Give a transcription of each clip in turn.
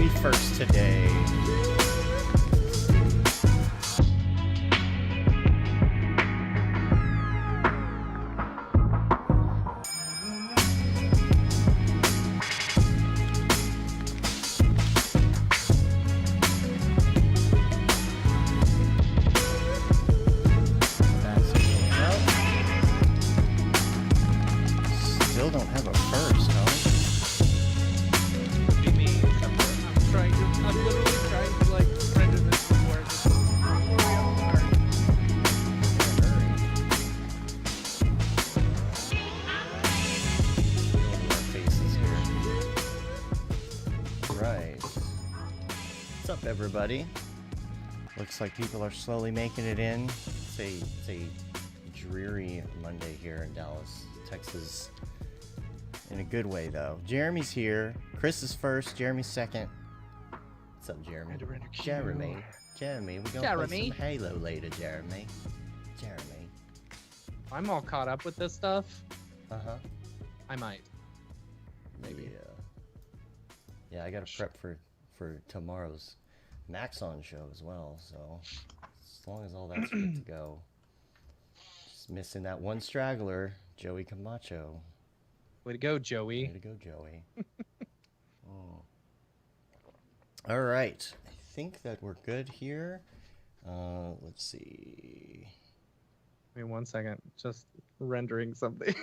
Jeremy first today. Still don't have a first, huh? Be me. I'm literally trying to like render this before this hurry up Faces here. Right. What's up, everybody? Looks like people are slowly making it in. It's a dreary Monday here in Dallas, Texas. In a good way, though. Jeremy's here. Chris is first. Jeremy's second. What's up, Jeremy? Jeremy. We're gonna play some Halo later, Jeremy. I'm all caught up with this stuff. Uh-huh. I might. Maybe. Yeah, I gotta prep for tomorrow's Max on show as well, so as long as all that's good to go. Just missing that one straggler, Joey Camacho. Way to go, Joey. Way to go, Joey. Oh. All right. I think that we're good here. Let's see. Wait 1 second. Just rendering something.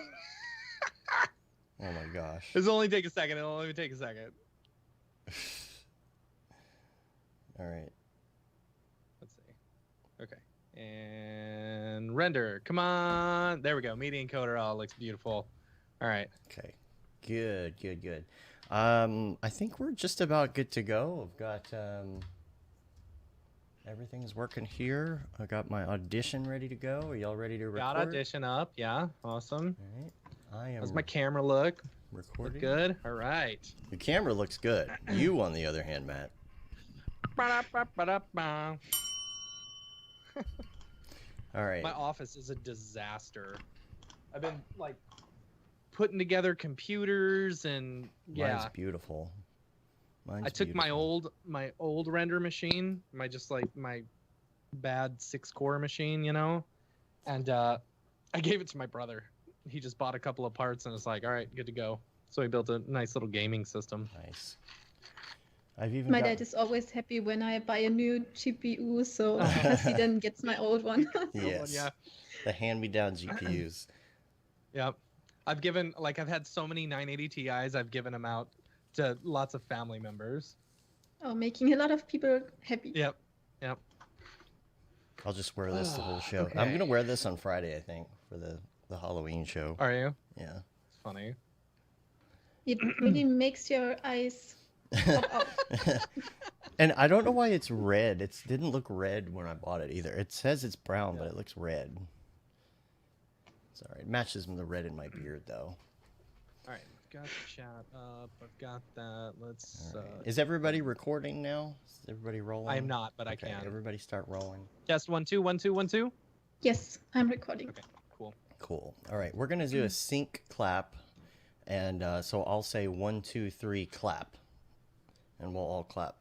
Oh my gosh. It'll only take a second. It'll only take a second. All right. Let's see. Okay. And render. Come on. There we go. Media encoder. Oh, looks beautiful. All right. Okay. Good. I think we're just about good to go. I've got everything's working here. I got my audition ready to go. Are y'all ready to record? Got audition up. Yeah. Awesome. All right. I am. How's my camera look? Recording. Look good. All right. The camera looks good. You, on the other hand, Matt. Ba-da-ba-ba-da-ba. All right. My office is a disaster. I've been like putting together computers and yeah. Mine's beautiful. I took my old render machine, my bad 6-core machine, and I gave it to my brother. He just bought a couple of parts and it's like, all right, good to go. So he built a nice little gaming system. Nice. I've even my dad is always happy when I buy a new GPU, so because he then gets my old one. Yes. Yeah. The hand-me-down GPUs. Yep. I've had so many 980 Ti's, I've given them out to lots of family members. Oh, making a lot of people happy. Yep. I'll just wear this the whole show. Okay. I'm gonna wear this on Friday, I think, for the Halloween show. Are you? Yeah. It's funny. It really makes your eyes pop out. And I don't know why it's red. It didn't look red when I bought it either. It says it's brown, but it looks red. Sorry, it matches the red in my beard, though. All right, got the chat up. I've got that. Let's. Right. Is everybody recording now? Is everybody rolling? I am not, but okay, I can. Everybody start rolling. Test 1 2 1 2 1 2. Yes, I'm recording. Okay, cool. Cool. All right, we're gonna do a sync clap, and so I'll say 1 2 3 clap, and we'll all clap.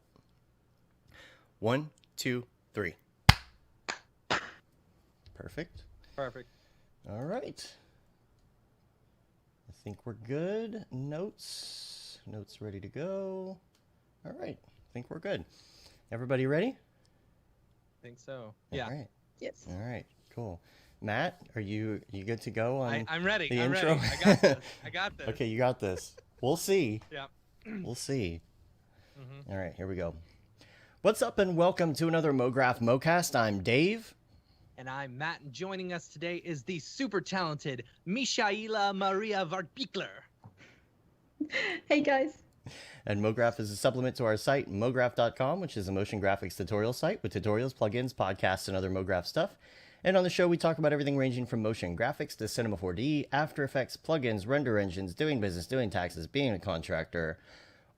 1 2 3. Perfect. Perfect. All right. I think we're good. Notes ready to go. All right. I think we're good. Everybody ready? Think so. Yeah. All right. Yes. All right. Cool. Matt, are you good to go on I'm ready. the I'm intro? ready. I got this. Okay, you got this. We'll see. Yeah. We'll see. Mm-hmm. All right, here we go. What's up and welcome to another Mograph Mocast. I'm Dave. And I'm Matt, and joining us today is the super talented Michaela Maria Wartbichler. Hey guys. And Mograph is a supplement to our site, mograph.com, which is a motion graphics tutorial site with tutorials, plugins, podcasts, and other Mograph stuff. And on the show, we talk about everything ranging from motion graphics to Cinema 4D, After Effects, plugins, render engines, doing business, doing taxes, being a contractor,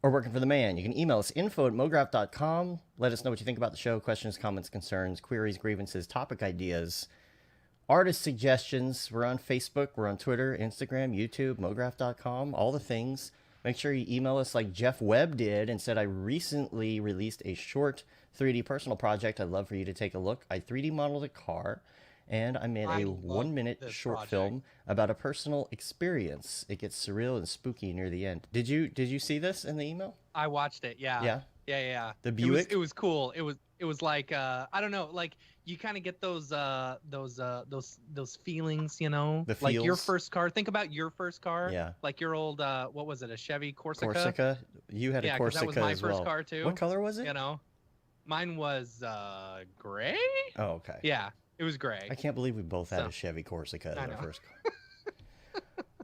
or working for the man. You can email us info@mograph.com. Let us know what you think about the show, questions, comments, concerns, queries, grievances, topic ideas, artist suggestions. We're on Facebook, we're on Twitter, Instagram, YouTube, mograph.com, all the things. make sure you email us like Jeff Webb did and said, I recently released a short 3D personal project. I'd love for you to take a look. I 3D modeled a car, and I made a 1-minute short film about a personal experience. It gets surreal and spooky near the end. Did you see this in the email? I watched it. Yeah. Yeah. The Buick. It was cool. It was like I don't know, like you kind of get those feelings, you know, The like your feels. first car. Think about your first car. Yeah. Like your old what was it? A Chevy Corsica. Corsica. You had a 'cause Corsica that was my as first well. car too. What color was it? You know, mine was gray. Oh, okay. Yeah, it was gray. I can't believe we both had So- a Chevy Corsica as I our know. first car.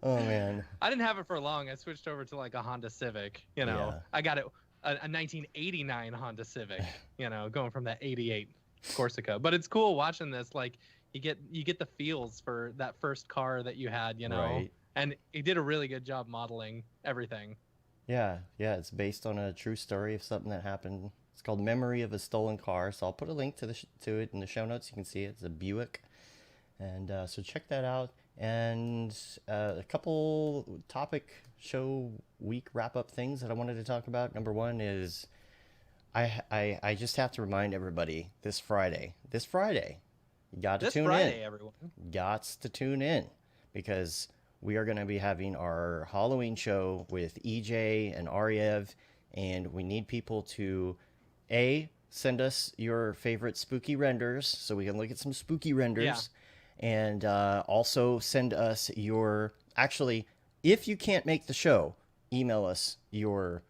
Oh man. I didn't have it for long. I switched over to like a Honda Civic. You know, Yeah. I got it a 1989 Honda Civic. You know, going from that 88 Corsica. But it's cool watching this. Like you get the feels for that first car that you had. You know, Right. and he did a really good job modeling everything. Yeah. It's based on a true story of something that happened. It's called Memory of a Stolen Car. So I'll put a link to to it in the show notes. You can see it. It's a Buick, and so check that out. And a couple topic show week wrap up things that I wanted to talk about. Number one is I just have to remind everybody this Friday, you got to tune in. Everyone. Gots to tune in, because we are going to be having our Halloween show with EJ and Ariev, and we need people to send us your favorite spooky renders so we can look at some spooky renders. Yeah. And also send us actually, if you can't make the show, email us your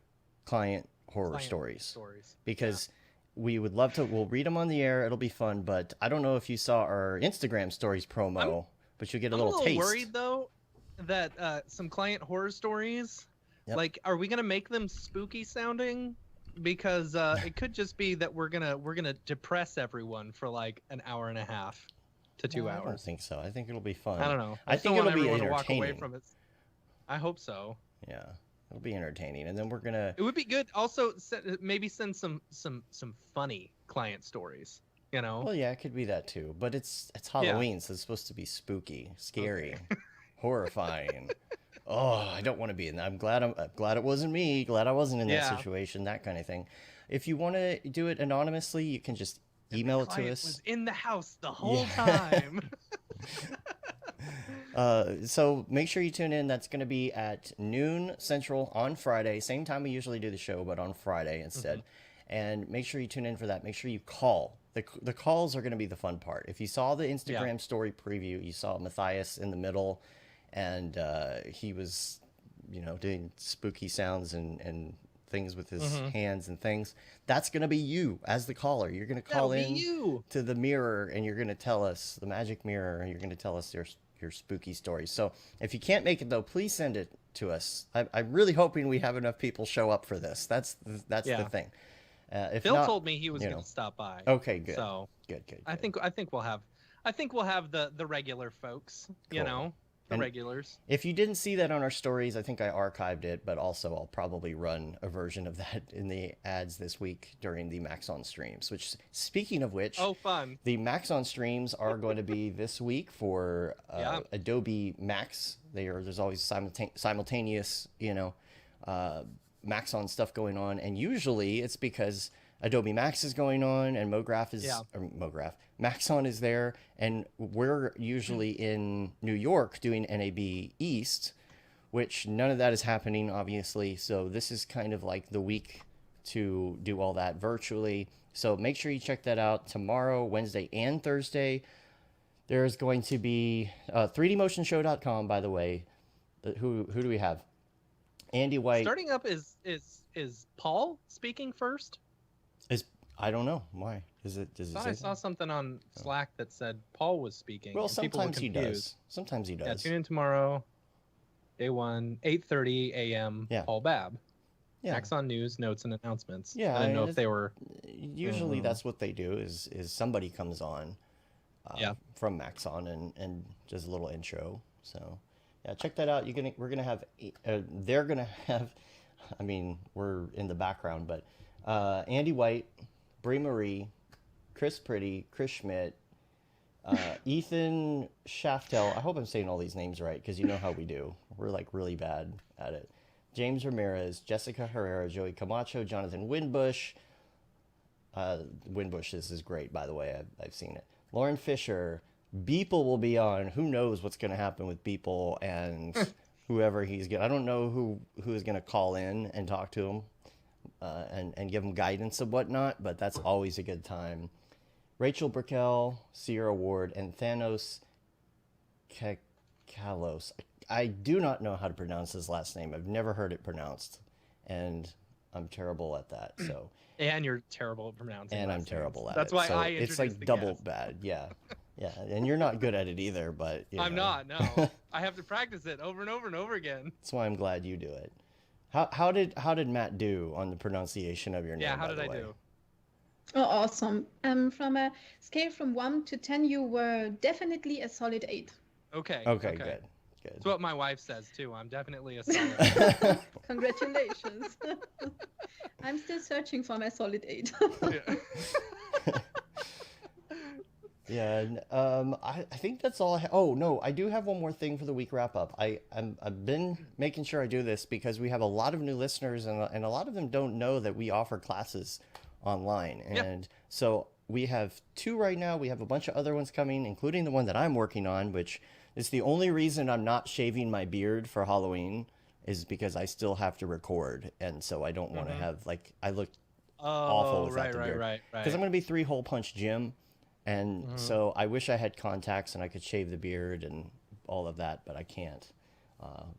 client horror stories. Because we would love to, we'll read them on the air. It'll be fun. But I don't know if you saw our Instagram stories promo, but you get a little taste. I'm a little worried though that some client horror stories, Yep. like, are we gonna make them spooky sounding? Because it could just be that we're gonna depress everyone for like an hour and a half to 2 hours. I don't think so. I think it'll be fun. I don't know. I think it'll be everyone to walk away entertaining. from it. I hope so. Yeah, it'll be entertaining. And then we're going to... It would be good. Also, maybe send some funny client stories. You know. Well, yeah, it could be that too. But it's Halloween, so it's supposed to be spooky, scary, horrifying. Oh, I don't want to be in that. I'm glad it wasn't me. Glad I wasn't in that situation. That kind of thing. If you want to do it anonymously, you can just email it to us. Was in the house the whole time. So make sure you tune in. That's going to be at noon Central on Friday. Same time we usually do the show, but on Friday instead. Mm-hmm. And make sure you tune in for that. Make sure you call. The calls are going to be the fun part. If you saw the Instagram story preview, you saw Matthias in the middle, and he was, doing spooky sounds and things with his hands and things. That's going to be you as the caller. You're going to call in to the mirror, and you're going to tell us, the magic mirror, and you're going to tell us your spooky stories. So if you can't make it though, please send it to us. I'm really hoping we have enough people show up for this. That's the thing. If Phil not, told me he was going to stop by. Okay, good. So good. I think we'll have the regular folks, Cool. The regulars. If you didn't see that on our stories, I think I archived it, but also I'll probably run a version of that in the ads this week during the Max on streams, which, speaking of which, fun. The Max on streams are going to be this week for Adobe Max. There's always simultaneous, Max on stuff going on, and usually it's because Adobe Max is going on and Max on is there, and we're usually in New York doing NAB East, which none of that is happening, obviously. So this is kind of like the week to do all that virtually. So make sure you check that out tomorrow, Wednesday, and Thursday. There's going to be 3dmotionshow.com, by the way. Who do we have? Andy White. Starting up is Paul speaking first? I don't know why. Does it I saw something on Slack that said Paul was speaking. Well, sometimes he does. Sometimes he does. Yeah, tune in tomorrow, day 1, 8:30 a.m. Yeah. Paul Babb. Yeah. Max on news, notes, and announcements. Yeah, I didn't know if they were. Usually, that's what they do. Is somebody comes on, from Max on and does a little intro. So, yeah, check that out. We're gonna have. They're gonna have. I mean, we're in the background, but Andy White, Brie Marie, Chris Pretty, Chris Schmidt, Ethan Shaftel. I hope I'm saying all these names right, because you know how we do. We're like really bad at it. James Ramirez, Jessica Herrera, Joey Camacho, Jonathan Winbush. Winbush, this is great, by the way. I've seen it. Lauren Fisher. Beeple will be on. Who knows what's going to happen with Beeple and whoever he's going to... I don't know who is going to call in and talk to him and give him guidance and whatnot, but that's always a good time. Rachel Brickell, Sierra Ward, and Thanos Kalos. I do not know how to pronounce his last name. I've never heard it pronounced, and I'm terrible at that. So. And you're terrible at pronouncing. And I'm terrible at it. That's why so I introduced it's like the double guest. bad. Yeah, yeah. And you're not good at it either. But I'm not. No, I have to practice it over and over and over again. That's why I'm glad you do it. How did Matt do on the pronunciation of your name? Yeah, how did I do? Oh, awesome. From a scale from 1 to 10, you were definitely a solid 8. Okay. Okay, good. That's what my wife says too. I'm definitely a solid. Congratulations. I'm still searching for my solid 8. Yeah. I think that's all. Oh no, I do have one more thing for the week wrap up. I've been making sure I do this because we have a lot of new listeners and a lot of them don't know that we offer classes online. And so we have 2 right now. We have a bunch of other ones coming, including the one that I'm working on, which is the only reason I'm not shaving my beard for Halloween is because I still have to record. And so I don't want to have I look awful without the beard. Right. Because I'm going to be 3-hole punch Jim. And so I wish I had contacts and I could shave the beard and all of that, but I can't.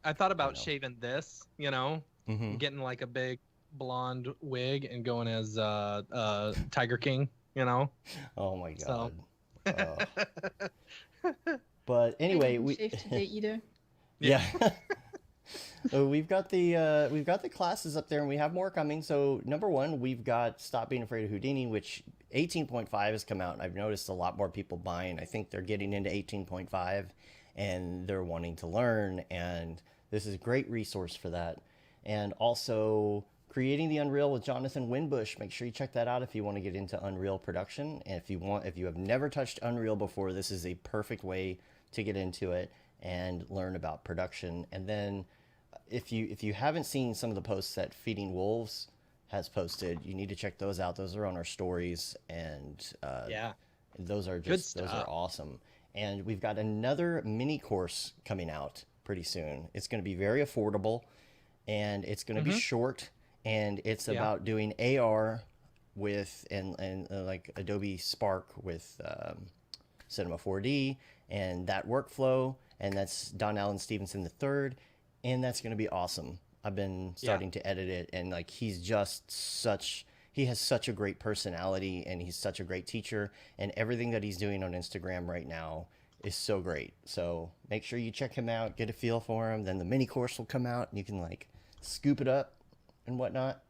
I thought about shaving this, getting like a big blonde wig and going as Tiger King, Oh my So. God. But anyway, we shave today either. Yeah. So we've got the classes up there and we have more coming. So number 1, we've got Stop Being Afraid of Houdini, which 18.5 has come out and I've noticed a lot more people buying. I think they're getting into 18.5 and they're wanting to learn, and this is a great resource for that. And also Creating the Unreal with Jonathan Winbush. Make sure you check that out if you want to get into Unreal production. And if you have never touched Unreal before, this is a perfect way to get into it and learn about production. And then if you haven't seen some of the posts that Feeding Wolves has posted, you need to check those out. Those are on our stories, and those are awesome. And we've got another mini course coming out pretty soon. It's going to be very affordable, and it's going to be short, and it's about doing AR with and like Adobe Spark with Cinema 4D and that workflow, and that's Don Allen Stevenson III, and that's going to be awesome. I've been starting to edit it, and he has such a great personality, and he's such a great teacher, and everything that he's doing on Instagram right now is so great. So make sure you check him out, get a feel for him. Then the mini course will come out and you can scoop it up and whatnot.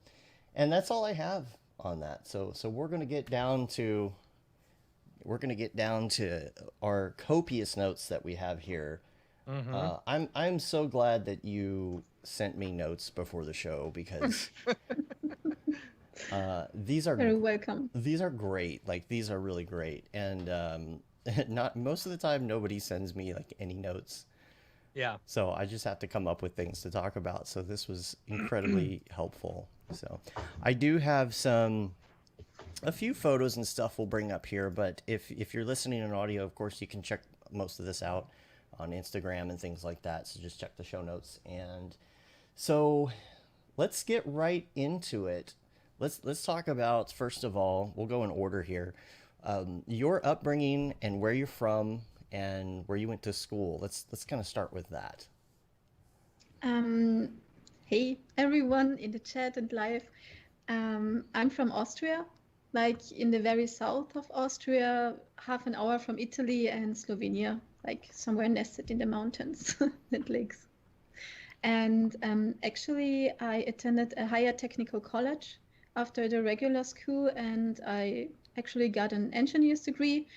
And that's all I have on that. So we're going to get down to our copious notes that we have here. I'm so glad that you sent me notes before the show because these are very welcome. These are great. These are really great. And not most of the time nobody sends me any notes. Yeah. So I just have to come up with things to talk about. So this was incredibly helpful. So I do have a few photos and stuff we'll bring up here, but if you're listening in audio, of course you can check most of this out on Instagram and things like that. So just check the show notes. And so let's get right into it. Let's talk about, first of all, we'll go in order here. Your upbringing and where you're from and where you went to school. Let's kind of start with that. Hey everyone in the chat and live. I'm from Austria, in the very south of Austria, half an hour from Italy and Slovenia, somewhere nested in the mountains and lakes. And actually I attended a higher technical college after the regular school, and I actually got an engineer's degree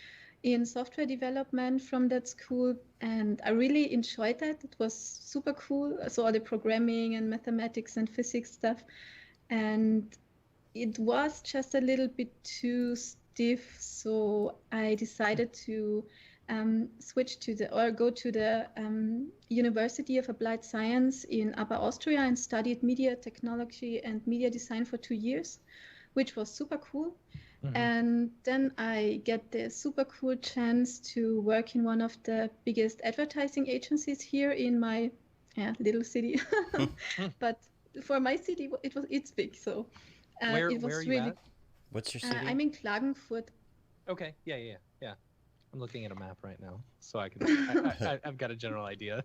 in software development from that school, and I really enjoyed that. It was super cool. So all the programming and mathematics and physics stuff, and it was just a little bit too stiff, so I decided to switch to go to the University of Applied Science in Upper Austria and studied media technology and media design for 2 years, which was super cool. And then I get the super cool chance to work in one of the biggest advertising agencies here in my little city. But for my city, it's big. So where it was are you really. at? What's your city? I'm in Klagenfurt. Okay. Yeah. I'm looking at a map right now, so I can. I've got a general idea.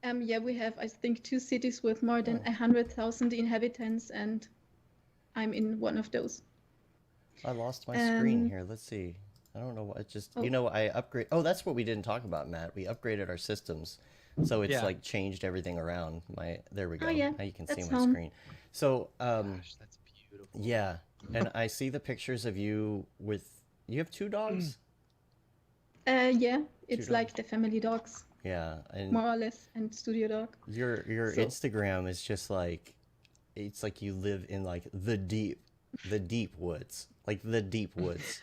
Yeah, we have, I think, 2 cities with more than 100,000 inhabitants, and I'm in one of those. I lost my screen here. Let's see. I don't know what. It just I upgrade. Oh, that's what we didn't talk about, Matt. We upgraded our systems, so it's like changed everything around. There we go. Yeah. Now you can see my screen. So gosh, that's beautiful. Yeah, and I see the pictures of you with. You have 2 dogs. Yeah, it's like the family dogs. Yeah, and more or less, and studio dog. Your Instagram is just like, it's like you live in like the deep woods, like the deep woods.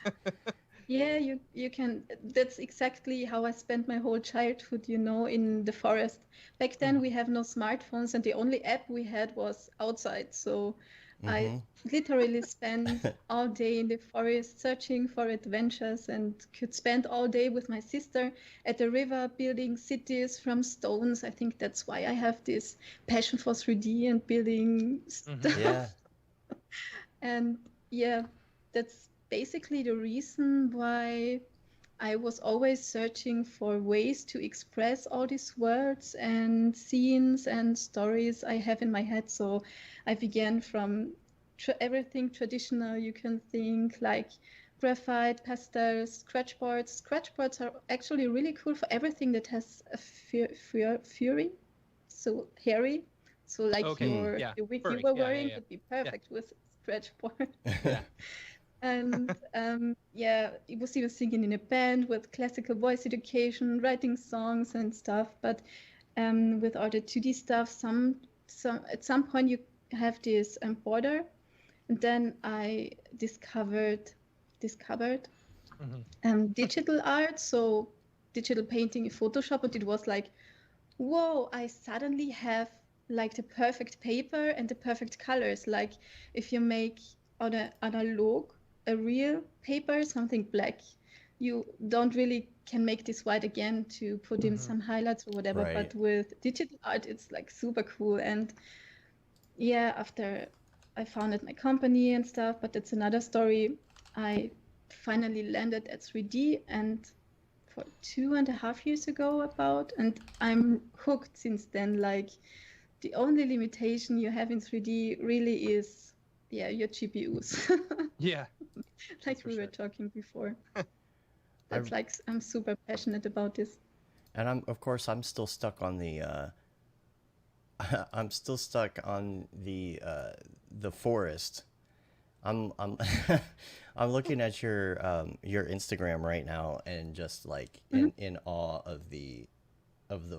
Yeah, you can. That's exactly how I spent my whole childhood, in the forest. Back then we have no smartphones, and the only app we had was outside. So I literally spent all day in the forest searching for adventures, and could spend all day with my sister at the river building cities from stones. I think that's why I have this passion for 3D and building stuff. Yeah. And yeah, that's basically the reason why I was always searching for ways to express all these words and scenes and stories I have in my head. So I began from everything traditional you can think, like graphite, pastels, scratch boards. Scratch boards are actually really cool for everything that has a fury, so hairy. So like the wig you were wearing would be perfect with scratch board. Yeah. And it was even singing in a band with classical voice education, writing songs and stuff. But with all the 2D stuff, at some point you have this border, and then I discovered digital art, so digital painting in Photoshop, and it was like, whoa! I suddenly have like the perfect paper and the perfect colors. Like if you make on a analog a real paper, something black, you don't really can make this white again to put in some highlights or whatever. Right. But with digital art, it's like super cool. And yeah, after I founded my company and stuff, but that's another story. I finally landed at 3D, and for 2.5 years ago and I'm hooked since then. Like the only limitation you have in 3D really is your GPUs. Yeah. Like we were talking before. That's like, I'm super passionate about this. And I'm still stuck on the I'm still stuck on the forest. I'm I'm looking at your Instagram right now, and just like in awe of the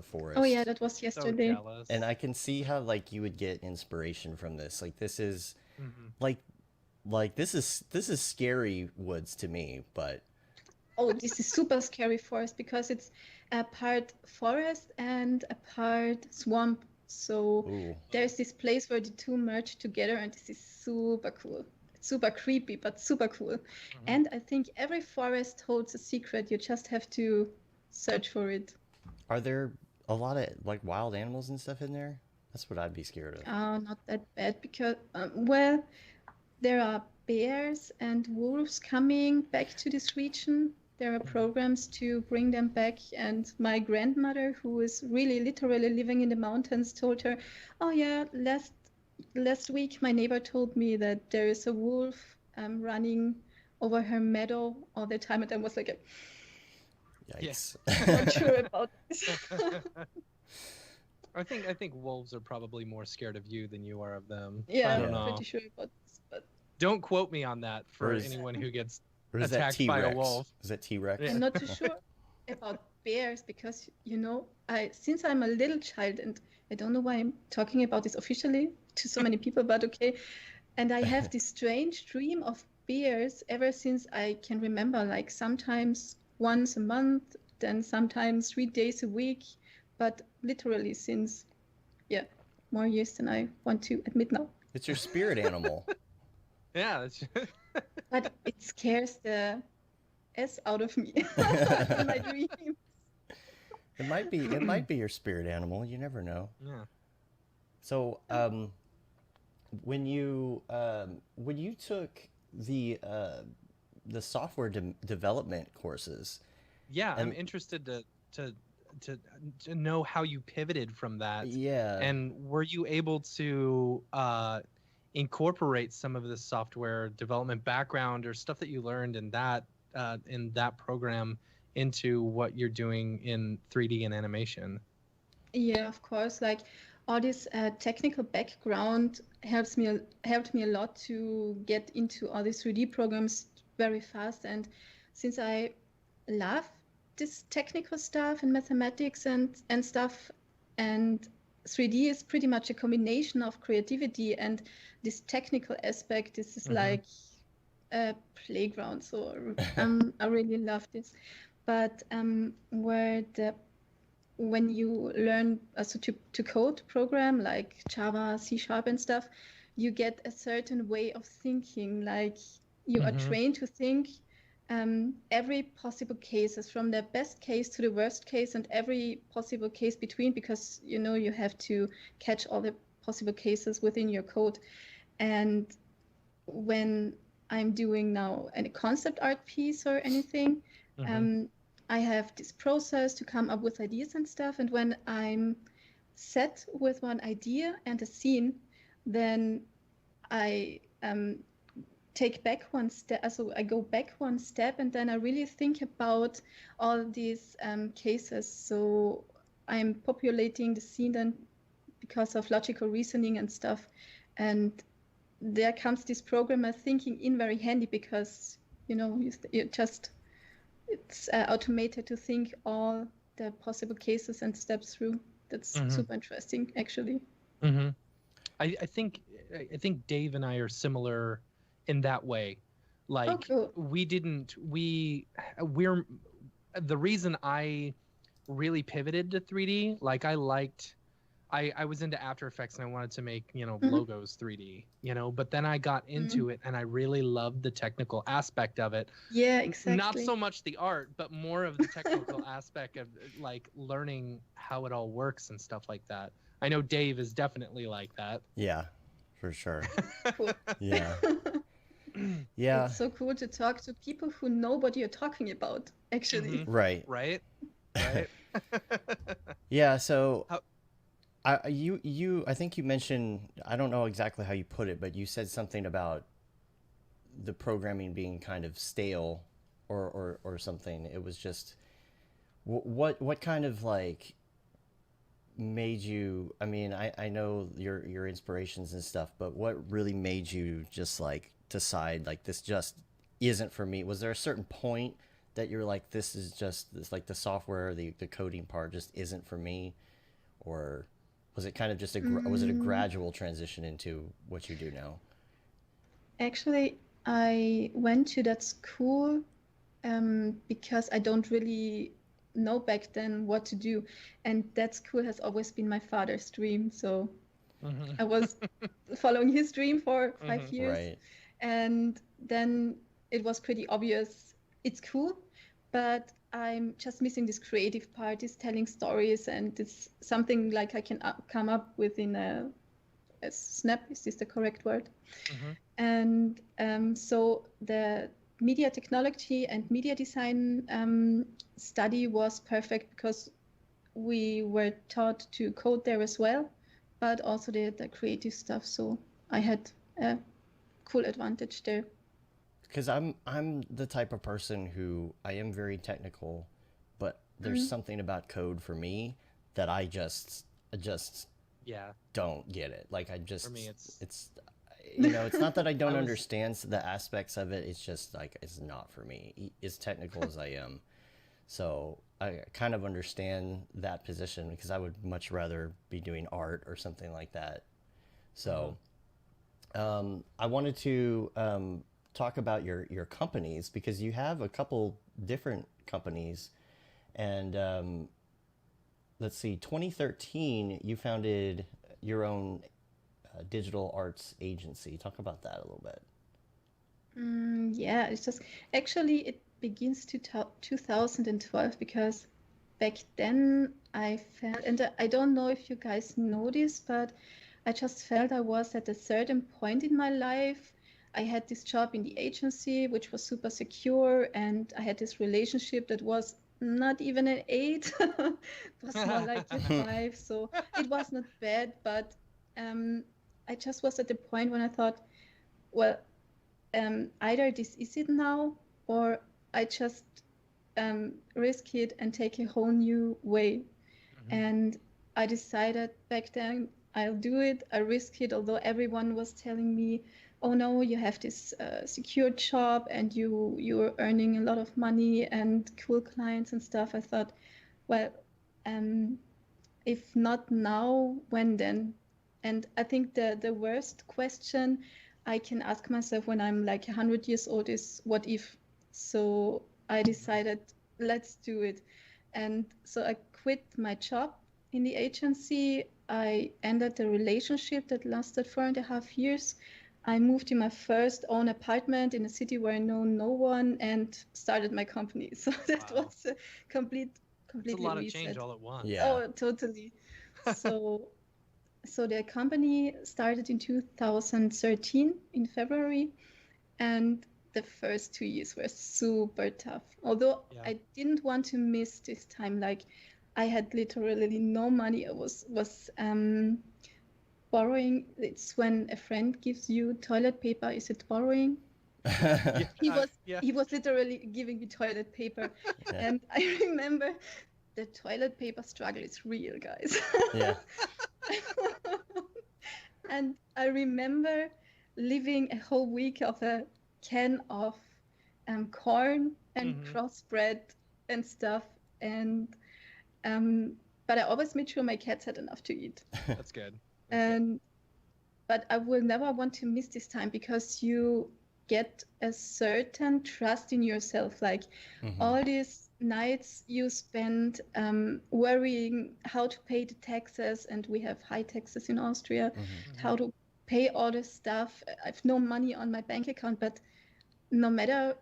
forest. Oh yeah, that was yesterday. So jealous. And I can see how like you would get inspiration from this. Like this is this is scary woods to me, but oh, this is super scary forest because it's a part forest and a part swamp. So there's this place where the two merge together, and this is super cool. It's super creepy, but super cool. And I think every forest holds a secret. You just have to search for it. Are there a lot of like wild animals and stuff in there? That's what I'd be scared of. Not that bad because, there are bears and wolves coming back to this region. There are programs to bring them back, and my grandmother, who is really literally living in the mountains, told her, oh yeah, last week my neighbor told me that there is a wolf running over her meadow all the time, and I was like, yikes. I'm not sure about this. I think wolves are probably more scared of you than you are of them. Yeah, I don't know. I'm pretty sure about this, but don't quote me on that for anyone who gets Or is that attacked T-Rex? by a wolf. Is that T-Rex? I'm not too sure about bears because, since I'm a little child, and I don't know why I'm talking about this officially to so many people, but okay. And I have this strange dream of bears ever since I can remember. Like sometimes once a month, then sometimes 3 days a week, but literally since, more years than I want to admit now. It's your spirit animal. Yeah. But it scares the S out of me in my dreams. It might be your spirit animal. You never know. Yeah. So, when you took the software development courses, Yeah, I'm interested to know how you pivoted from that. Yeah. And were you able to incorporate some of the software development background or stuff that you learned in that program into what you're doing in 3D and animation? Yeah, of course. Like all this technical background helped me a lot to get into all these 3D programs very fast. And since I love this technical stuff and mathematics and stuff, and 3D is pretty much a combination of creativity and this technical aspect. This is like a playground. So I really love this. But when you learn also to code program like Java, C# and stuff, you get a certain way of thinking. Like you are trained to think every possible cases, from the best case to the worst case, and every possible case between, because you have to catch all the possible cases within your code. And when I'm doing now a concept art piece or anything, I have this process to come up with ideas and stuff. And when I'm set with one idea and a scene, then I take back one step. So I go back one step, and then I really think about all these cases. So I'm populating the scene then because of logical reasoning and stuff. And there comes this programmer thinking in very handy, because you just it's automated to think all the possible cases and steps through. That's super interesting, actually. I think Dave and I are similar in that way. Like, cool. we're the reason I really pivoted to 3D. Like, I was into After Effects and I wanted to make, logos 3D, but then I got into it and I really loved the technical aspect of it. Yeah, exactly. Not so much the art, but more of the technical aspect of like learning how it all works and stuff like that. I know Dave is definitely like that. Yeah, for sure. Cool. Yeah. Yeah. It's so cool to talk to people who know what you're talking about, actually. Right. Right. Yeah, so I think you mentioned, I don't know exactly how you put it, but you said something about the programming being kind of stale or something. It was just, what kind of like made you, I mean, I know your inspirations and stuff, but what really made you just like decide like this just isn't for me? Was there a certain point that you're like, this like the software, the coding part just isn't for me? Or was it kind of just was it a gradual transition into what you do now? Actually, I went to that school because I don't really know back then what to do, and that school has always been my father's dream. So I was following his dream for 5 years, right. And then it was pretty obvious it's cool, but I'm just missing this creative part, is telling stories, and it's something like I can come up with in a snap. Is this the correct word? And so the media technology and media design study was perfect, because we were taught to code there as well, but also the creative stuff. So I had a cool advantage there. Because I'm the type of person who I am very technical, but there's something about code for me that I just don't get it. Like for me it's it's not that I don't understand the aspects of it. It's just like it's not for me, as technical as I am. So I kind of understand that position, because I would much rather be doing art or something like that. So I wanted to talk about your companies, because you have a couple different companies. And let's see, 2013, you founded your own digital arts agency. Talk about that a little bit. Yeah, it's just actually it begins to 2012 because back then I felt, and I don't know if you guys know this, but I just felt I was at a certain point in my life. I had this job in the agency, which was super secure, and I had this relationship that was not even an 8, was more like a 5. So it was not bad, but I just was at the point when I thought, well, either this is it now, or I just risk it and take a whole new way. And I decided back then I'll do it. I risk it, although everyone was telling me, "Oh no, you have this secure job and you're earning a lot of money and cool clients and stuff." I thought, well, if not now, when then? And I think the worst question I can ask myself when I'm like 100 years old is, what if? So I decided, let's do it. And so I quit my job in the agency. I ended a relationship that lasted 4.5 years. I moved in my first own apartment in a city where I know no one and started my company. So that was a completely It's a lot of reset. change all at once. Yeah. Oh, totally. So the company started in 2013 in February, and the first 2 years were super tough. Although I didn't want to miss this time. Like I had literally no money. I was borrowing. It's when a friend gives you toilet paper. Is it borrowing? He was literally giving me toilet paper, and I remember the toilet paper struggle is real, guys. Yeah. And I remember living a whole week of a can of corn and crossbread and stuff, and but I always made sure my cats had enough to eat. That's good. But I will never want to miss this time, because you get a certain trust in yourself. Like all these nights you spend worrying how to pay the taxes, and we have high taxes in Austria, how to pay all this stuff. I have no money on my bank account, but no matter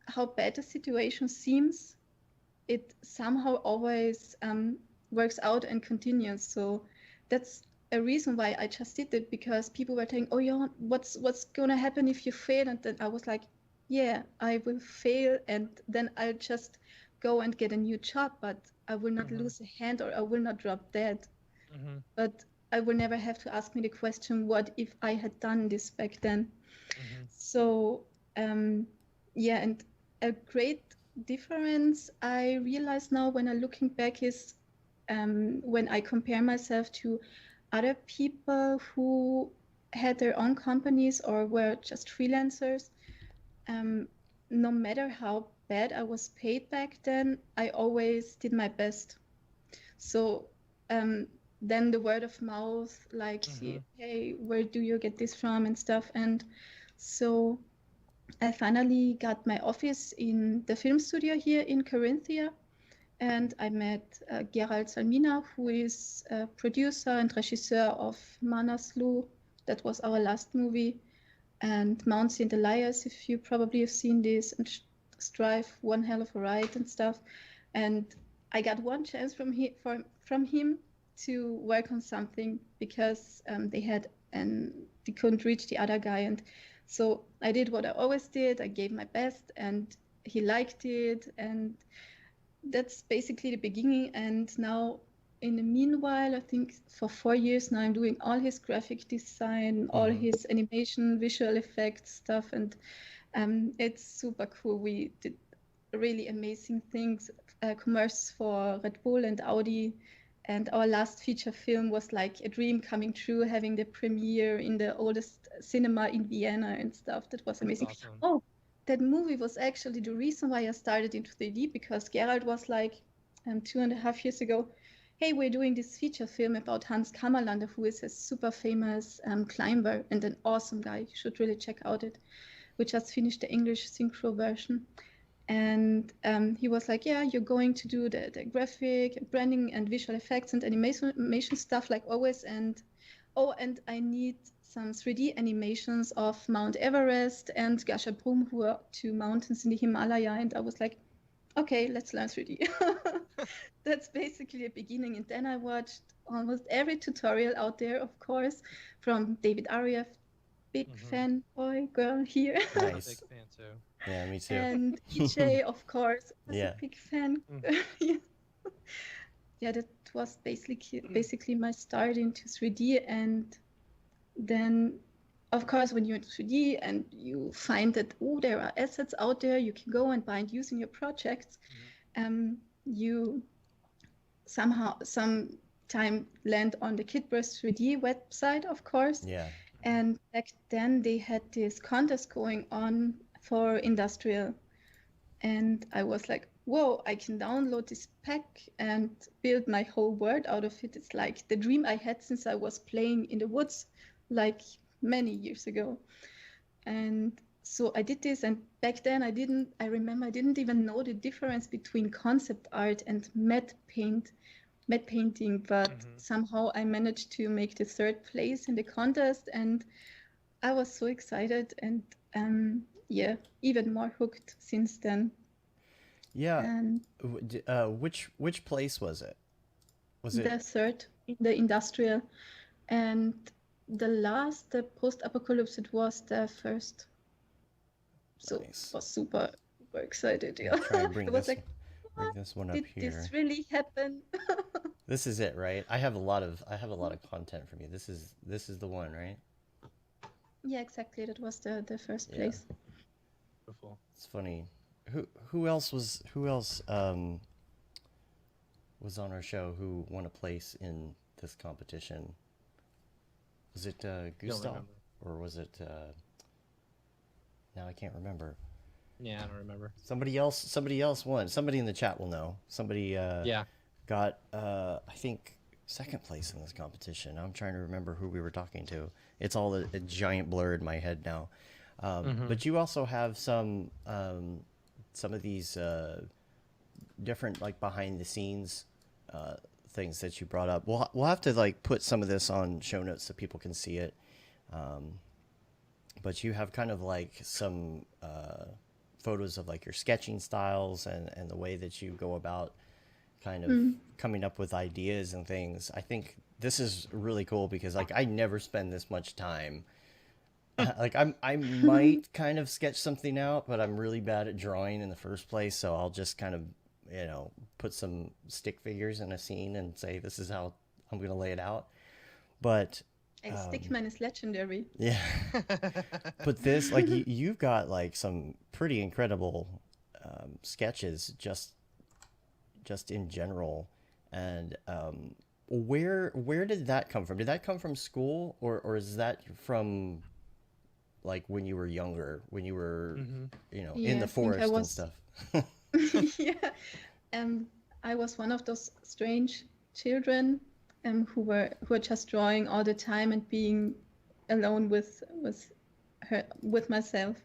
how bad the situation seems, it somehow always works out and continues. So that's a reason why I just did it, because people were saying, "Oh, yeah, what's gonna happen if you fail?" And then I was like, "Yeah, I will fail, and then I'll just go and get a new job, but I will not lose a hand, or I will not drop dead. But I will never have to ask me the question, what if I had done this back then?" So yeah, and a great difference I realize now when I'm looking back is when I compare myself to other people who had their own companies or were just freelancers. No matter how bad I was paid back then, I always did my best. So then the word of mouth, like, hey, where do you get this from and stuff. And so I finally got my office in the film studio here in Carinthia. And I met Gerald Salmina, who is a producer and regisseur of Manaslu. That was our last movie. And Mounts and the Liars, if you probably have seen this, and Strive, One Hell of a Ride and stuff. And I got one chance from him to work on something, because they couldn't reach the other guy. And so I did what I always did. I gave my best, and he liked it. And that's basically the beginning. And now, in the meanwhile, I think for 4 years now, I'm doing all his graphic design, all his animation, visual effects stuff, and it's super cool. We did really amazing things, commerce for Red Bull and Audi, and our last feature film was like a dream coming true, having the premiere in the oldest cinema in Vienna and stuff. That was amazing. Awesome. Oh, that movie was actually the reason why I started into 3D, because Gerald was like 2.5 years ago, "Hey, we're doing this feature film about Hans Kammerlander, who is a super famous climber and an awesome guy. You should really check out it." We just finished the English synchro version. And he was like, yeah, you're going to do the graphic, branding, and visual effects and animation stuff like always. And and I need some 3D animations of Mount Everest and Gasherbrum, who are two mountains in the Himalaya. And I was like, okay, let's learn 3D. That's basically a beginning. And then I watched almost every tutorial out there, of course, from David Arieff, big fan boy girl here. Nice. Big fan too. Yeah, me too. And EJ, of course, was Yeah. a big fan. Yeah, that was basically my start into 3D. And then, of course, when you're in 3D and you find that, oh, there are assets out there you can go and buy and use in your projects, you sometime land on the Kitburst 3D website, of course. Yeah. And back then they had this contest going on for industrial. And I was like, whoa, I can download this pack and build my whole world out of it. It's like the dream I had since I was playing in the woods, like many years ago. And so I did this, and back then I remember I didn't even know the difference between concept art and matte painting, but somehow I managed to make the third place in the contest, and I was so excited, and even more hooked since then. Yeah. And which place was it? Was the third in the industrial, and the post-apocalypse, it was the first. So nice. I was super excited. Yeah. Try and bring I was this, like, bring this one up did here. this really happen? This is it, right? I have a lot of content from you. This is the one, right? Yeah, exactly. That was the first place. Beautiful. It's funny. Who else was on our show who won a place in this competition? Was it Gustav, or was it? Now I can't remember. Yeah, I don't remember. Somebody else won. Somebody in the chat will know. Somebody got I think second place in this competition. I'm trying to remember who we were talking to. It's all a giant blur in my head now. But you also have some of these different, like, behind the scenes things that you brought up. We'll have to, like, put some of this on show notes so people can see it. But you have kind of like some photos of, like, your sketching styles and the way that you go about kind of coming up with ideas and things. I think this is really cool because, like, I never spend this much time. Like, I might kind of sketch something out, but I'm really bad at drawing in the first place. So I'll just kind of, put some stick figures in a scene and say, this is how I'm going to lay it out. But Stickman is legendary. Yeah. But this, like, you've got, like, some pretty incredible sketches just in general. And where did that come from? Did that come from school, or is that from, like, when you were younger, when you were, in the forest and stuff? Yeah. I was one of those strange children who were just drawing all the time and being alone with myself.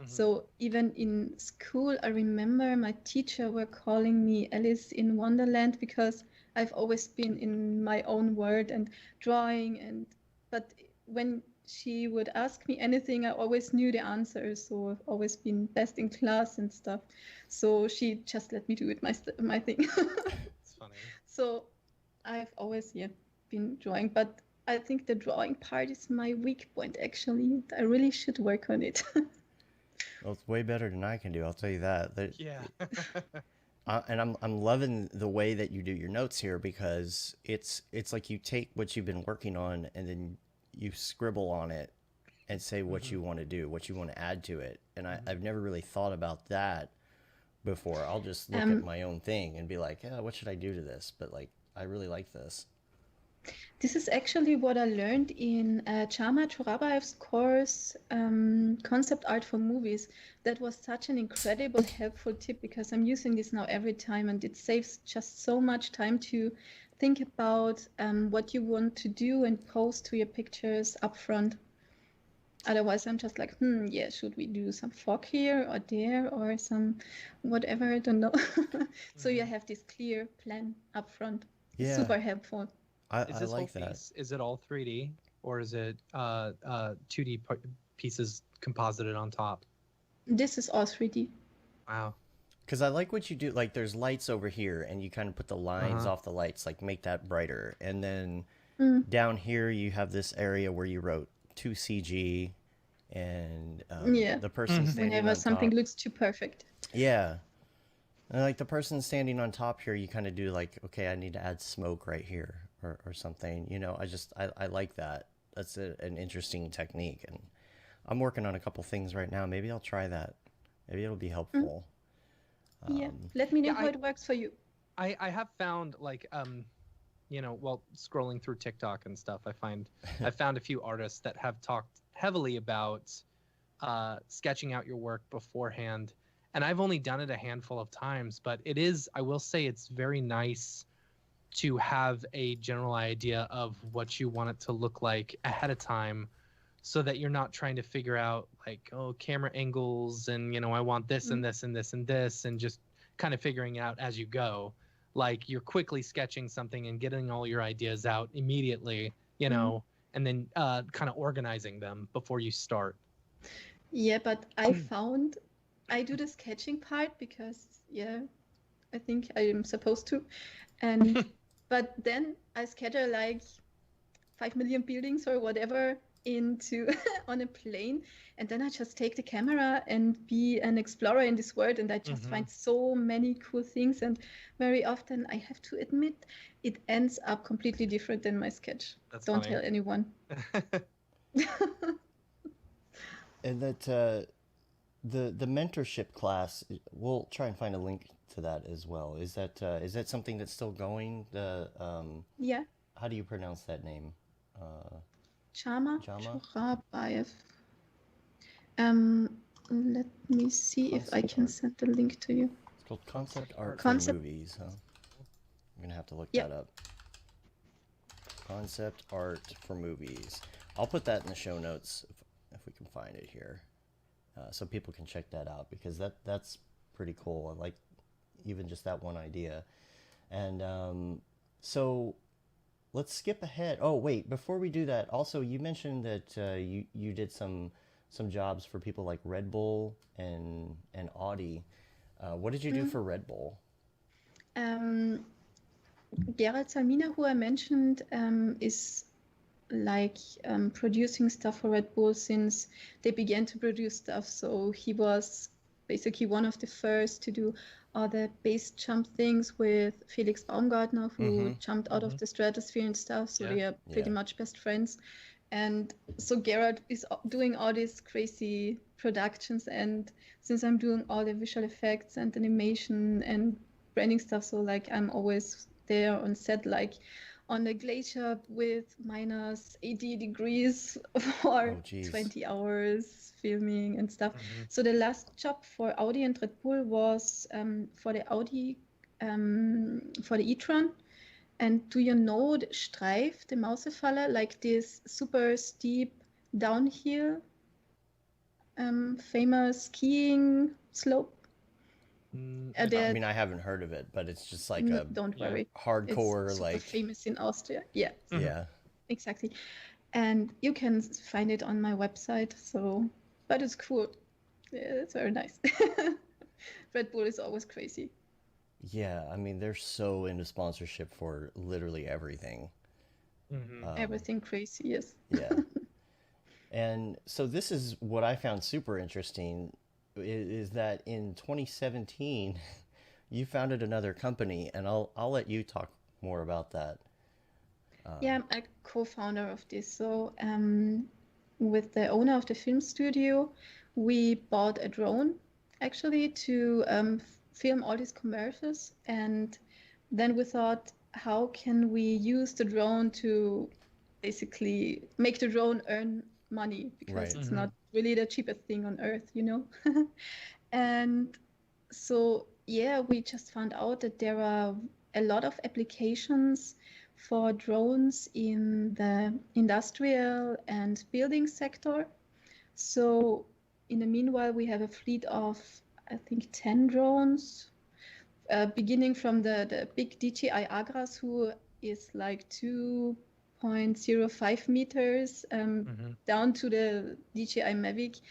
So even in school, I remember my teacher were calling me Alice in Wonderland because I've always been in my own world and drawing, but when she would ask me anything, I always knew the answer. So I've always been best in class and stuff. So she just let me do it my thing. It's funny. So I've always been drawing, but I think the drawing part is my weak point. Actually, I really should work on it. Well, it's way better than I can do. I'll tell you that. Yeah. And I'm loving the way that you do your notes here, because it's like you take what you've been working on and then you scribble on it and say what you want to do, what you want to add to it. And I've never really thought about that before. I'll just look at my own thing and be like, yeah, what should I do to this? But, like, I really like this. This is actually what I learned in Chama Chorabaev's course, Concept Art for Movies. That was such an incredible helpful tip, because I'm using this now every time, and it saves just so much time to think about what you want to do and post to your pictures up front. Otherwise, I'm just like, yeah, should we do some fog here or there or some whatever? I don't know. So you have this clear plan up front. It's Yeah, super helpful. Is I this whole like that. piece, is it all 3D or is it 2D pieces composited on top? This is all 3D. Wow. Because I like what you do. Like, there's lights over here, and you kind of put the lines off the lights, like make that brighter. And then Mm, down here, you have this area where you wrote 2CG, and yeah. the person standing Whenever on something top. looks too perfect. Yeah. And like the person standing on top here, you kind of do like, okay, I need to add smoke right here or something. You know, I like that. That's an interesting technique. And I'm working on a couple things right now. Maybe I'll try that. Maybe it'll be helpful. Yeah. Let me know Yeah, how it works for you. I have found like well, scrolling through TikTok and stuff, I found a few artists that have talked heavily about sketching out your work beforehand, and I've only done it a handful of times, but I will say it's very nice to have a general idea of what you want it to look like ahead of time, so that you're not trying to figure out like, oh, camera angles and I want this and this and this and this, and just kind of figuring it out as you go. Like, you're quickly sketching something and getting all your ideas out immediately, and then kind of organizing them before you start. Yeah, but I found I do the sketching part because, yeah, I think I am supposed to. And but then I schedule like 5 million buildings or whatever into on a plane, and then I just take the camera and be an explorer in this world, and I just find so many cool things, and very often I have to admit it ends up completely different than my sketch. That's Don't funny. tell anyone. And that the mentorship class, we'll try and find a link to that as well. Is that something that's still going? Yeah, How do you pronounce that name? Chama Jama? Chorabayev. Let me see if I Concept can art. send the link to you. It's called Concept Art for Concept. Movies, huh? I'm gonna have to look Yeah. that up. Concept Art for Movies. I'll put that in the show notes if we can find it here, so people can check that out, because that's pretty cool. I like even just that one idea. And so let's skip ahead. Oh wait, before we do that, also you mentioned that you did some jobs for people like Red Bull and Audi. What did you do for Red Bull? Gerald Salmina, who I mentioned, is like producing stuff for Red Bull since they began to produce stuff. So he was basically one of the first to do all the base jump things with Felix Baumgartner, who jumped out of the stratosphere and stuff. So they are pretty much best friends. And so Gerard is doing all these crazy productions, and since I'm doing all the visual effects and animation and branding stuff, so like I'm always there on set, like on the glacier with minus 80 degrees for 20 hours filming and stuff. So the last job for Audi and Red Bull was for the Audi, for the e-tron. And do you know the Streif, the Mausefalle, like this super steep downhill, famous skiing slope? I mean, I haven't heard of it, but it's just like don't worry, hardcore, it's super like famous in Austria. Yeah, yeah, exactly. And you can find it on my website. So, but it's cool. Yeah, it's very nice. Red Bull is always crazy. Yeah, I mean, they're so into sponsorship for literally everything. Everything crazy, yes. Yeah. And so this is what I found super interesting, is that in 2017 you founded another company, and I'll let you talk more about that. Yeah, I'm a co-founder of this. So with the owner of the film studio, we bought a drone actually to film all these commercials, and then we thought, how can we use the drone to basically make the drone earn money, because it's not really the cheapest thing on earth, And so yeah, we just found out that there are a lot of applications for drones in the industrial and building sector. So in the meanwhile, we have a fleet of, I think, 10 drones, beginning from the big DJI Agras, who is like 2.05 meters, down to the DJI Mavic.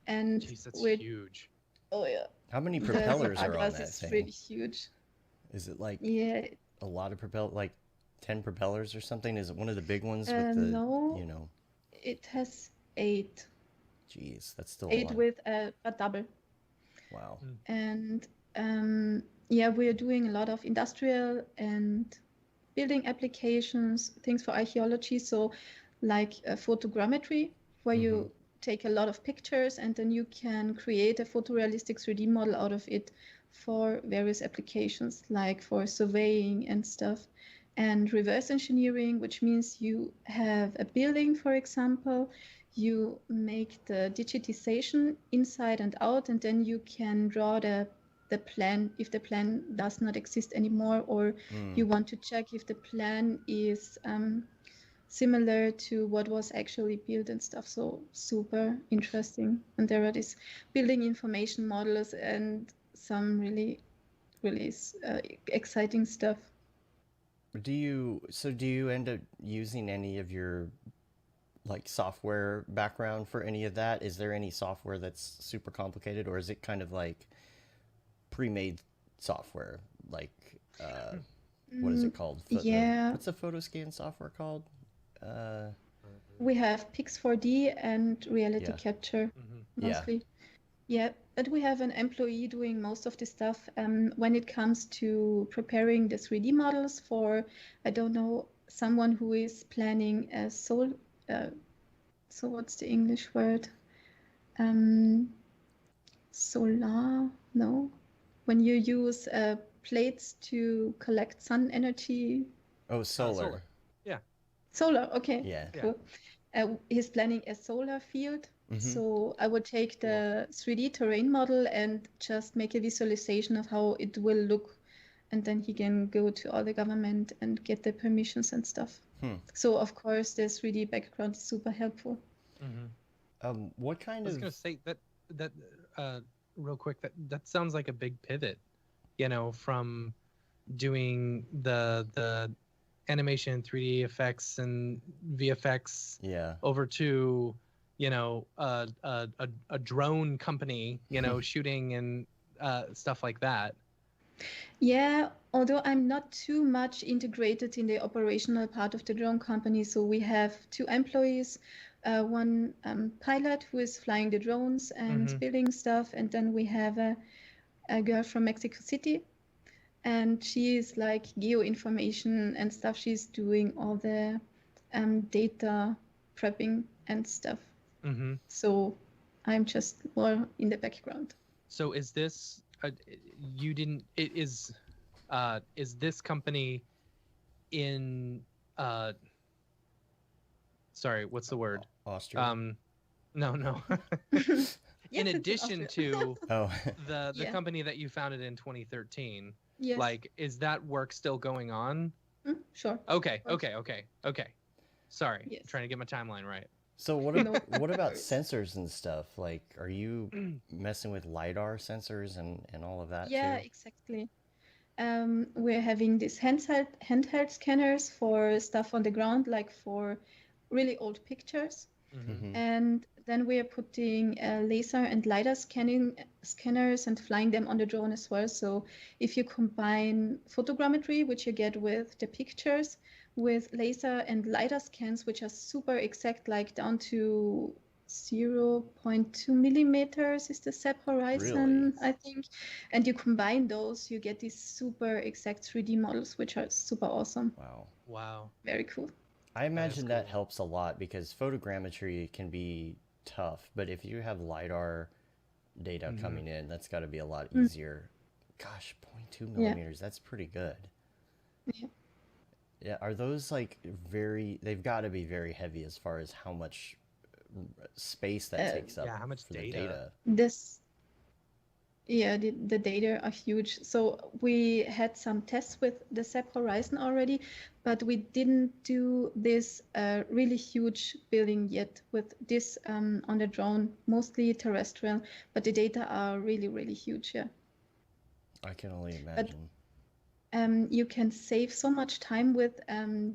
And Jeez, that's we're, huge. oh yeah, How many the propellers are on Agras that is thing? really huge. Is it like Yeah, a lot of like 10 propellers or something? Is it one of the big ones with the, no, you know? it has 8. Geez, that's still a 8 lot. with a double. Wow. And yeah, we're doing a lot of industrial and building applications, things for archaeology. So like photogrammetry, where you take a lot of pictures and then you can create a photorealistic 3D model out of it for various applications, like for surveying and stuff. And reverse engineering, which means you have a building, for example, you make the digitization inside and out, and then you can draw the plan if the plan does not exist anymore, or you want to check if the plan is similar to what was actually built and stuff. So super interesting. And there are these building information models and some really exciting stuff. Do you end up using any of your like software background for any of that? Is there any software that's super complicated, or is it kind of like pre-made software? Like what is it called? Yeah. What's the photo scan software called? We have Pix4D and reality capture mostly. Yeah, but we have an employee doing most of the stuff when it comes to preparing the 3D models for, I don't know, someone who is planning a so what's the English word? Solar? No. When you use plates to collect sun energy. Oh, solar. Solar. Yeah. Solar, okay. Yeah. Cool. He's planning a solar field. So I would take the 3D terrain model and just make a visualization of how it will look. And then he can go to all the government and get the permissions and stuff. So of course the 3D background is super helpful. What kind of... I was going to say that real quick, that sounds like a big pivot, you know, from doing the animation, 3D effects and VFX over to, you know, a drone company, you know, shooting and stuff like that. Yeah, although I'm not too much integrated in the operational part of the drone company. So we have 2 employees, one pilot who is flying the drones and building stuff. And then we have a girl from Mexico City. And she is like geo information and stuff. She's doing all the data prepping and stuff. So I'm just more in the background. So is this is this company in sorry, what's the word? Austria. No. In addition to the company that you founded in 2013, like, is that work still going on? Sure. Okay. Sorry, I'm trying to get my timeline right. So what about sensors and stuff? Like, are you messing with LiDAR sensors and all of that too? Yeah, exactly. We're having these handheld scanners for stuff on the ground, like for really old pictures. And then we are putting laser and LiDAR scanners and flying them on the drone as well. So if you combine photogrammetry, which you get with the pictures, with laser and LiDAR scans, which are super exact, like down to 0.2 millimeters is the SEP horizon, I think. And you combine those, you get these super exact 3D models, which are super awesome. Wow. Very cool. I imagine that helps a lot because photogrammetry can be tough, but if you have LiDAR data coming in, that's got to be a lot easier. Gosh, 0.2 millimeters, that's pretty good. Yeah, are those like they've got to be very heavy as far as how much space that takes up how much for the data. Yeah, the data are huge. So we had some tests with the SAP Horizon already, but we didn't do this really huge building yet with this on the drone, mostly terrestrial, but the data are really, really huge, yeah. I can only But imagine. you can save so much time with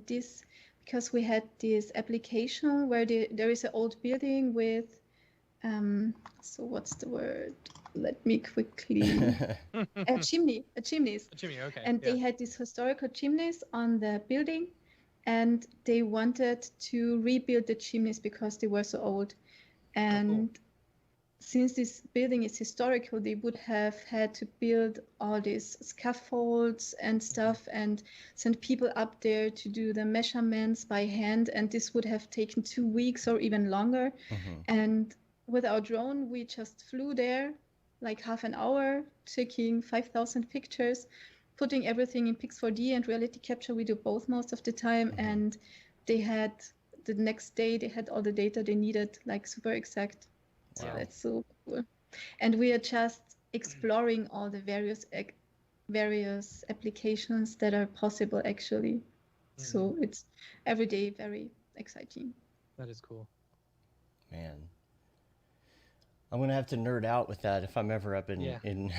this because we had this application where there is an old building with so what's the word? Let me quickly. Chimneys. A chimney, okay. And Yeah. they had these historical chimneys on the building, and they wanted to rebuild the chimneys because they were so old. And since this building is historical, they would have had to build all these scaffolds and stuff and send people up there to do the measurements by hand. And this would have taken 2 weeks or even longer. And with our drone, we just flew there like half an hour, taking 5,000 pictures, putting everything in Pix4D and reality capture. We do both most of the time. And they had the next day, they had all the data they needed, like super exact. So that's so cool. And we are just exploring all the various applications that are possible actually. So it's every day very exciting. That is cool. Man. I'm gonna have to nerd out with that if I'm ever up in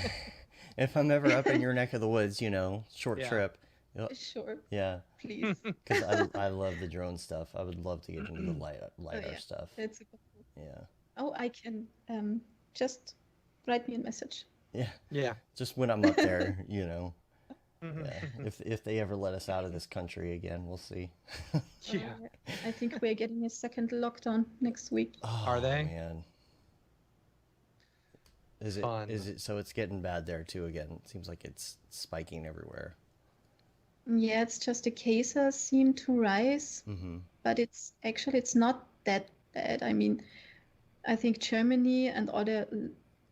if I'm ever up in your neck of the woods, short trip. Sure. Yeah. Please. Because I love the drone stuff. I would love to get into the LiDAR stuff. That's cool. Yeah. Oh, I can just write me a message. Yeah. Just when I'm up there, Yeah. If they ever let us out of this country again, we'll see. Yeah. I think we're getting a second lockdown next week. Oh, Are they? Man. Is it so it's getting bad there too again? It seems like it's spiking everywhere. Yeah, it's just the cases seem to rise, but it's not that bad. I mean, I think Germany and other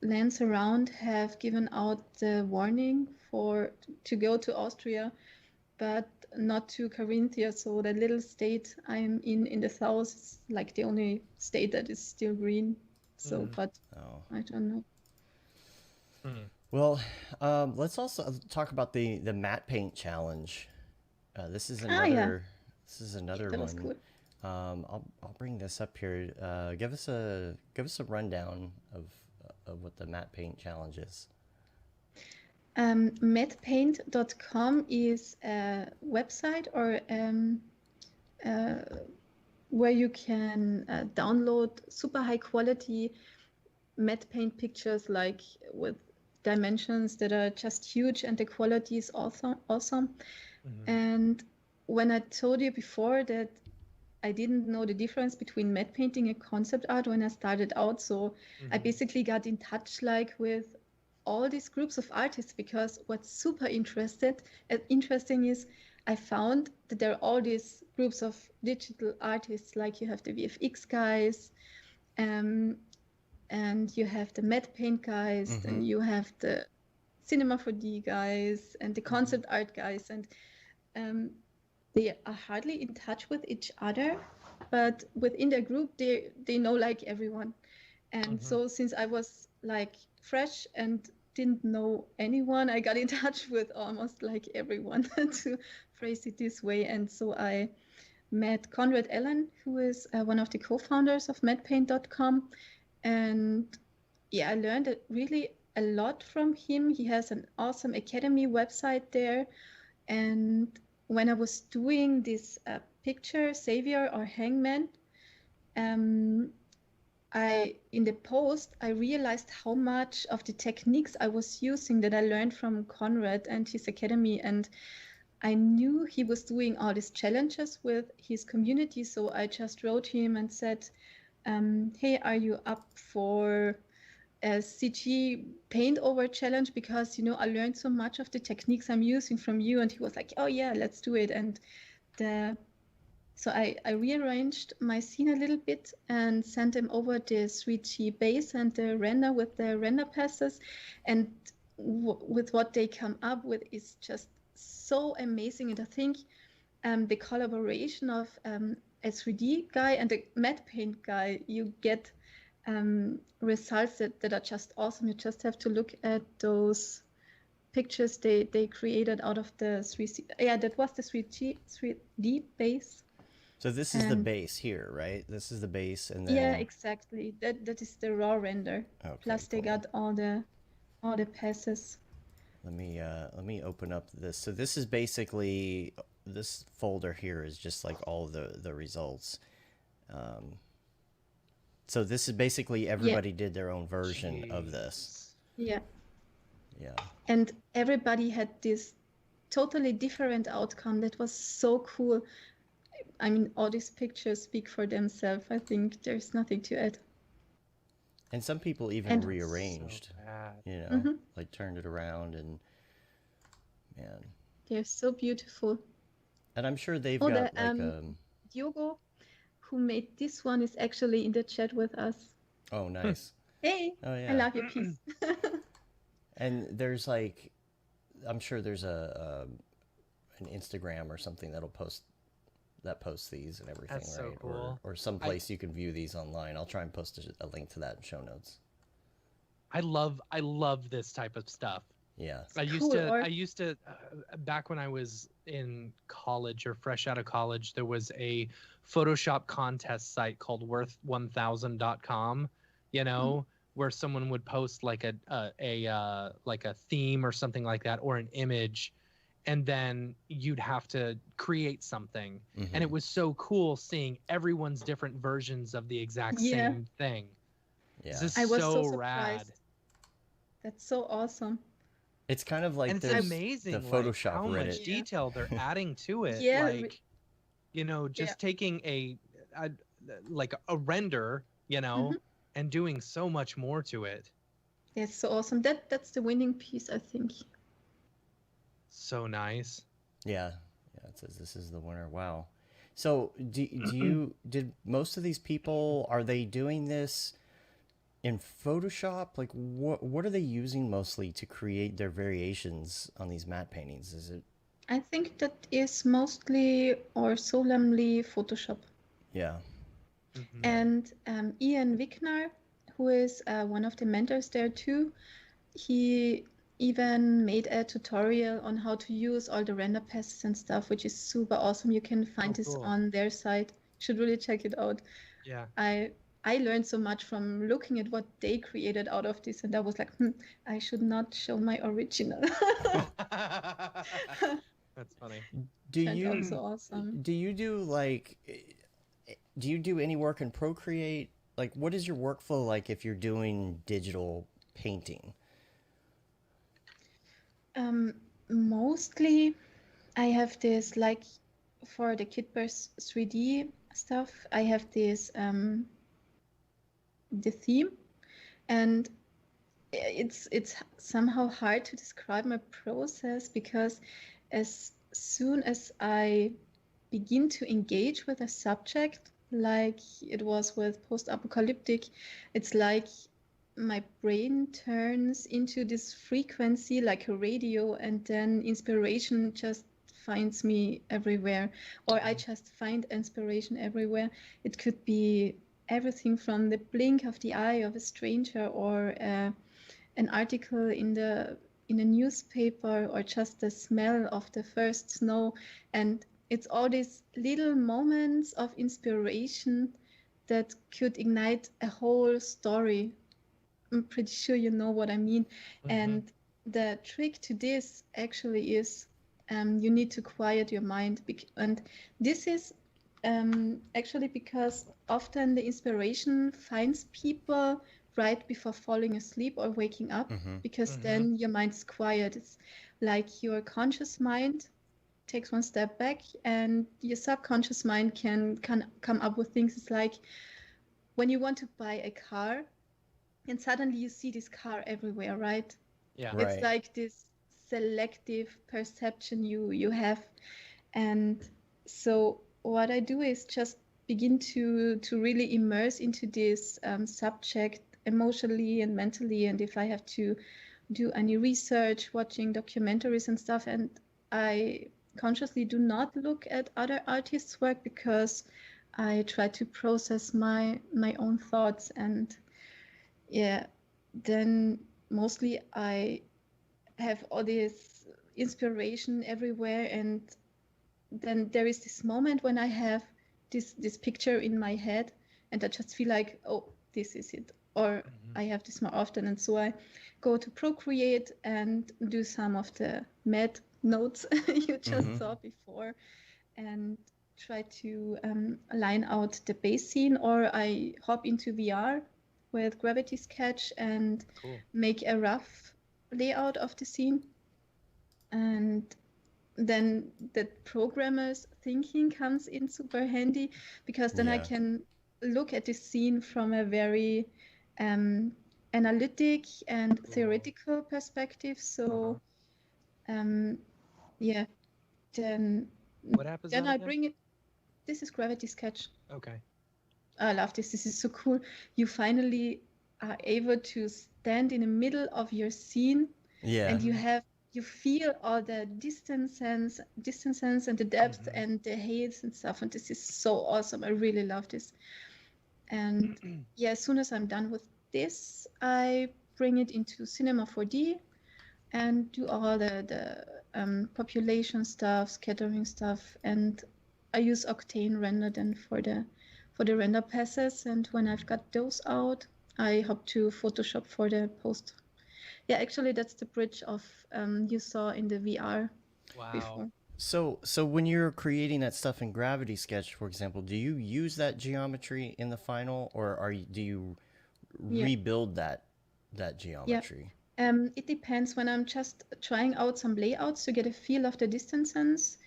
lands around have given out the warning to go to Austria, but not to Carinthia. So that little state I'm in the south is like the only state that is still green. So, but I don't know. Well, let's also talk about the matte paint challenge. This is another That one. was cool. I'll bring this up here. Give us a rundown of what the matte paint challenge is. Mattepaint.com is a website or where you can download super high quality matte paint pictures, like with dimensions that are just huge, and the quality is awesome. And when I told you before that I didn't know the difference between matte painting and concept art when I started out, so I basically got in touch like with all these groups of artists, because what's super interesting is I found that there are all these groups of digital artists, like you have the VFX guys, and you have the matte paint guys, and you have the Cinema 4D guys, and the concept art guys, and they are hardly in touch with each other, but within their group, they know like everyone. And so since I was like fresh and didn't know anyone, I got in touch with almost like everyone to phrase it this way. And so I met Conrad Allen, who is one of the co-founders of mattepaint.com. And I learned really a lot from him. He has an awesome academy website there. And when I was doing this picture, Savior or Hangman, in the post, I realized how much of the techniques I was using that I learned from Conrad and his academy. And I knew he was doing all these challenges with his community. So I just wrote him and said, hey, are you up for a CG paint over challenge? Because, I learned so much of the techniques I'm using from you. And he was like, oh yeah, let's do it. And so I rearranged my scene a little bit and sent him over the 3D base and the render with the render passes. And with what they come up with is just so amazing. And I think the collaboration of a 3D guy and the matte paint guy, you get results that are just awesome. You just have to look at those pictures they created out of the 3C. Yeah, that was the 3D base. So this is the base here, right? This is the base, and then yeah, exactly. That is the raw render. Okay, Plus they cool. got all the passes. Let me open up this. So this is basically, this folder here is just like all the results. So this is basically everybody did their own version of this. Yeah. Yeah. And everybody had this totally different outcome. That was so cool. I mean, all these pictures speak for themselves. I think there's nothing to add. And some people even rearranged, So you know, like turned it around, and man. They're so beautiful. And I'm sure they've got like Diogo, who made this one, is actually in the chat with us. Oh, nice. Hey, oh, yeah. I love your piece. And there's like, I'm sure there's an Instagram or something that'll post these and everything, That's right? so cool. Or some place you can view these online. I'll try and post a link to that in show notes. I love this type of stuff. Yeah. I used to back when I was in college or fresh out of college, there was a Photoshop contest site called worth1000.com, you know, where someone would post like a theme or something like that, or an image, and then you'd have to create something. And it was so cool seeing everyone's different versions of the exact same thing. Yeah. This I is was so so rad. surprised. That's so awesome. It's kind of like And it's there's amazing the Photoshop how Reddit. much detail they're adding to it. Yeah, Like, you know, just taking a render, you know, and doing so much more to it. That's so awesome. That's the winning piece, I think. So nice. Yeah. Yeah, it says this is the winner. Wow. So did most of these people, are they doing this in Photoshop? Like what are they using mostly to create their variations on these matte paintings? Is it? I think that is mostly or solemnly Photoshop. Yeah. And Ian Wickner, who is one of the mentors there too, he even made a tutorial on how to use all the render passes and stuff, which is super awesome. You can find this on their site. You should really check it out. Yeah. I learned so much from looking at what they created out of this, and I was like, I should not show my original. That's funny. Do you also awesome. Do you do like, do you do any work in Procreate? Like, what is your workflow like if you're doing digital painting? Mostly I have this, like for the Kitburst 3D stuff, I have this the theme, and it's somehow hard to describe my process, because as soon as I begin to engage with a subject, like it was with post-apocalyptic, it's like my brain turns into this frequency like a radio, and then inspiration just finds me everywhere, or I just find inspiration everywhere. It could be everything from the blink of the eye of a stranger, or an article in a newspaper, or just the smell of the first snow. And it's all these little moments of inspiration that could ignite a whole story. I'm pretty sure you know what I mean. And the trick to this actually is you need to quiet your mind. And this is actually because often the inspiration finds people right before falling asleep or waking up, because then your mind is quiet. It's like your conscious mind takes one step back, and your subconscious mind can come up with things. It's like when you want to buy a car, and suddenly you see this car everywhere, right? Yeah. Right. It's like this selective perception you have. And so what I do is just begin to really immerse into this subject emotionally and mentally. And if I have to do any research, watching documentaries and stuff, and I consciously do not look at other artists' work, because I try to process my own thoughts. And yeah, then mostly I have all this inspiration everywhere, and then there is this moment when I have this picture in my head, and I just feel like, oh, this is it. Or I have this more often, and so I go to Procreate and do some of the med notes you just saw before, and try to line out the base scene, or I hop into VR with Gravity Sketch and make a rough layout of the scene. And then the programmer's thinking comes in super handy, because then I can look at the scene from a very analytic and theoretical perspective. So yeah, then what app is that I again? bring it. This is Gravity Sketch. Okay. I love this. This is so cool. You finally are able to stand in the middle of your scene, and you feel all the distances and the depth and the heights and stuff. And this is so awesome. I really love this. And yeah, as soon as I'm done with this, I bring it into Cinema 4D and do all the population stuff, scattering stuff, and I use Octane Render then for the render passes. And when I've got those out, I hop to Photoshop for the post. Yeah, actually, that's the bridge of you saw in the VR before. So when you're creating that stuff in Gravity Sketch, for example, do you use that geometry in the final, or do you rebuild that geometry? Yeah. It depends. When I'm just trying out some layouts to get a feel of the distances.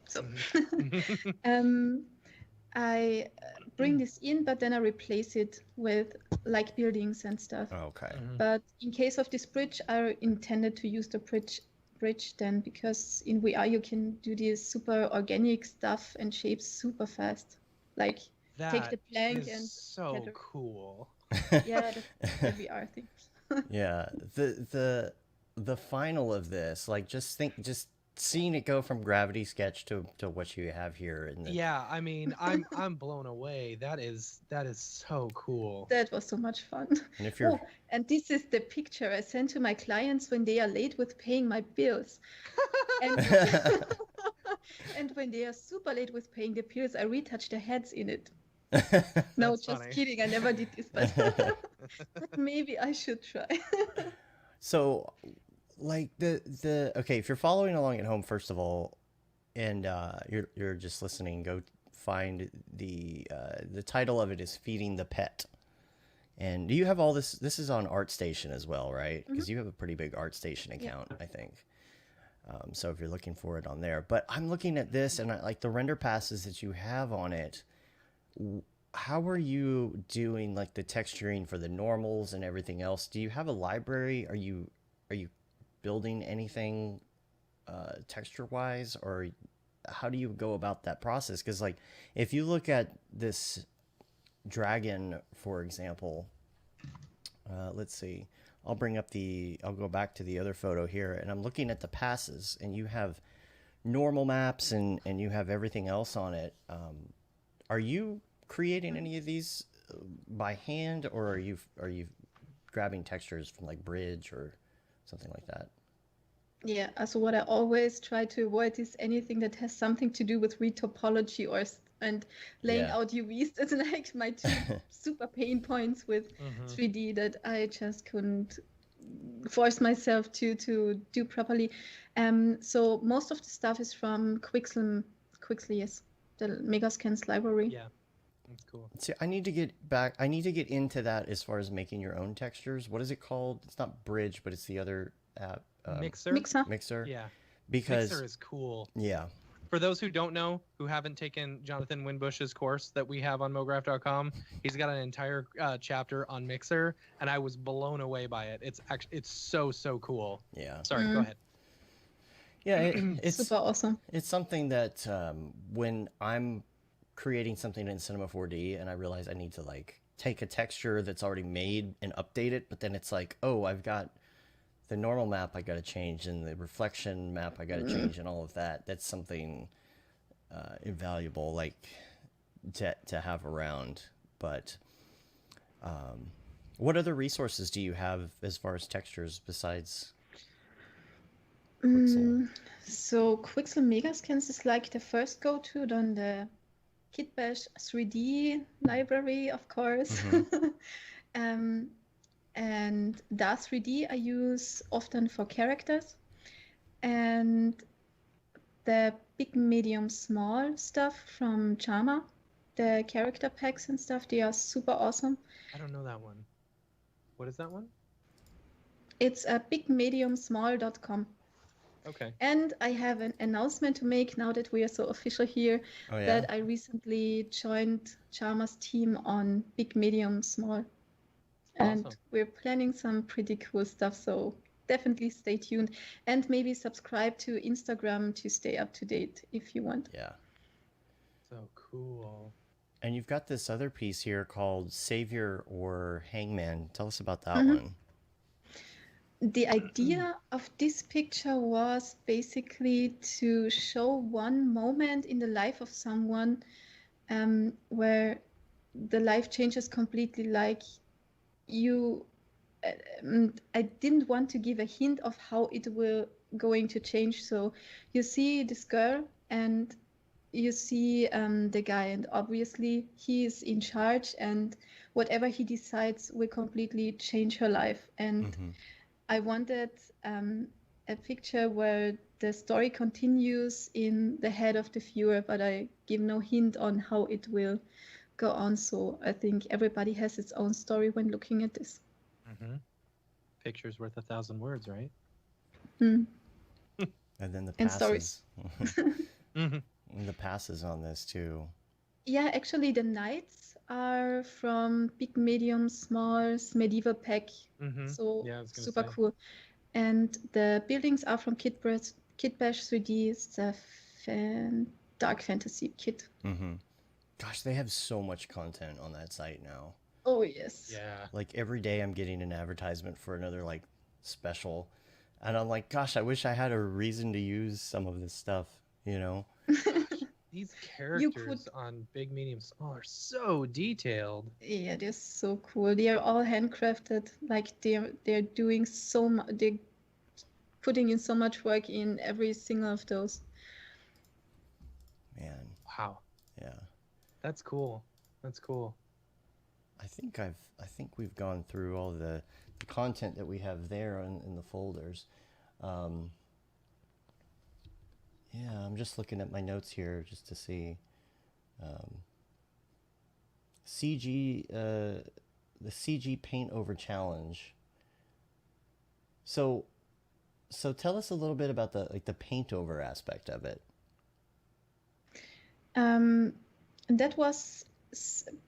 So I bring this in, but then I replace it with like buildings and stuff. Okay. But in case of this bridge, I intended to use the bridge then, because in VR you can do this super organic stuff and shapes super fast. Like that take the plank is and so cool. Yeah, that's the VR thing. Yeah, the final of this, like just seeing it go from Gravity Sketch to what you have here. Yeah, I mean, I'm blown away. That is so cool. That was so much fun. And if you're and this is the picture I send to my clients when they are late with paying my bills. And when they are super late with paying the bills, I retouch the heads in it. No, That's just funny. kidding. I never did this, but maybe I should try. So, like okay, if you're following along at home, first of all, and you're just listening, go find the title of it is Feeding the Pet. And do you have all this? This is on ArtStation as well, right? Because you have a pretty big ArtStation account, I think. So if you're looking for it on there, but I'm looking at this and I like the render passes that you have on it. How are you doing like the texturing for the normals and everything else? Do you have a library? Are you building anything texture wise, or how do you go about that process? Because like if you look at this dragon, for example, let's see, I'll go back to the other photo here, and I'm looking at the passes, and you have normal maps and you have everything else on it. Are you creating any of these by hand, or are you grabbing textures from like Bridge or something like that? Yeah, so what I always try to avoid is anything that has something to do with retopology and laying out UVs. That's like my two super pain points with 3D that I just couldn't force myself to do properly. So most of the stuff is from Quixel, yes, the Megascans library. Yeah, that's cool. See, I need to get into that as far as making your own textures. What is it called? It's not Bridge, but it's the other app. Mixer. Yeah. Because Mixer is cool. Yeah. For those who don't know, who haven't taken Jonathan Winbush's course that we have on Mograph.com, he's got an entire chapter on Mixer, and I was blown away by it. It's so cool. Yeah. Sorry, go ahead. Yeah, it's super awesome. It's something that when I'm creating something in Cinema 4D and I realize I need to like take a texture that's already made and update it, but then it's like, oh, I've got the normal map I got to change and the reflection map I got to change and all of that. That's something invaluable, like to have around. But What other resources do you have as far as textures besides Quixel? So Quixel Megascans is like the first go-to, then the Kitbash 3D library, of course. um, and DAZ 3D I use often for characters. And the big, medium, small stuff from Charma, the character packs and stuff, they are super awesome. I don't know that one. What is that one? It's a bigmediumsmall.com. Okay. And I have an announcement to make now that we are so official here, that I recently joined Charma's team on Big, Medium, Small. And we're planning some pretty cool stuff, so definitely stay tuned. And maybe subscribe to Instagram to stay up to date if you want. Yeah. So cool. And you've got this other piece here called Savior or Hangman. Tell us about that one. The idea of this picture was basically to show one moment in the life of someone where the life changes completely. Like I didn't want to give a hint of how it will going to change. So you see this girl and you see the guy, and obviously he is in charge, and whatever he decides will completely change her life. And I wanted a picture where the story continues in the head of the viewer, but I give no hint on how it will go on. So I think everybody has its own story when looking at this. Picture's worth 1,000 words, right? And then the passes. And stories. And the passes on this too. Yeah, actually the knights are from Big, Medium, Small's medieval pack. So super cool. And the buildings are from Kitbash 3D. It's a dark fantasy kit. Gosh, they have so much content on that site now. Oh, yes. Yeah. Like every day I'm getting an advertisement for another like special. And I'm like, gosh, I wish I had a reason to use some of this stuff, you know? These characters on Big, Medium, Small are so detailed. Yeah, they're so cool. They are all handcrafted. Like they're doing so much. They're putting in so much work in every single of those. Man. Wow. Yeah. That's cool. That's cool. I think we've gone through all the content that we have there in the folders. Yeah, I'm just looking at my notes here just to see. The CG paint over challenge. So tell us a little bit about the paint over aspect of it. That was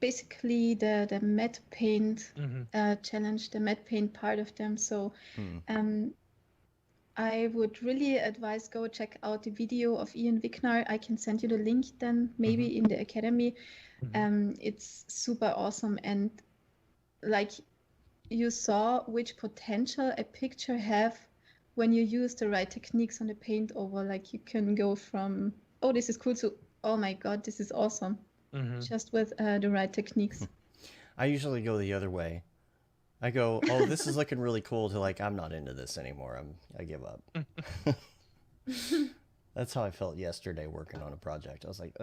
basically the matte paint challenge, the matte paint part of them. So I would really advise go check out the video of Ian Wicknar. I can send you the link then maybe in the academy. It's super awesome, and like you saw which potential a picture have when you use the right techniques on the paint over. Like you can go from, oh, this is cool, to, oh my God, this is awesome. Just with the right techniques. I usually go the other way. I go, oh, this is looking really cool, to like, I'm not into this anymore. I give up. That's how I felt yesterday working on a project. I was like,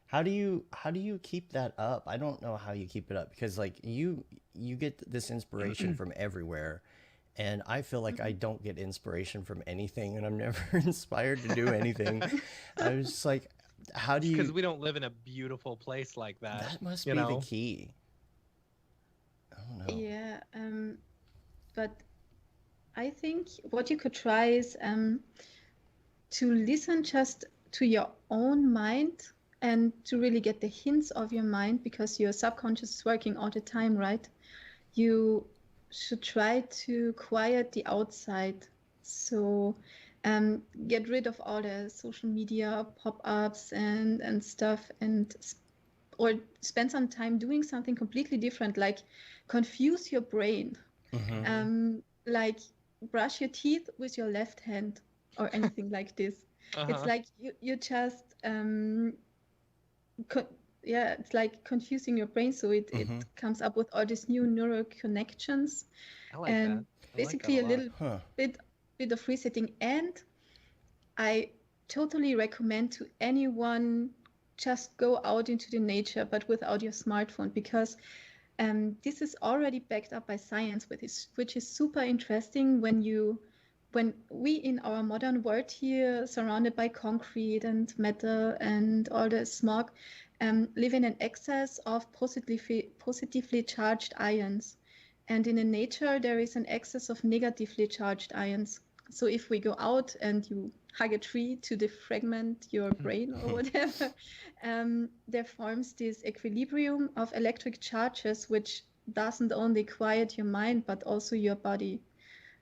how do you keep that up? I don't know how you keep it up, because like you get this inspiration from everywhere, and I feel like I don't get inspiration from anything, and I'm never inspired to do anything. I was just like, how do you? Because we don't live in a beautiful place like that. That must be the key. I don't know. Yeah, but I think what you could try is to listen just to your own mind and to really get the hints of your mind, because your subconscious is working all the time, right? You should try to quiet the outside. So get rid of all the social media pop-ups and stuff, or spend some time doing something completely different, like confuse your brain. Like brush your teeth with your left hand or anything like this. It's like you just yeah, it's like confusing your brain, so it comes up with all these new neural connections, I like and that. I like that basically a a lot. little bit of resetting. And I totally recommend to anyone just go out into the nature, but without your smartphone, because this is already backed up by science, which is super interesting when we in our modern world here, surrounded by concrete and metal and all the smog, live in an excess of positively charged ions. And in the nature, there is an excess of negatively charged ions. So if we go out and you hug a tree to defragment your brain or whatever, there forms this equilibrium of electric charges, which doesn't only quiet your mind, but also your body.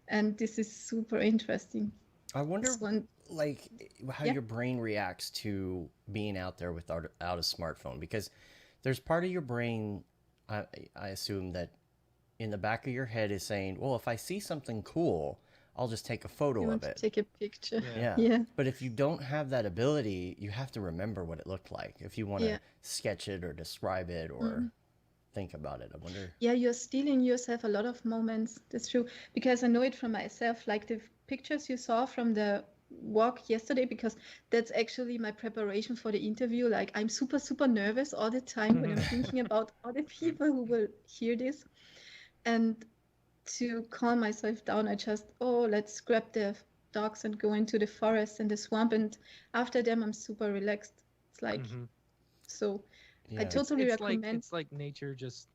And this is super interesting. I wonder, So, like, how yeah. your brain reacts to being out there without a smartphone, because there's part of your brain, I assume, that in the back of your head is saying, well, if I see something cool, I'll just take a You photo want of to it. take a picture. Yeah. Yeah. But if you don't have that ability, you have to remember what it looked like if you want to Yeah. sketch it or describe it or think about it. I wonder. Yeah, you're stealing yourself a lot of moments. That's true. Because I know it from myself, like the pictures you saw from the walk yesterday, because that's actually my preparation for the interview. Like I'm super, super nervous all the time when I'm thinking about other people who will hear this. And to calm myself down, I just, let's grab the dogs and go into the forest and the swamp. And after them, I'm super relaxed. It's like, so I Yeah. totally It's like recommend. nature just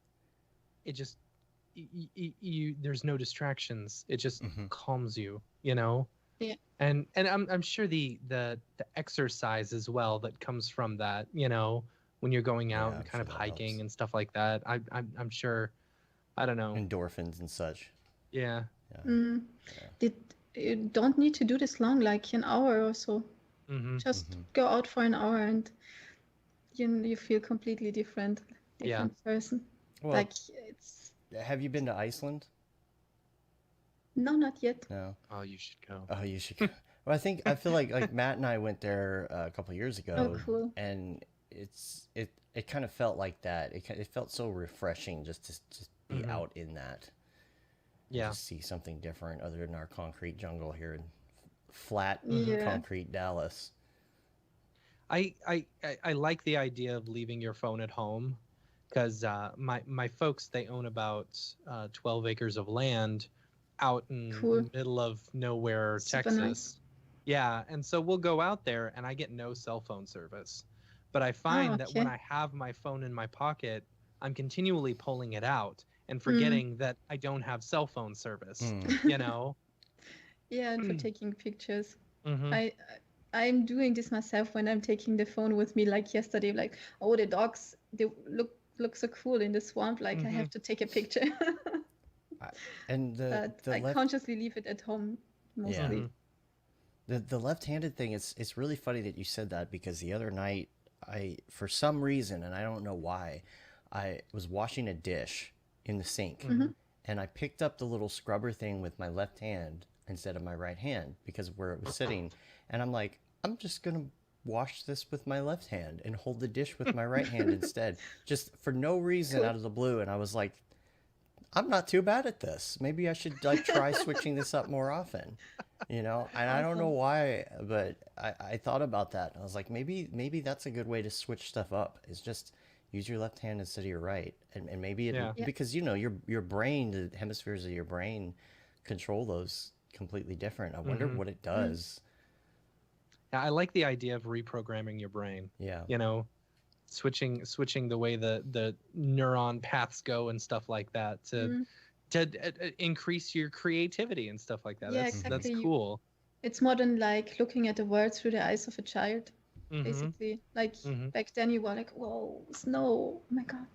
you there's no distractions. It just calms you, you know? Yeah. And I'm sure the exercise as well that comes from that, you know, when you're going out Yeah, and I'm kind of sure that hiking helps. and stuff like that. I'm sure, I don't know. Endorphins and such. Yeah. You don't need to do this long, like an hour or so. Just go out for an hour and you feel completely different person. Well, Like it's have you been to Iceland? no, not yet. No. Oh, you should go. Oh, you should go. Well, I feel like Matt and I went there a couple of years ago, Oh, cool. and it kind of felt like that. It felt so refreshing just to be out in that. Yeah. Just see something different other than our concrete jungle here in flat concrete Dallas. I like the idea of leaving your phone at home, because my folks, they own about 12 acres of land out in the middle of nowhere, Super Texas. nice. Yeah, and so we'll go out there and I get no cell phone service. But I find that when I have my phone in my pocket, I'm continually pulling it out and forgetting that I don't have cell phone service, you know? Yeah, and for taking pictures. I'm doing this myself when I'm taking the phone with me, like yesterday, like, oh, the dogs, they look so cool in the swamp, like I have to take a picture. And I consciously leave it at home mostly. The left-handed thing, it's really funny that you said that, because the other night for some reason, and I don't know why, I was washing a dish in the sink and I picked up the little scrubber thing with my left hand instead of my right hand because of where it was sitting, and I'm like, I'm just gonna wash this with my left hand and hold the dish with my right hand instead, just for no reason out of the blue. And I was like, I'm not too bad at this. Maybe I should like try switching this up more often, you know? And I don't know why, but I thought about that. I was like, maybe that's a good way to switch stuff up, is just use your left hand instead of your right. And maybe because, you know, your brain, the hemispheres of your brain control those completely different. I wonder what it does. I like the idea of reprogramming your brain. Yeah. You know, switching the way the neuron paths go and stuff like that to increase your creativity and stuff like that. Yeah, That's cool. It's more than like looking at the world through the eyes of a child, basically. Like back then you were like, whoa, snow, oh my god,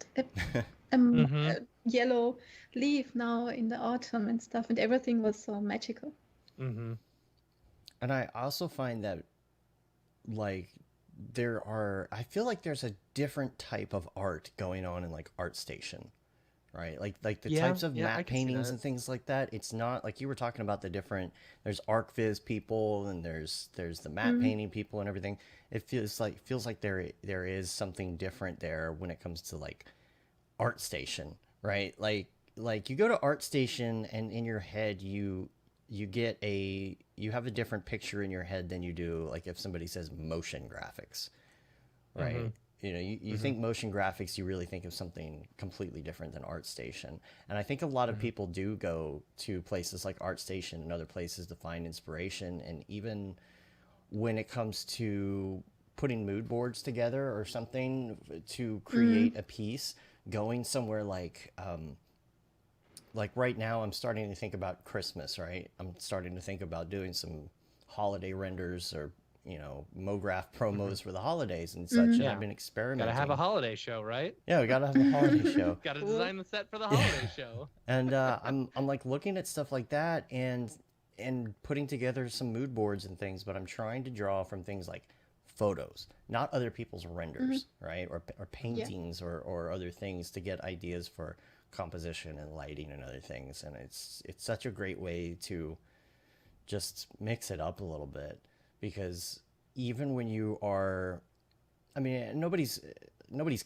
a yellow leaf now in the autumn and stuff, and everything was so magical. And I also find that, like, I feel like there's a different type of art going on in like ArtStation, right? Like the types of I matte can see paintings that. and things like that. It's not like you were talking about the different. There's ArcViz people and there's the matte Mm, painting people and everything. It feels like there is something different there when it comes to like ArtStation, right? Like you go to ArtStation and in your head you get you have a different picture in your head than you do like if somebody says motion graphics, Mm-hmm. right? You know, you Mm-hmm. think motion graphics, you really think of something completely different than ArtStation. And I think a lot of Mm-hmm. people do go to places like ArtStation and other places to find inspiration. And even when it comes to putting mood boards together or something to mm, create a piece, going somewhere like right now I'm starting to think about Christmas, right? I'm starting to think about doing some holiday renders or, you know, Mograph Mm-hmm. promos for the holidays and such, mm. and I've Yeah. been Gotta have a experimenting. holiday show, right? Yeah, we got to have a holiday show. Gotta Cool. design the set for the Yeah. holiday show. And I'm like looking at stuff like that and putting together some mood boards and things, but I'm trying to draw from things like photos, not other people's Mhm. renders, right? Or Yeah. paintings or other things to get ideas for composition and lighting and other things. And it's such a great way to just mix it up a little bit because even when you are, I mean, nobody's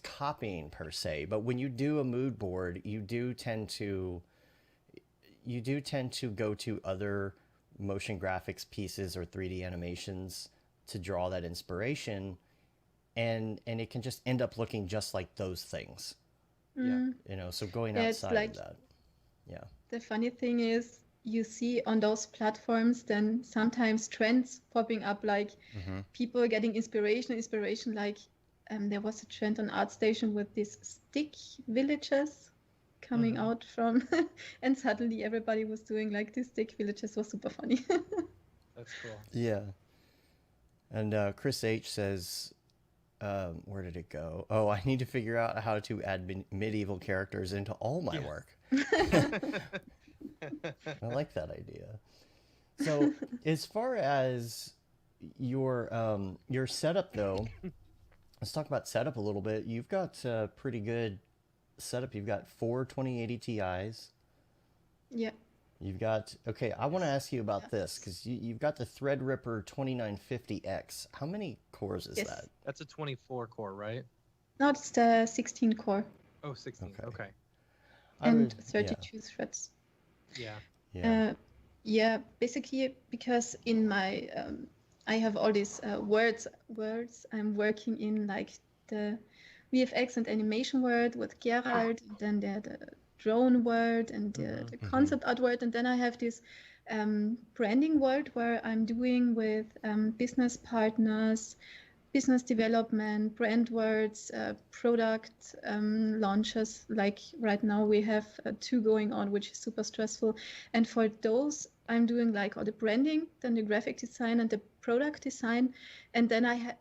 copying per se, but when you do a mood board, you do tend to go to other motion graphics pieces or 3D animations to draw that inspiration, and it can just end up looking just like those things, Yeah. Mm. you know. So going Yeah, it's outside of like that, yeah. the funny thing is you see on those platforms then sometimes trends popping up like Mm-hmm. people getting inspiration like there was a trend on ArtStation with these stick villages coming Mm-hmm. out from and suddenly everybody was doing like these stick villages was super funny. That's cool. Yeah. And Chris H says, where did it go? Oh, I need to figure out how to add medieval characters into all my Yeah. work. I like that idea. So, as far as your setup, though, let's talk about setup a little bit. You've got a pretty good setup. You've got four 2080 Ti's. Yeah. You've got, okay, I want to ask you about this Yes. because you've got the Threadripper 2950X. How many cores is Yes. that? That's a 24 core, right? No, it's the 16 core Oh, 16. Okay. Okay. I and would, yeah, 32 threads. Yeah. yeah. Yeah, basically because in my I have all these words I'm working in, like the VFX and animation word with Gerald, and then the drone word and Mhm. the Mhm. concept art word, and then I have this branding word where I'm doing with business partners, business development, brand words, product launches. Like right now we have two going on, which is super stressful. And for those, I'm doing like all the branding, then the graphic design and the product design. And then I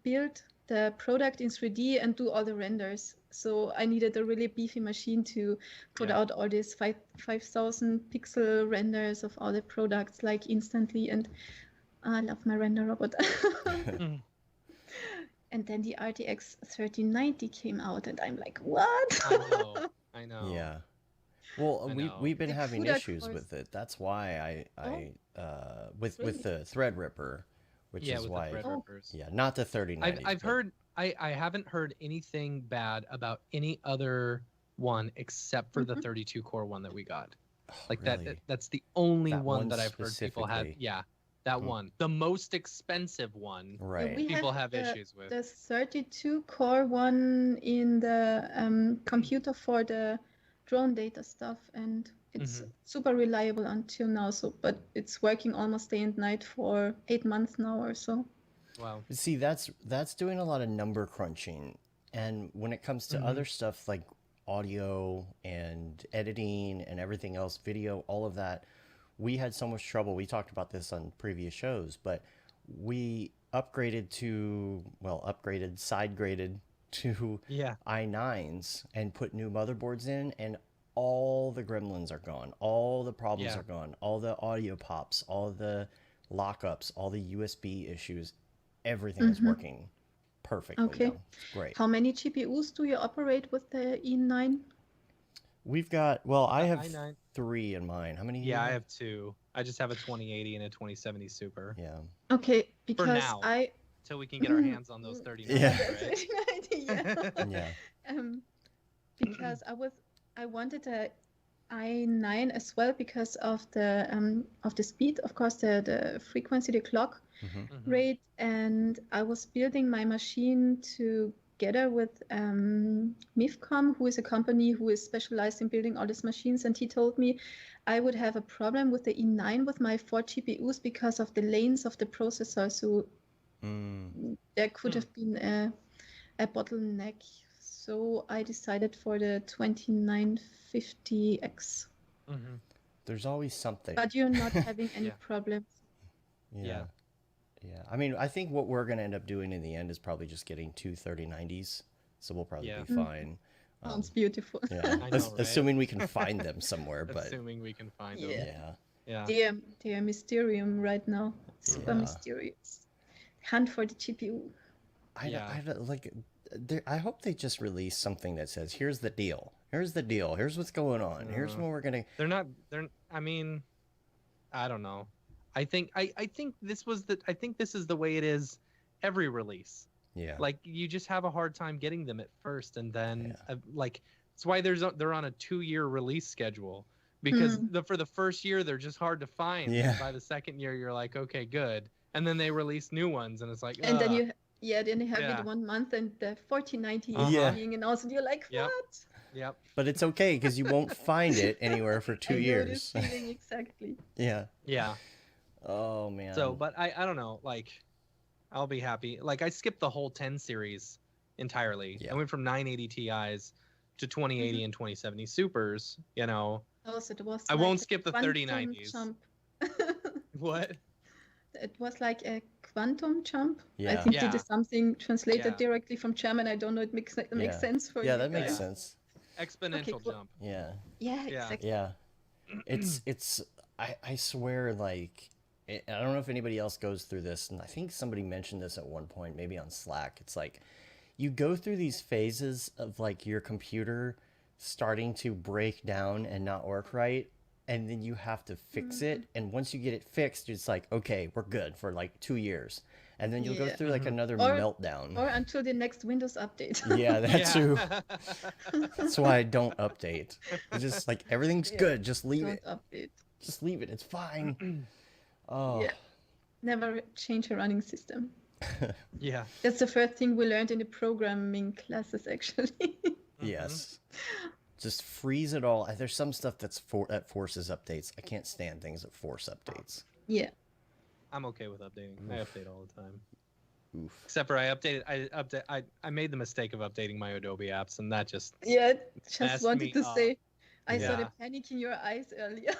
build the product in 3D and do all the renders. So I needed a really beefy machine to put Yeah. out all these 5,000 pixel renders of all the products like instantly. And I love my render robot. Mhm. And then the RTX 3090 came out, and I'm like, what? I know. I know. Yeah. Well, I we know. we've been The having CUDA issues cores. with it. That's why with Really? the Threadripper, which Yeah, is with why the Oh. Threadrippers. yeah, not the 3090. I've heard I haven't heard anything bad about any other one except for the Mhm. 32 core one that we got. Oh, Like really? that's the only That one one that I've heard people have. specifically. Yeah, that Hmm. one. The most expensive one. Yeah, Right. we People have have issues with. the 32 core one in the computer for the drone data stuff, and it's Mhm. super reliable until now. So, but it's working almost day and night for 8 months now or so. Wow. See, that's doing a lot of number crunching, and when it comes to Mhm. other stuff like audio and editing and everything else, video, all of that, we had so much trouble. We talked about this on previous shows, but we side graded to Yeah. i9s and put new motherboards in, and all the gremlins are gone. All the problems Yeah. are gone. All the audio pops, all the lockups, all the USB issues, everything is Mhm. working perfectly Okay. now. It's great. How many GPUs do you operate with the E9? We've got, well, I have i9. 3 in mine. How many? Yeah, I have 2. I just have a 2080 and a 2070 Super. Yeah. Okay, For because now, I till we can get our hands on those 39s, Yeah. right? yeah. Yeah. Because I wanted a i9 as well because of the speed, of course, the frequency, the clock Hmm. rate, and I was building my machine together with MIFCOM, who is a company who is specialized in building all these machines, and he told me I would have a problem with the i9 with my 4 GPUs because of the lanes of the processor, so there could have been a bottleneck. So I decided for the 2950X. Mm-hmm. There's always something. But you're not having any Yeah. problems. Yeah. Yeah. I mean, I think what we're going to end up doing in the end is probably just getting 2 3090s. So we'll probably be fine. Sounds beautiful. Yeah. I know, right? Assuming we can find them somewhere. But Assuming we can find them. Yeah. Yeah. They are mysterium right now. Super Yeah. mysterious. Hunt for the GPU. I hope they just release something that says, here's the deal. Here's the deal. Here's what's going on. Here's what we're going to. I mean, I don't know. I think this is the way it is every release. Yeah. Like you just have a hard time getting them at first, and then like it's why they're on a 2-year release schedule, because for the first year they're just hard to find. Yeah. And by the second year you're like, okay, good, and then they release new ones, and it's like, And then you have it 1 month and the 4090 is being announced, and you're like, what? Yep. But it's okay because you won't find it anywhere for 2 years. I know this feeling exactly. Yeah. Yeah. Oh man. So, but I don't know. Like, I'll be happy. Like, I skipped the whole 10 series entirely. Yeah. I went from 980 Ti's to 2080 and 2070 Supers. You know. Oh, so it was. I won't skip the quantum 3090s. Jump. What? It was like a quantum jump. Yeah. I think Yeah. it is something translated Yeah. directly from German. I don't know. It makes sense for you. Yeah, that makes guys. sense. Exponential cool. jump. Yeah. Yeah, Yeah. exactly. Yeah. It's I swear, like, I don't know if anybody else goes through this, and I think somebody mentioned this at one point, maybe on Slack. It's like you go through these phases of like your computer starting to break down and not work right, and then you have to fix it. And once you get it fixed, it's like, okay, we're good for like 2 years. And then you'll go through like another meltdown. Or until the next Windows update. Yeah, that's true. That's why I don't update. It's just like everything's good. Just leave it. Update. Just leave it. It's fine. Oh. Yeah. Never change a running system. Yeah. That's the first thing we learned in the programming classes, actually. Yes. Just freeze it all. There's some stuff that forces updates. I can't stand things that force updates. Yeah. I'm okay with updating. I update all the time. Oof. Except for I made the mistake of updating my Adobe apps, and that just Just messed wanted me to up. say, I saw Yeah. the panic in your eyes earlier.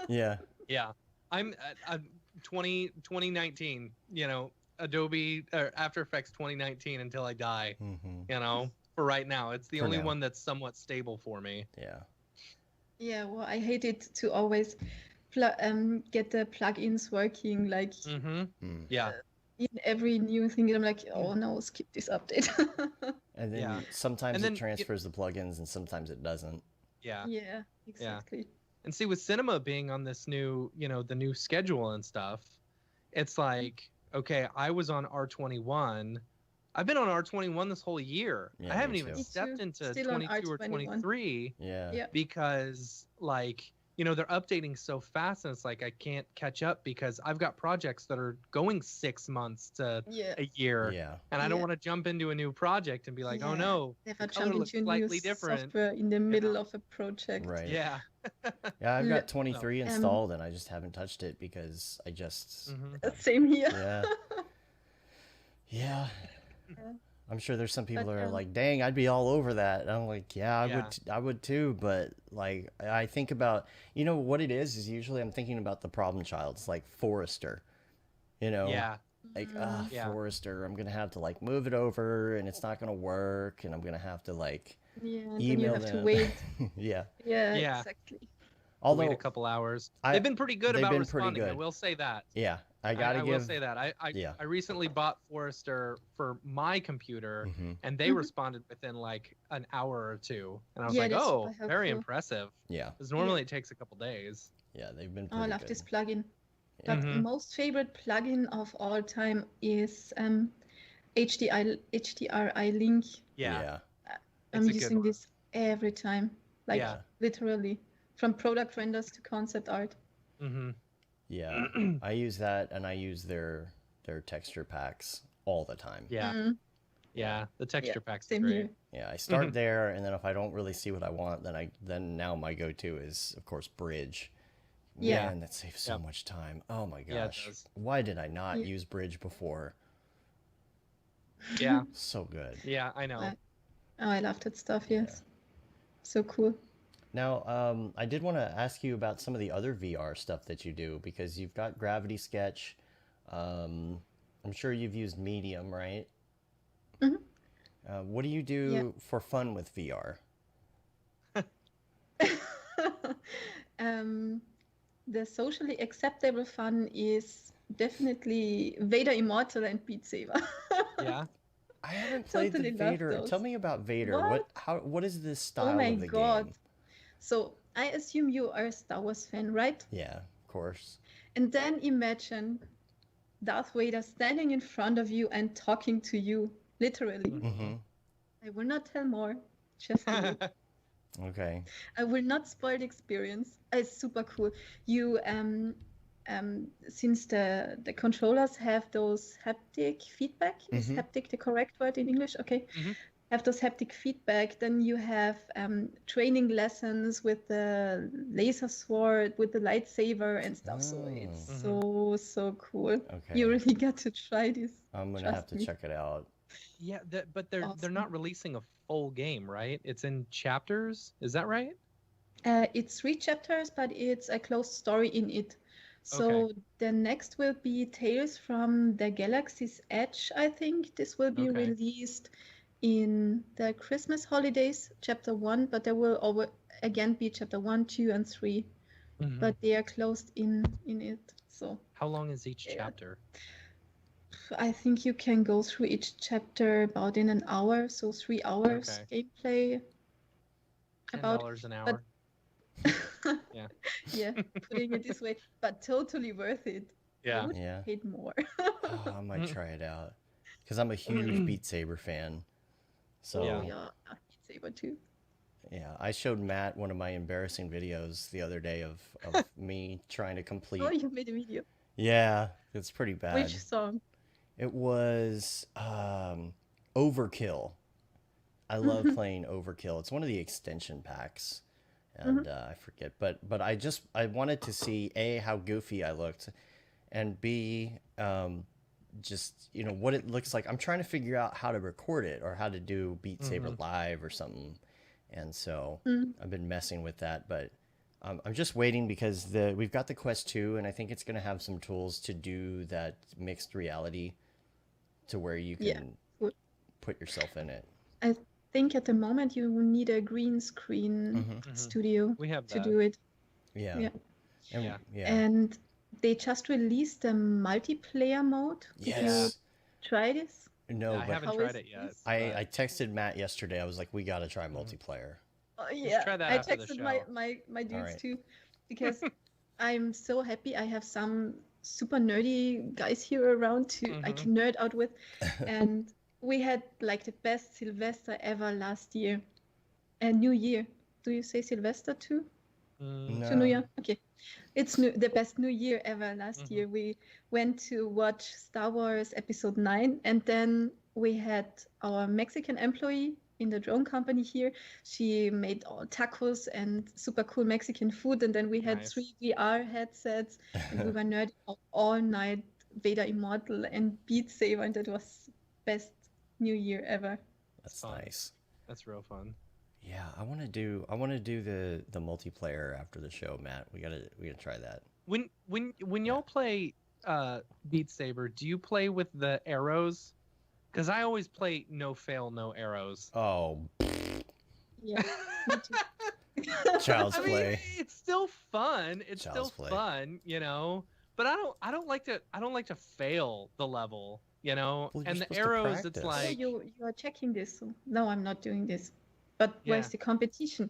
Yeah. Yeah, I'm 2019. You know, Adobe or After Effects 2019 until I die. Mm-hmm. You know, for right now, it's the For only now. one that's somewhat stable for me. Yeah. Yeah, well, I hate it to always get the plugins working like Yeah. in every new thing. I'm like, oh no, skip this update. And then Yeah. sometimes And then it transfers the plugins and sometimes it doesn't. Yeah. Yeah, exactly. And see, with cinema being on this new, you know, the new schedule and stuff, it's like, okay, I was on R21. I've been on R21 this whole year. Yeah, I haven't me even too. stepped into Still on 22 or R21. 23 Yeah. Yeah. because, like, you know, they're updating so fast, and it's like I can't catch up because I've got projects that are going 6 months to Yeah. a year, Yeah. and I don't Yeah. want to jump into a new project and be like, oh Yeah. no, Never the color jump looks into a new slightly different. software in the middle of a project. Right. Yeah. Yeah, I've Le- got 23 installed and I just haven't touched it because I just Same here. yeah. Yeah. Yeah. I'm sure there's some people But, that are like, "Dang, I'd be all over that." And I'm like, "Yeah, Yeah. I would too." But like, I think about, you know, what it is usually I'm thinking about the problem child. It's like Forrester, you know, Yeah. like Yeah. Forrester. I'm gonna have to like move it over, and it's not gonna work, and I'm gonna have to like Yeah, and then you email have them. to wait. Yeah. Yeah, Yeah. exactly. Although wait a couple hours. I- They've been pretty good they've about been pretty responding. I good. will say that. yeah, I I gotta will give. say that. Yeah. I recently bought Forester for my computer, Mhm. and they Mhm. responded within like an hour or two, and I was Yeah, like, that's "Oh, super very helpful. impressive." Yeah, Because normally it takes a couple days. yeah, they've been Oh, I pretty love good. this plugin. Yeah. But Mhm. most favorite plugin of all time is HDRI Link. Yeah, I'm it's a good using one. this every time, like Yeah. literally, from product renders to concept art. Mm-hmm. Yeah, I use that, and I use their texture packs all the time. Yeah, Mm, yeah. The texture packs are same great. here. Yeah, I start there, and then if I don't really see what I want, then now my go-to is of course Bridge. Yeah. Man, that saves so Yep. much time. Oh my Yeah, it gosh, does. why did I not Yeah. use Bridge before? Yeah, So good. yeah. I know. Oh, I love that stuff. Yeah. Yes, so cool. Now, I did want to ask you about some of the other VR stuff that you do because you've got Gravity Sketch. I'm sure you've used Medium, right? Mhm. What do you do for fun with VR? The socially acceptable fun is definitely Vader Immortal and Beat Saber. Yeah. I haven't played Totally the love Vader. those. Tell me about Vader. What is this style Oh my of the god. game? So I assume you are a Star Wars fan, right? Yeah, of course. And then imagine Darth Vader standing in front of you and talking to you, literally. Mm-hmm. I will not tell more. Just do it. Okay. I will not spoil the experience. It's super cool. You since the controllers have those haptic feedback, is Mhm. haptic the correct word in English? Okay. Mhm. Have those haptic feedback, then you have training lessons with the laser sword, with the lightsaber and stuff. So it's so cool. Okay. You really got to try this. I'm gonna Trust have to me. check it out. Yeah, but they're Awesome. not releasing a full game, right? It's in chapters. Is that right? It's 3 chapters, but it's a closed story in it. So the next will be Tales from the Galaxy's Edge, I think. This will be Okay. released in the Christmas holidays, chapter 1, but there will again be chapter 1, 2, and 3. Mhm. But they are closed in it. So How long is each Yeah. chapter? I think you can go through each chapter about in an hour, so 3 hours gameplay. $10 an hour. Yeah. Yeah, putting it this way, but totally worth it. I Yeah. would Yeah. have paid more. Oh, I might try it out because I'm a huge Beat Saber fan. So Yeah. Yeah, Beat Saber too. yeah, I showed Matt one of my embarrassing videos the other day of me trying to complete. Oh, you made a video. Yeah, it's pretty bad. Which song? It was Overkill. I love playing Overkill. It's one of the extension packs, and I forget. But I wanted to see A, how goofy I looked, and B, just what it looks like. I'm trying to figure out how to record it or how to do Beat Saber live or something, and so I've been messing with that. But I'm just waiting because we've got the Quest 2, and I think it's going to have some tools to do that mixed reality, to where you can put yourself in it. I think at the moment you need a green screen studio We have to that. do it. Yeah. Yeah. And, Yeah. yeah. And they just released the multiplayer mode. Did you Yes. try this? No, I but haven't How tried is it yet. this? I texted Matt yesterday. I was like, we got to try multiplayer. Oh, yeah, try that I after the texted show. my dudes Alright. too, because I'm so happy I have some super nerdy guys here around I can nerd out with, and we had like the best Sylvester ever last year, and New Year. Do you say Sylvester too? No. To New Year? Okay. It's the best New Year ever last year. We went to watch Star Wars Episode 9, and then we had our Mexican employee in the drone company here. She made all tacos and super cool Mexican food, and then we had Nice. 3 VR headsets, and we were nerding out all night Vader Immortal and Beat Saber, and that was best New Year ever. That's Fun. nice. That's real fun. Yeah, I want to do the multiplayer after the show, Matt. We gotta try that. When y'all play Beat Saber, do you play with the arrows? Because I always play no fail, no arrows. Oh, Yeah. Me too. child's I mean, play. it's still fun. It's Child's still play. fun, you know. But I don't like to fail the level, you know. Well, you're And the supposed to arrows, it's practice. Oh, like, you are checking this. So, no, I'm not doing this. But yeah, where's the competition?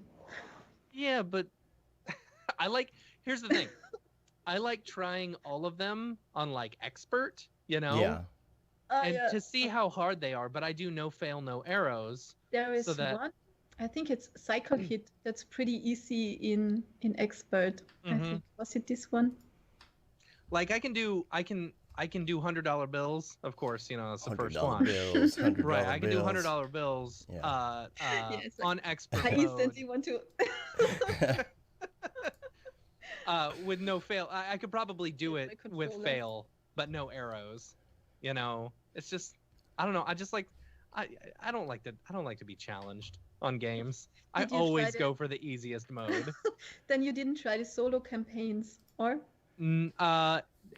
yeah. But I like. Here's the thing. I like trying all of them on like expert, you know, Yeah. and Yeah. to see how hard they are. But I do no fail, no arrows. There is so that one. I think it's cycle hit. That's pretty easy in expert. I Mhm. think was it this one? like I can do $100 bills, of course, you know, that's the first $100 one. bills, $100 Right, I can do bills. $100 bills Yeah. Yes, on expert I mode instantly want to. with no fail. I could probably do Yes, it my with controller. fail, but no arrows. You know, it's just I don't know. I just like I don't like to be challenged on games. I Did you always try go for the easiest mode. Then you didn't try the solo campaigns, or?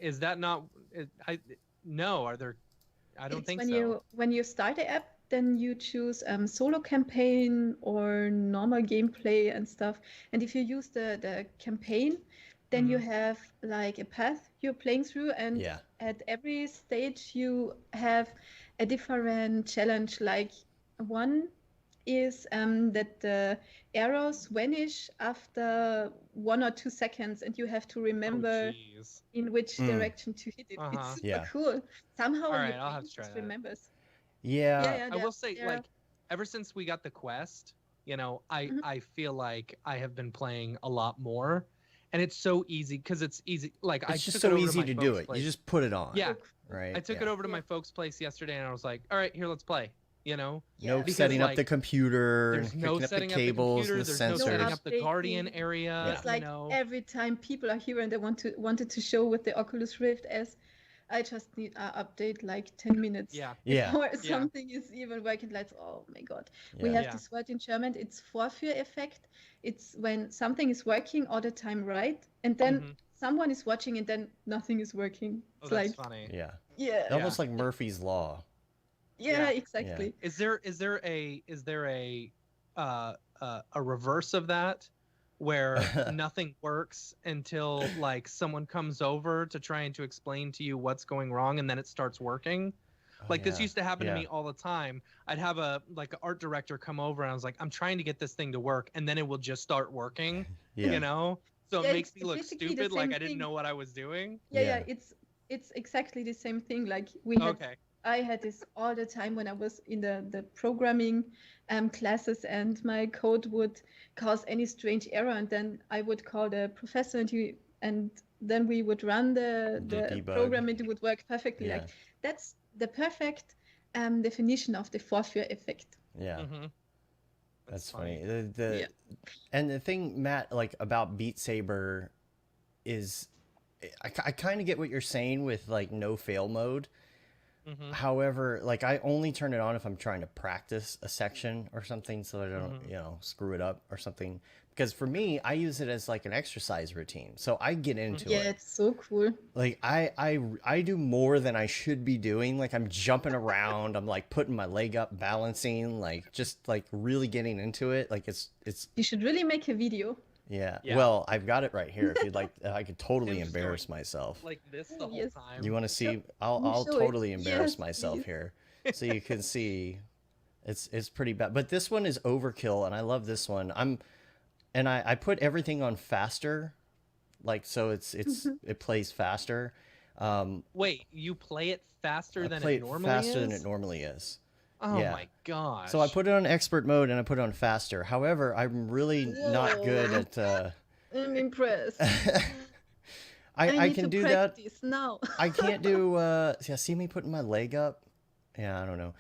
Is that not? No. Are there? I don't It's think when so. when you start the app, then you choose solo campaign or normal gameplay and stuff. And if you use the campaign, then you have like a path you're playing through, and Yeah. at every stage you have a different challenge. Like one is that the arrows vanish after 1 or 2 seconds, and you have to Oh, remember jeez. in which direction to hit it. Uh-huh. It's super Yeah. cool. Somehow All your right, I'll have brain to try just that. remembers. Yeah. I will say, like, ever since we got the Quest, you know, I feel like I have been playing a lot more, and it's so easy because it's easy. Like, I It's just took so it over easy my to do folks' it. place. You just put it on. Yeah. Right. I took it over to my folks' place yesterday, and I was like, all right, here, let's play. You know, No Yeah. Because, setting up like, the computer, there's picking no up the setting up the cables, computer. the There's sensors. no setting up the updating. Guardian area. Yeah. It's like you know, every time people are here and they wanted to show with the Oculus Rift as I just need an update like 10 minutes yeah, Yeah. before Yeah. something is even working. Like, oh my God. We Yeah. have Yeah. this word in German, it's Vorführeffekt. It's when something is working all the time right, and then Mhm. someone is watching and then nothing is working. Oh, It's that's like, funny. Yeah. yeah, Almost like Murphy's Law. yeah, Yeah. exactly. Is there a reverse of that where nothing works until like someone comes over to trying to explain to you what's going wrong, and then it starts working? Like this used to happen to me all the time. I'd have an art director come over, and I was like, I'm trying to get this thing to work, and then it will just start working. Yeah. You know, so Yeah, it makes it's me look basically the stupid, like same I didn't thing. know what I was doing. Yeah, Yeah. it's exactly the same thing. Like we had Okay. I had this all the time when I was in the programming classes, and my code would cause any strange error, and then I would call the professor, and then we would run the Debug. program, and it would work perfectly. Yeah. Like that's the perfect definition of the Vorführeffekt. Yeah. Mm-hmm. That's funny. And the thing, Matt, like about Beat Saber is I kind of get what you're saying with like no fail mode. Mm-hmm. However, like I only turn it on if I'm trying to practice a section or something so that I don't, Mhm. you know, screw it up or something. Because for me, I use it as like an exercise routine. So I get into Yeah, it. it's so cool. Like I do more than I should be doing. Like I'm jumping around, I'm like putting my leg up, balancing, like just like really getting into it. Like it's You should really make a video. yeah. Yeah. Well, I've got it right here. If you'd like, I could totally Him just embarrass going myself. Like this the whole Yes. time. You want to see? you I'll show it. totally embarrass Yes, myself please. here, so you can see. It's pretty bad, but this one is overkill, and I love this one. I put everything on faster, like so it plays faster. Wait, you play it faster I than play it it normally faster is? than it normally is. Oh yeah. my gosh. So I put it on expert mode and I put it on faster. However, I'm really not good at. I'm impressed. I need can to do that. practice now. I can't do. See me putting my leg up. Yeah, I don't know.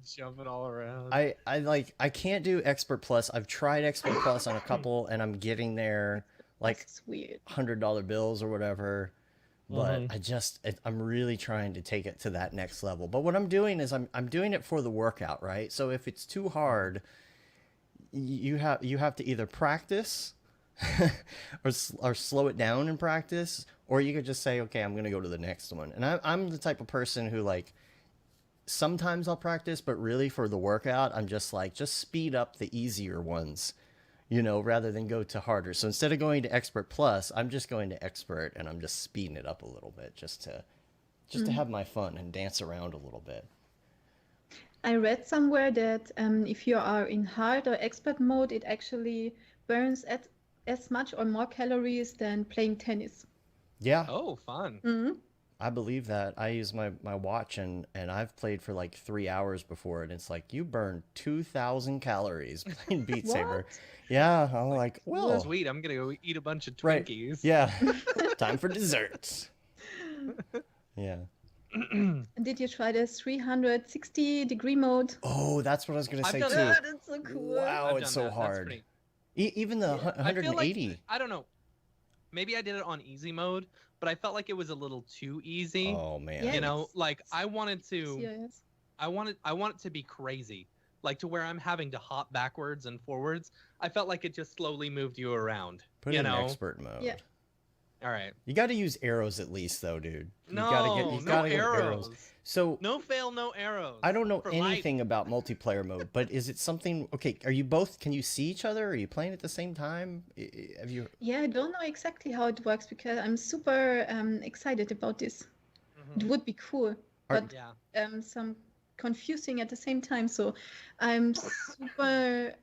Jumping all around. I can't do expert plus. I've tried expert plus on a couple, and I'm getting there like That's weird. $100 bills or whatever. But Mhm. I'm really trying to take it to that next level. But what I'm doing is I'm doing it for the workout, right? So if it's too hard, you have to either practice or slow it down in practice, or you could just say, okay, I'm gonna go to the next one. And I'm the type of person who like sometimes I'll practice, but really for the workout, I'm just like just speed up the easier ones. you know, rather than go to harder. So instead of going to expert plus, I'm just going to expert, and I'm just speeding it up a little bit just to have my fun and dance around a little bit. I read somewhere that if you are in hard or expert mode, it actually burns as much or more calories than playing tennis. Yeah. Oh, fun. Mm-hmm. I believe that. I use my watch, and I've played for like 3 hours before, and it's like you burn 2,000 calories playing Beat Saber. Yeah, I'm like, well, sweet. I'm gonna go eat a bunch of right. Twinkies. Yeah, time for desserts. Yeah. Did you try the 360-degree mode? Oh, that's what I was gonna say too. That. It's so cool. Wow, it's so hard. Even the 180. I don't know. Maybe I did it on easy mode, but I felt like it was a little too easy. Oh man. Yeah, You know, like I wanted serious. I want it to be crazy, like to where I'm having to hop backwards and forwards. I felt like it just slowly moved you around. Put it in expert mode. Yeah. All right. You got to use arrows at least, though, dude. No arrows. So no fail, no arrows. I don't know anything about multiplayer mode, but is it something? Okay, are you both? Can you see each other? Are you playing at the same time? Have you? Yeah, I don't know exactly how it works because I'm super excited about this. It would be cool, but some confusing at the same time. So I'm super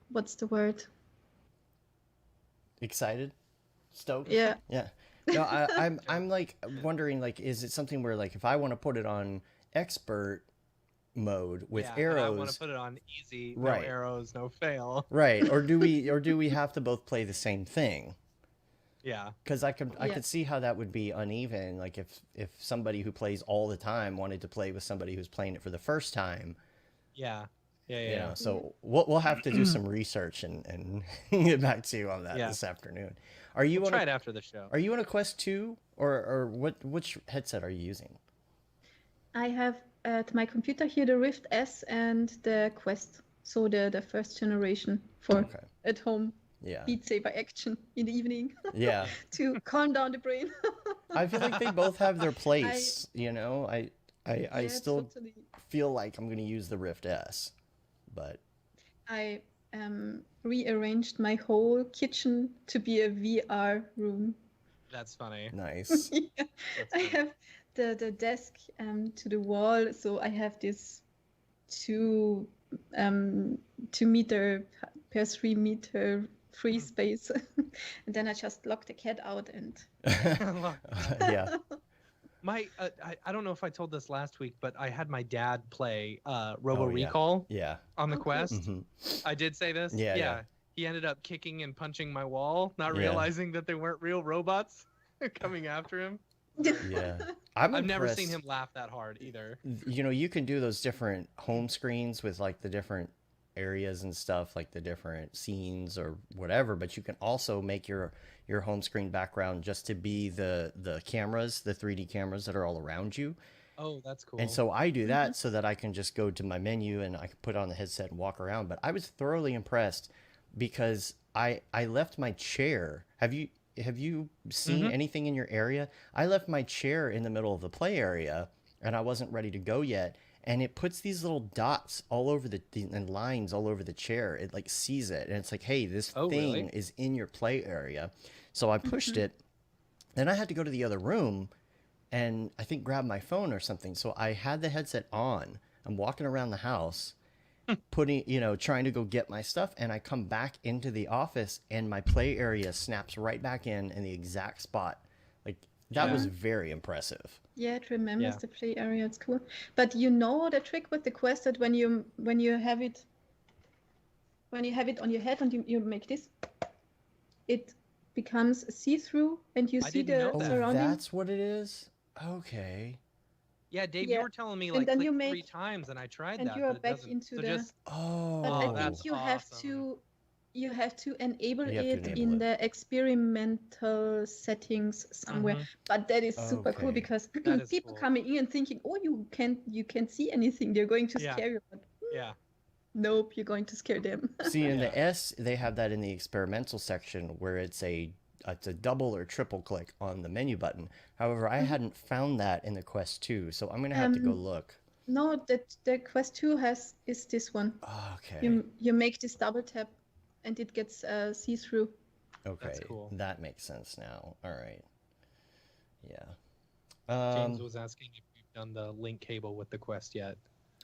what's the word? Excited? Stoked? Yeah. Yeah. No, I'm like wondering, like, is it something where, like, if I want to put it on expert mode with arrows, I want to put it on easy, right. No arrows, no fail. Right. Or do we have to both play the same thing? Yeah. Because I could see how that would be uneven. Like if somebody who plays all the time wanted to play with somebody who's playing it for the first time. Yeah. You know, so we'll have to do some research and get back to you on that this afternoon. Are you try it after the show? Are you on a Quest 2 or which headset are you using? I have at my computer here the Rift S and the Quest, so the first generation for at home. Yeah. Beat Saber action in the evening. Yeah. To calm down the brain. I feel like they both have their place. You know, I still totally feel like I'm going to use the Rift S. But I rearranged my whole kitchen to be a VR room. That's funny. Nice. Yeah. I have the desk to the wall, so I have this 2 meter per 3 meter free space, and then I just lock the cat out and. Yeah. I don't know if I told this last week, but I had my dad play Robo Recall on the Quest. Mm-hmm. I did say this? Yeah. He ended up kicking and punching my wall, not realizing that they weren't real robots coming after him. Yeah. I've never seen him laugh that hard either. You know, you can do those different home screens with like the different areas and stuff, like the different scenes or whatever, but you can also make your home screen background just to be the cameras, the 3D cameras that are all around you. Oh, that's cool. And so I do that so that I can just go to my menu and I can put on the headset and walk around. But I was thoroughly impressed because I left my chair. Have you seen anything in your area? I left my chair in the middle of the play area and I wasn't ready to go yet. And it puts these little dots all over and lines all over the chair. It like sees it and it's like, hey, this thing is in your play area. So I pushed it. Then I had to go to the other room and I think grab my phone or something. So I had the headset on. I'm walking around the house, trying to go get my stuff. And I come back into the office and my play area snaps right back in the exact spot. Like that was very impressive. Yeah, it remembers the play area. It's cool. But you know the trick with the Quest that when you have it on your head and you make this, it becomes see-through and you see the surrounding. That's what it is? Okay. Yeah, Dave, you were telling me like click 3 times and I tried that. And you are back into the. But I think you have to enable it in the experimental settings somewhere. But that is super cool because people coming in and thinking, oh, you can't see anything. They're going to scare you. But, nope, you're going to scare them. See, in the S, they have that in the experimental section where it's a double or triple click on the menu button. However, I hadn't found that in the Quest 2, so I'm going to have to go look. No, that the Quest 2 is this one. Oh, okay. You make this double tap, and it gets see-through. Okay, That's cool. that makes sense now. All right. Yeah. James was asking if we've done the link cable with the Quest yet.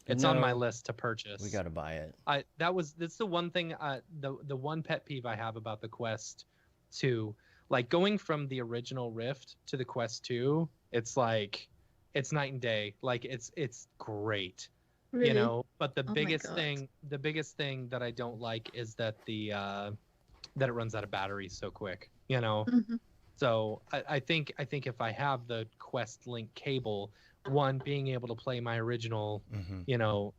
It's on my list to purchase. We got to buy it. That's the one thing. The one pet peeve I have about the Quest 2, like going from the original Rift to the Quest 2, it's like it's night and day. Like it's great, Really? you know. But the Oh my biggest God. thing that I don't like is that that it runs out of battery so quick, you know. Mhm. So I think if I have the Quest Link cable, one, being able to play my original, you know,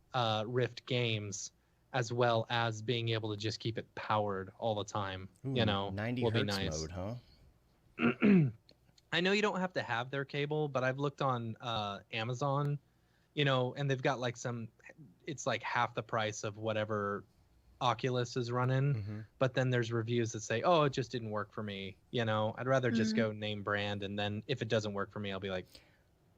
Rift games, as well as being able to just keep it powered all the time, you know, 90 will be hertz nice. mode, huh? I know you don't have to have their cable, but I've looked on Amazon, you know, and they've got like it's like half the price of whatever Oculus is running, but then there's reviews that say, oh, it just didn't work for me. You know, I'd rather just go name brand, and then if it doesn't work for me, I'll be like,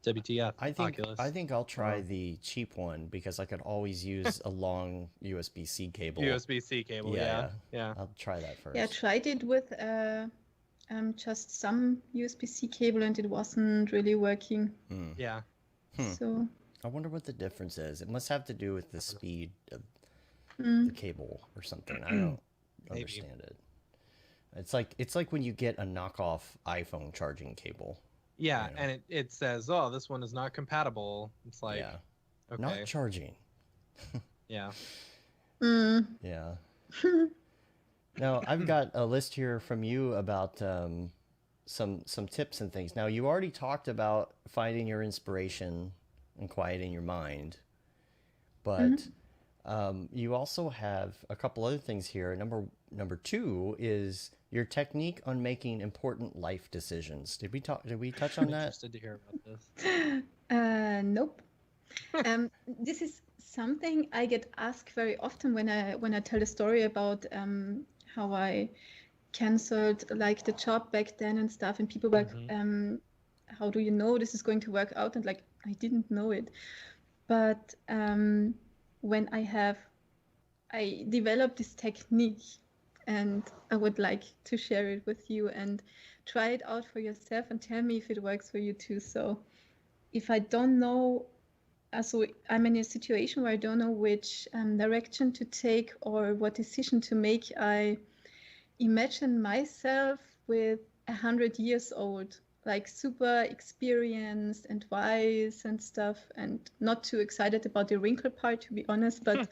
WTF, Oculus. I think I'll try the cheap one because I could always use a long USB-C cable. USB-C cable, yeah. I'll try that first. Yeah, I tried it with just some USB-C cable, and it wasn't really working. Yeah. So I wonder what the difference is. It must have to do with the speed of the cable or something. I don't understand it. It's like when you get a knockoff iPhone charging cable. Yeah, you know? and it says, oh, this one is not compatible. It's like, okay. Not charging. Yeah. Yeah. Now, I've got a list here from you about some tips and things. Now, you already talked about finding your inspiration and quieting your mind, but you also have a couple other things here. Number 2 is your technique on making important life decisions. Did we touch on I'm that? interested to hear about this. nope. This is something I get asked very often when I tell a story about how I canceled like the job back then and stuff, and people were how do you know this is going to work out? And like, I didn't know it, but when I developed this technique, and I would like to share it with you and try it out for yourself and tell me if it works for you too. So if I don't know, so I'm in a situation where I don't know which direction to take or what decision to make, I imagine myself with 100 years old, like super experienced and wise and stuff, and not too excited about the wrinkle part, to be honest, but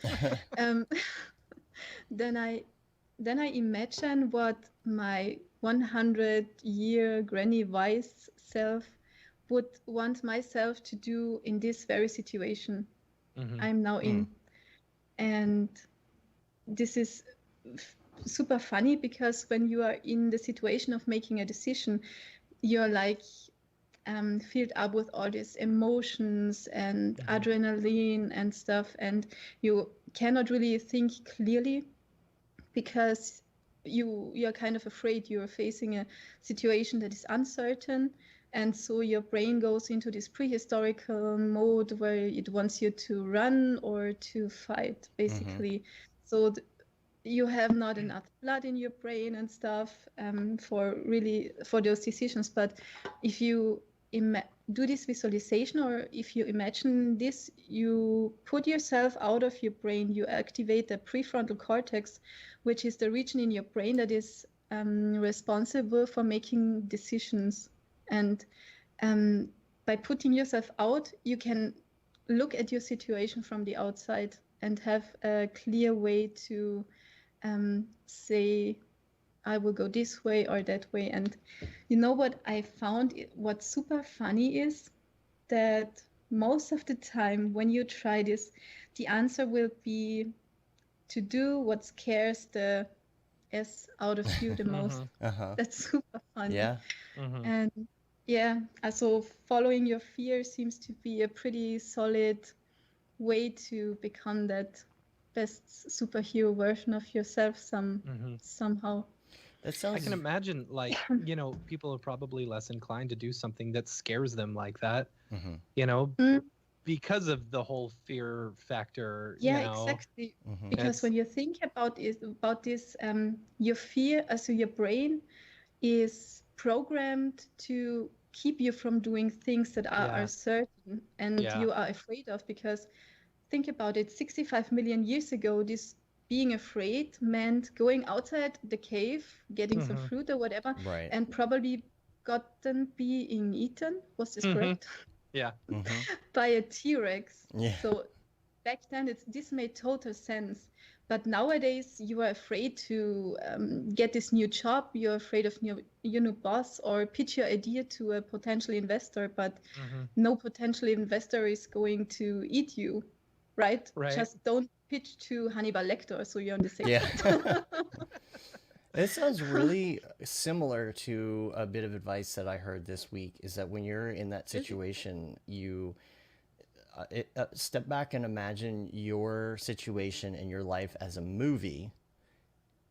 then I imagine what my 100-year granny wise self would want myself to do in this very situation I'm now in. And this is super funny because when you are in the situation of making a decision, you're like filled up with all these emotions and adrenaline and stuff, and you cannot really think clearly because you're kind of afraid you're facing a situation that is uncertain, and so your brain goes into this prehistorical mode where it wants you to run or to fight, basically. So you have not enough blood in your brain and stuff for those decisions. But if you do this visualization, or if you imagine this, you put yourself out of your brain, you activate the prefrontal cortex, which is the region in your brain that is responsible for making decisions. And by putting yourself out, you can look at your situation from the outside and have a clear way to say, I will go this way or that way. And you know what I found, what's super funny is that most of the time when you try this, the answer will be to do what scares the S out of you the most. That's super funny. Yeah. And yeah, so following your fear seems to be a pretty solid way to become that best superhero version of yourself somehow. That sounds... I can imagine, like, you know, people are probably less inclined to do something that scares them like that, you know, because of the whole fear factor. Yeah, you know? exactly. Mhm. Because when you think about this, your fear, also your brain, is programmed to keep you from doing things that are certain and Yeah. you are afraid of. Because think about it, 65 million years ago, this being afraid meant going outside the cave, getting some fruit or whatever, Right. and probably gotten being eaten. Was this correct? Yeah. By a T-Rex. Yeah. So back then, this made total sense. But nowadays, you are afraid to get this new job. You're afraid of your new boss or pitch your idea to a potential investor. But no potential investor is going to eat you, right? Just don't pitch to Hannibal Lecter, so you're on the safe side. It sounds really similar to a bit of advice that I heard this week, is that when you're in that situation, you step back and imagine your situation and your life as a movie.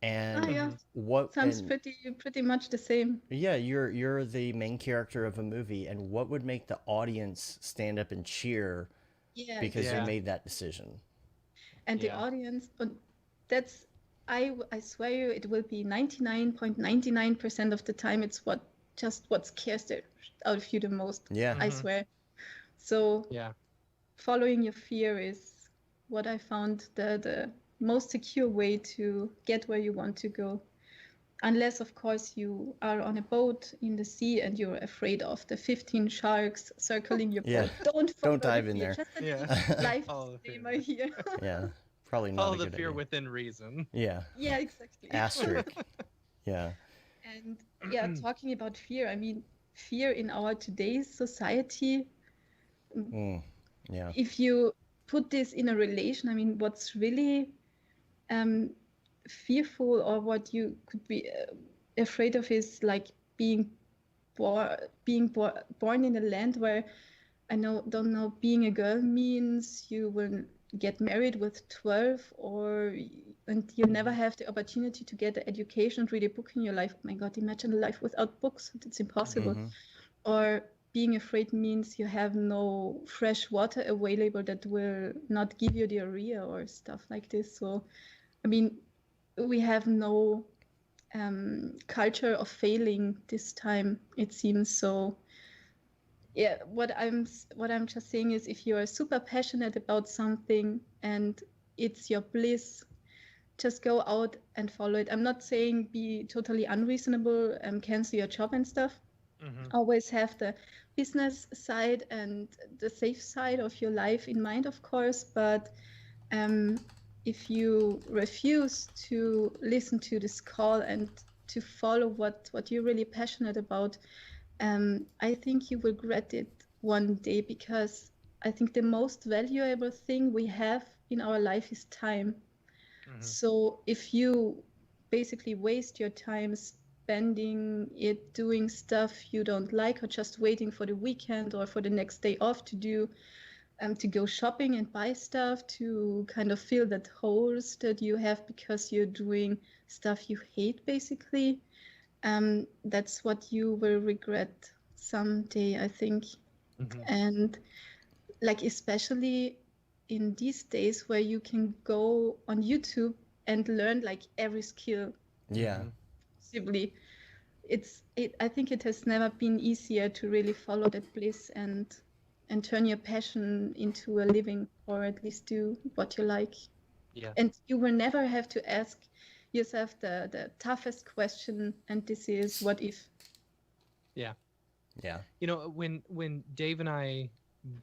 And what sounds pretty much the same. Yeah, you're the main character of a movie, and what would make the audience stand up and cheer because you made that decision? And the audience, that's I swear you, it will be 99.99% of the time it's what scares the out of you the most. Yeah. I swear. So following your fear is what I found the most secure way to get where you want to go. Unless, of course, you are on a boat in the sea and you're afraid of the 15 sharks circling your boat. Don't dive in there. Just a little life disclaimer here. Yeah, probably not a good idea. Follow the fear within reason. Yeah. Yeah, exactly. Asterisk. Yeah. And talking about fear, I mean, fear in our today's society. If you put this in a relation, I mean, what's really fearful or what you could be afraid of is like being born in a land where don't know being a girl means you will get married with 12 and you never have the opportunity to get the education and read a book in your life. Oh my God, imagine a life without books. It's impossible. Or being afraid means you have no fresh water available that will not give you diarrhea or stuff like this. So, I mean, we have no culture of failing this time, it seems. So yeah, what I'm just saying is, if you are super passionate about something and it's your bliss, just go out and follow it. I'm not saying be totally unreasonable and cancel your job and stuff. Always have the business side and the safe side of your life in mind, of course, but if you refuse to listen to this call and to follow what you're really passionate about, I think you will regret it one day, because I think the most valuable thing we have in our life is time. So if you basically waste your time spending it doing stuff you don't like, or just waiting for the weekend or for the next day off to do, to go shopping and buy stuff to kind of fill that holes that you have because you're doing stuff you hate, basically, that's what you will regret someday, I think. And like, especially in these days where you can go on YouTube and learn like every skill. Possibly. I think it has never been easier to really follow that bliss and turn your passion into a living, or at least do what you like. And you will never have to ask yourself the toughest question, and this is, what if? Yeah. You know, when Dave and I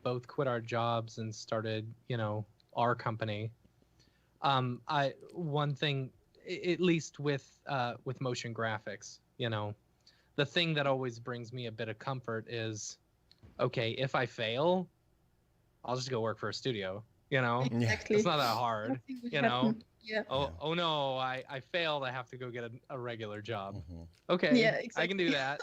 both quit our jobs and started, our company, one thing, at least with motion graphics, the thing that always brings me a bit of comfort is, okay, if I fail, I'll just go work for a studio. Exactly. It's not that hard. Yeah. Oh no, I failed. I have to go get a regular job. Okay, yeah, exactly. I can do that.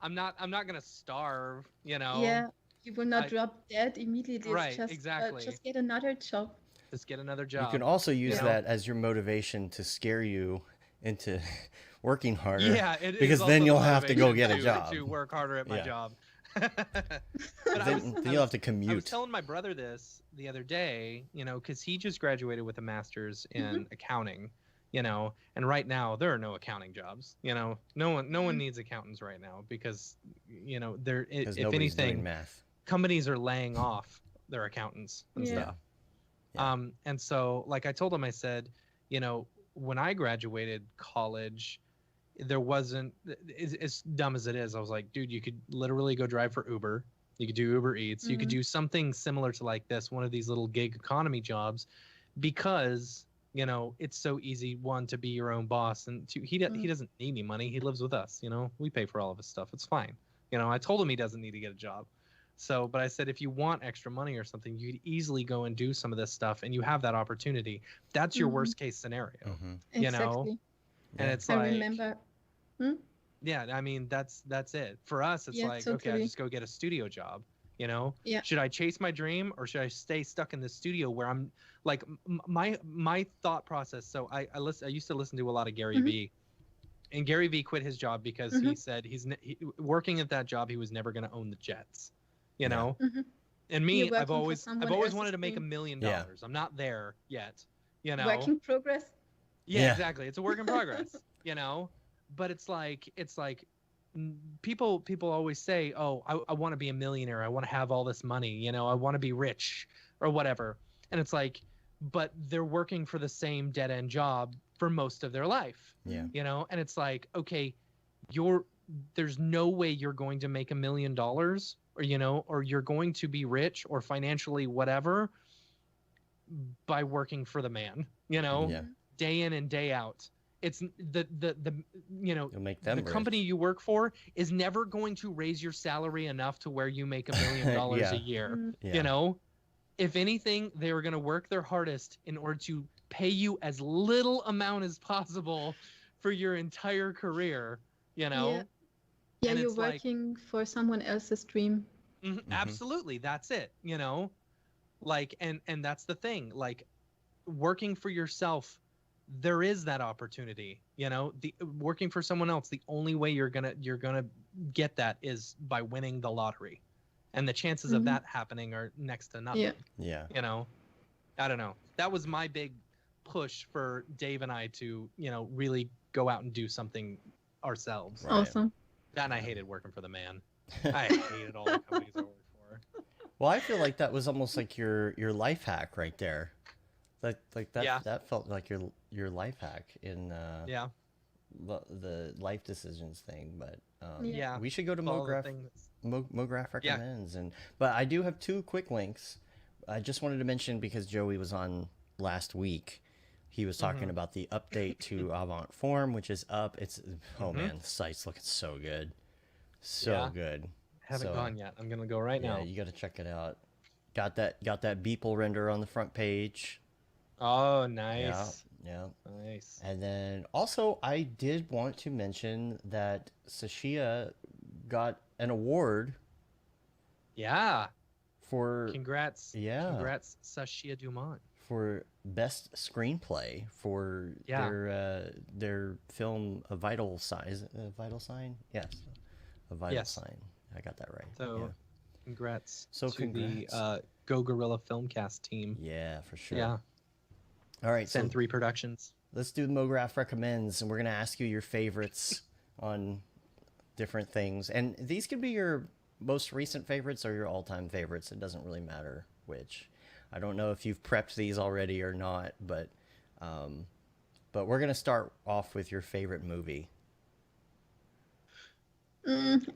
I'm not gonna starve. Yeah, you will not drop dead immediately. Right, just, exactly. Just get another job. Just get another job. You can also use that as your motivation to scare you into working harder. Yeah, because then you'll have to go get a job to work harder at my job. Then you'll have to commute. I was telling my brother this the other day, because he just graduated with a master's in accounting, and right now there are no accounting jobs. No one needs accountants right now because, if anything, math. Companies are laying off their accountants and stuff. Yeah. And so, like I told him, I said, when I graduated college, there wasn't, as dumb as it is, I was like, dude, you could literally go drive for Uber. You could do Uber Eats. You could do something similar to like this, one of these little gig economy jobs, because, it's so easy, one, to be your own boss, and two, he doesn't need any money. He lives with us. We pay for all of his stuff. It's fine. I told him he doesn't need to get a job. So, but I said, if you want extra money or something, you could easily go and do some of this stuff, and you have that opportunity. That's your worst case scenario, Exactly. And it's I like, remember. yeah, I mean, that's it. For us, it's like, okay, I just go get a studio job, Yeah. Should I chase my dream, or should I stay stuck in the studio where I'm like, my thought process. So I used to listen to a lot of Gary Vee. And Gary Vee quit his job because he said working at that job, he was never going to own the jets. And me, I've always wanted to make $1 million. I'm not there yet, Work in progress. Yeah, exactly. It's a work in progress, but it's like people always say, oh, I want to be a millionaire. I want to have all this money, I want to be rich or whatever. And it's like, but they're working for the same dead end job for most of their life. Yeah. And it's like, okay, there's no way you're going to make $1 million, or or you're going to be rich or financially whatever by working for the man, day in and day out. It's the You'll make them the rich. company you work for is never going to raise your salary enough to where you make $1 million a year. If anything, they are going to work their hardest in order to pay you as little amount as possible for your entire career, Yeah, And you're it's like, working for someone else's dream. absolutely, that's it, like, and that's the thing, like, working for yourself, there is that opportunity, the working for someone else, the only way you're gonna get that is by winning the lottery, and the chances of that happening are next to nothing. Yeah. I don't know, that was my big push for Dave and I to really go out and do something ourselves. Right. Awesome. And I hated working for the man. I hated all the companies I worked for. Well, I feel like that was almost like your life hack right there. Like that. Yeah. That felt like your life hack in the life decisions thing. But Yeah. we should go to Follow the Mograph. thing that's- Mograph recommends, but I do have 2 quick links. I just wanted to mention, because Joey was on last week. He was talking about the update to Avant Form, which is up. It's man, the site's looking so good, good. Haven't gone yet. I'm gonna go right now. Yeah, you got to check it out. Got that Beeple render on the front page. Oh, nice. Yeah. Nice. And then also, I did want to mention that Sashia got an award. Yeah. For Congrats. Yeah. Congrats, Sashia Dumont. For best screenplay for their film A Vital Sign. Yes. A Vital Sign. I got that right. So congrats to the Go Gorilla Filmcast team. Yeah, for sure. Yeah. All right. Send 3 Productions. Let's do the Mograph recommends, and we're going to ask you your favorites on different things. And these could be your most recent favorites or your all-time favorites. It doesn't really matter which. I don't know if you've prepped these already or not, but we're going to start off with your favorite movie.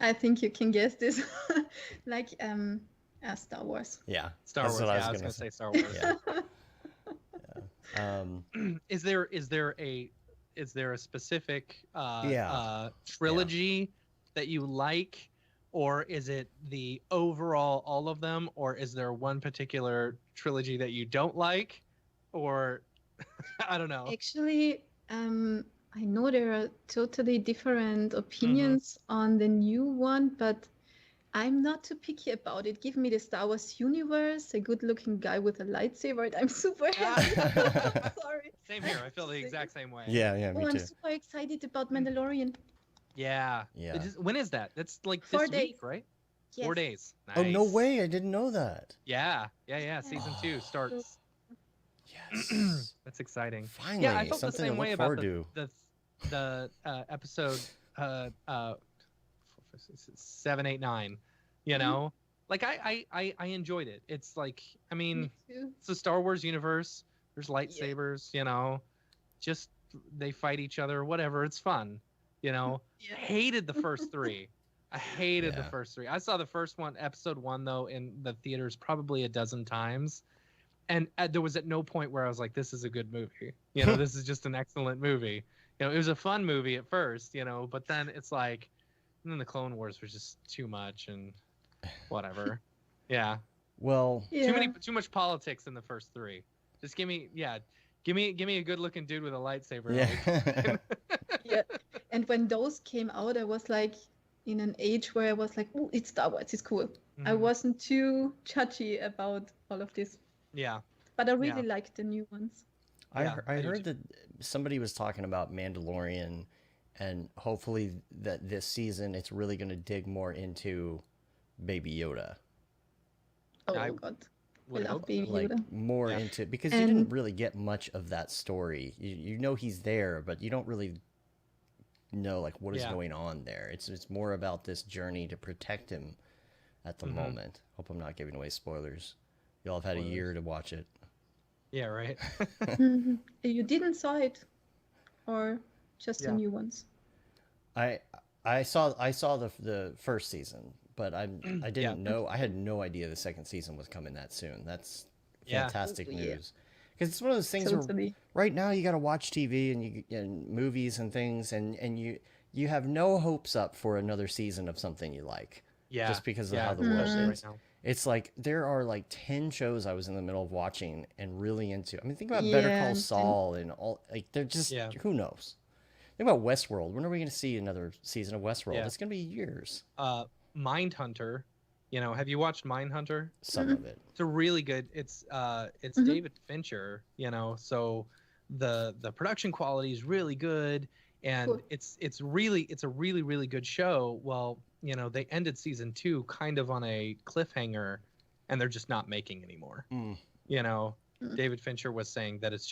I think you can guess this. Like Star Wars. Yeah. Star Wars. I was going to say Star Wars. Is there a specific trilogy that you like, or is it the overall all of them, or is there one particular trilogy that you don't like, or I don't know. Actually, I know there are totally different opinions on the new one, but I'm not too picky about it. Give me the Star Wars universe, a good-looking guy with a lightsaber, and I'm super happy. Sorry. Same here. I feel the exact same way. Yeah, me too. I'm super excited about Mandalorian. Yeah. Yeah. When is that? That's like 4 this days. week, right? Yes. 4 days. Nice. Oh, no way. I didn't know that. Yeah. Season 2 starts. Yes. That's exciting. Finally, Yeah, I felt the something same to way look about forward to. the episode 7, 8, 9. You know, like I enjoyed it. It's like, I mean, Me too. it's the Star Wars universe. There's lightsabers. You know, just they fight each other. Whatever. It's fun. You know, Yeah. hated the first 3. I hated the Yeah. first 3. I saw the first one, episode 1, though, in the theaters probably a dozen times. And there was at no point where I was like, this is a good movie. You know, this is just an excellent movie. You know, it was a fun movie at first, you know, but then it's like, and then the Clone Wars was just too much and whatever. Yeah. Well, Yeah. Too much politics in the first 3. Just give me a good looking dude with a lightsaber. yeah. Yeah. And when those came out, I was like in an age where I was like, oh, it's Star Wars, it's cool. I Mhm. wasn't too judgy about all of this. Yeah. But I really liked the new ones. I do heard too. that somebody was talking about Mandalorian, and hopefully that this season it's really going to dig more into Baby Yoda. Oh I God. I would love hope Baby Like Yoda. more Yeah. into, because you didn't really get much of that story. You know he's there, but you don't really know like what is Yeah. going on there. It's more about this journey to protect him at the moment. Hope I'm not giving away spoilers. Y'all have had a year to watch it. Yeah, right. You didn't saw it, or just the Yeah. new ones? I saw the first season, but I didn't know. I had no idea the second season was coming that soon. That's Yeah. fantastic Oh, yeah. news. Because it's one of those things where Totally. right now you got to watch TV and movies and things, and you have no hopes up for another season of something you like. Yeah. Just because of yeah. how the world especially is. right now. It's like there are like 10 shows I was in the middle of watching and really into. I mean, think about Better Yeah, Call and- Saul and all. Like they're just Yeah. who knows. Think about Westworld. When are we going to see another season of Westworld? Yeah. It's going to be years. Mindhunter. You know, have you watched Mindhunter? Some of it. It's a really good. It's David Fincher. You know, so the production quality is really good, and Cool. it's a really good show. Well, you know, they ended season 2 kind of on a cliffhanger, and they're just not making anymore. You know, David Fincher was saying that it's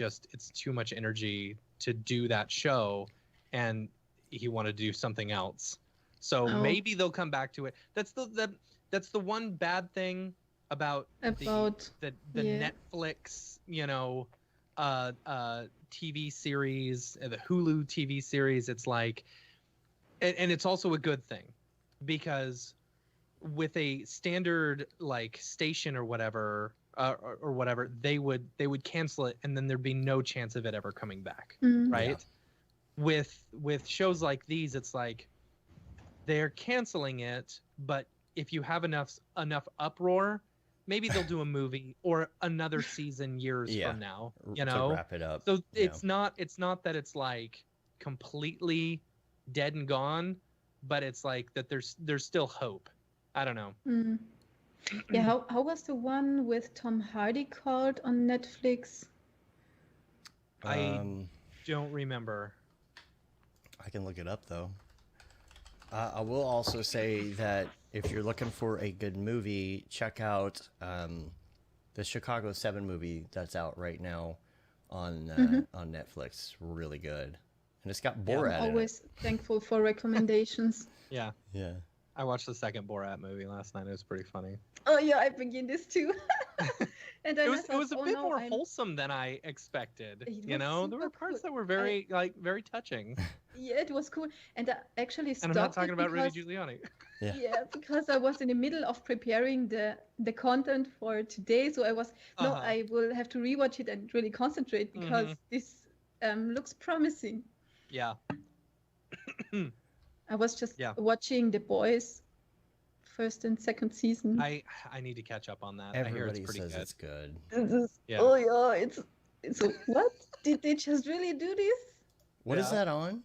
too much energy to do that show, and he wanted to do something else. So Oh. maybe they'll come back to it. That's the one bad thing about About the yeah. Netflix, you know, TV series, the Hulu TV series. It's like, and it's also a good thing, because with a standard like station or whatever, they would cancel it, and then there'd be no chance of it ever coming back, right? With shows like these, it's like they're canceling it, but if you have enough uproar, maybe they'll do a movie or another season years from now, you know, to wrap it up. so it's not that it's like completely dead and gone, but it's like that there's still hope. I don't know. Yeah, how was the one with Tom Hardy called on Netflix? I don't remember. I can look it up though. I will also say that if you're looking for a good movie, check out the Chicago 7 movie that's out right now on Netflix. Really good, and it's got Borat in it. Always thankful for recommendations. Yeah. Yeah. I watched the second Borat movie last night. It was pretty funny. Oh yeah, I begin this too. And then It was a bit more wholesome than I expected. It You was know, there were super parts cool. that were very touching. Yeah, it was cool. And I actually stopped And I'm not talking it about Rudy because, Giuliani. yeah, because I was in the middle of preparing the content for today. So I was I will have to rewatch it and really concentrate because this looks promising. Yeah. I was just watching The Boys first and second season. I need to catch up on that. Everybody I hear it's pretty says good. it's good. Yeah. Oh yeah, it's what? Did they just really do this? What is that on?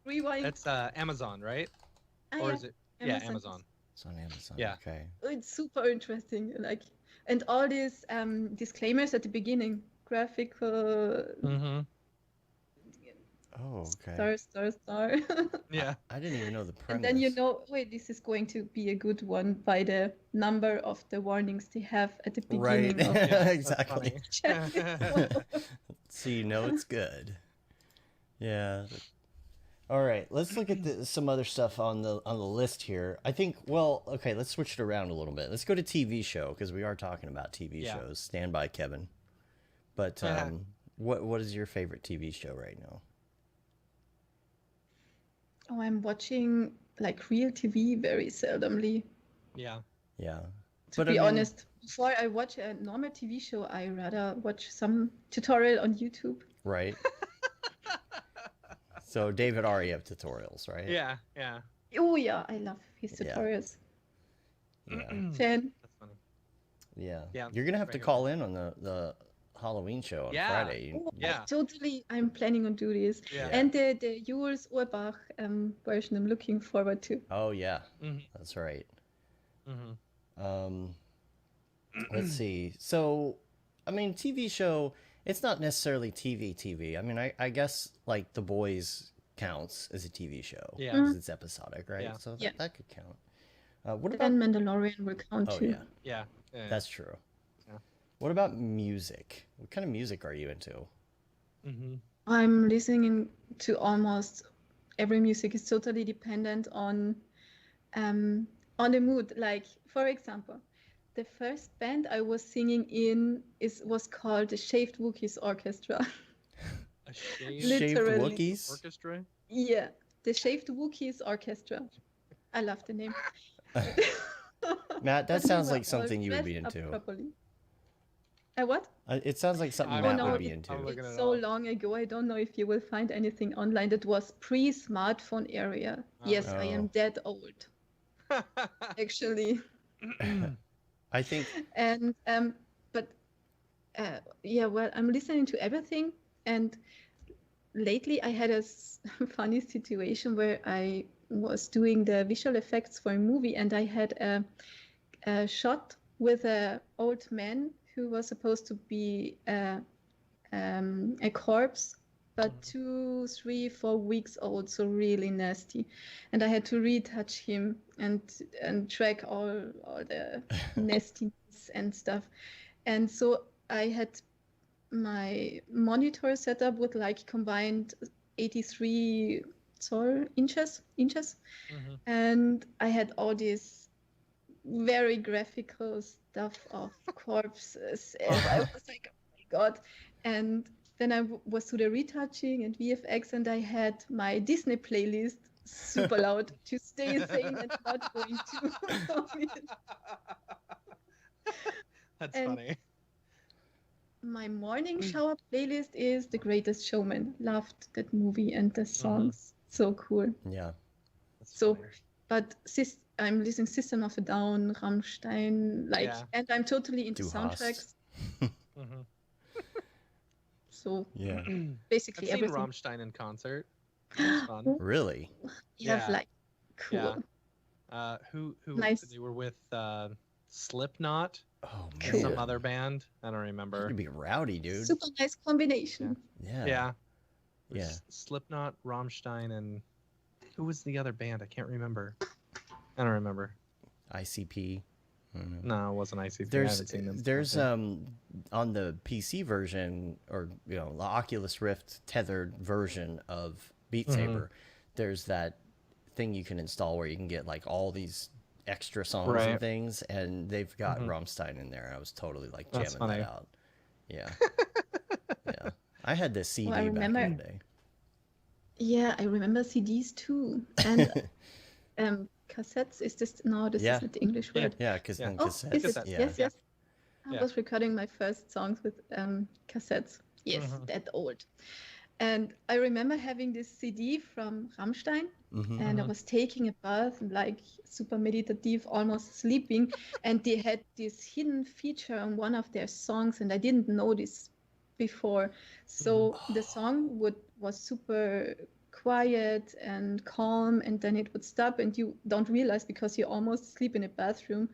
Rewind. That's Amazon, right? Or is it? Yeah, Amazon. It's on Amazon. Yeah. Okay. It's super interesting, and all these disclaimers at the beginning, graphical. Oh, okay. Star, star, star. Yeah. I didn't even know the premise. And then you know, wait, this is going to be a good one by the number of the warnings they have at the Right. beginning of Yeah, Exactly. chapter. So you know it's good. Yeah. All right, let's look at some other stuff on the list here. I think, well, okay, let's switch it around a little bit. Let's go to TV show because we are talking about TV Yeah. shows. Stand by, Kevin. But what is your favorite TV show right now? Oh, I'm watching like real TV very seldomly. Yeah. Yeah. To be honest, before I watch a normal TV show, I rather watch some tutorial on YouTube. Right. So David Ariev tutorials, right? Yeah. Yeah. Oh yeah, I love his Yeah. tutorials. Yeah. Fan. That's funny. Yeah. Yeah, You're gonna have to right. call in on the Halloween show on Yeah. Friday. Oh, Yeah. I'm planning on do this. Yeah. And the Jules Urbach version I'm looking forward to. Oh yeah, Mhm. that's right. Mhm. Let's see. So, I mean, TV show. It's not necessarily TV. I mean, I guess like The Boys counts as a TV show. Yeah. Because it's episodic, right? Yeah. So Yeah. that could count. What about? Then Mandalorian will count Oh too. yeah, Yeah. Yeah. that's true. Yeah. What about music? What kind of music are you into? Mhm. I'm listening to almost every music. Is totally dependent on the mood. Like for example, the first band I was singing in was called the Shaved Wookiees Orchestra. A shaved Literally. Wookiees? orchestra. Yeah, the Shaved Wookiees Orchestra. I love the name. Matt, that But we sounds were like something all you would be dressed up into. properly. What? It sounds like something Oh, Matt no, would be I'm into. looking It's it so up. long ago. I don't know if you will find anything online. That was pre-smartphone area. Yes, I am Oh. that old, actually. I think. And but yeah, well, I'm listening to everything. And lately, I had a funny situation where I was doing the visual effects for a movie, and I had a shot with an old man who was supposed to be a corpse, but 2, 3, 4 weeks old, so really nasty. And I had to retouch him and track all the nastiness and stuff. And so I had my monitor set up with like combined 83 inches, Mhm. and I had all these very graphical stuff of corpses, and I was like, oh my god. And then I was to the retouching and VFX, and I had my Disney playlist super loud to stay sane and not going to That's And- funny. My morning shower playlist is The Greatest Showman. Loved that movie and the songs. So cool. Yeah. That's So- funny. But I'm listening System of a Down, Rammstein, like, Yeah. and I'm totally into Du hast. soundtracks. Mhm. So Yeah. I've basically seen everything. Rammstein in concert. It's fun. Really? You have Yeah. like cool. Yeah. Who Nice. they were with Slipknot Oh man. and Cool. some other band. I don't remember. You'd be rowdy, dude. Super nice combination. Yeah. Yeah. It was Yeah. Slipknot, Rammstein, and who was the other band? I can't remember. I don't remember. ICP. I don't know. No, it wasn't ICP. I There's haven't seen them. there's on the PC version, or the Oculus Rift tethered version of Beat Mhm. Saber, there's that thing you can install where you can get like all these extra songs and Right. things, and they've got Mhm. Rammstein in there. I was totally like That's jamming funny. that out. Yeah. Yeah. I had this CD Well, I back in remember- the day. Yeah, I remember CDs too. And cassettes, is this? No, this Yeah. isn't the English Yeah. word. Yeah, because Yeah. on Oh, cassette. is it? Cassettes. Yeah. Yes, yes. I Yeah. was recording my first songs with cassettes. Yes, Mhm. that old. And I remember having this CD from Rammstein, Mhm. and I Mhm. was taking a bath and like super meditative, almost sleeping. And they had this hidden feature on one of their songs, and I didn't know this before. So the song was super quiet and calm, and then it would stop, and you don't realize because you almost sleep in a bathroom.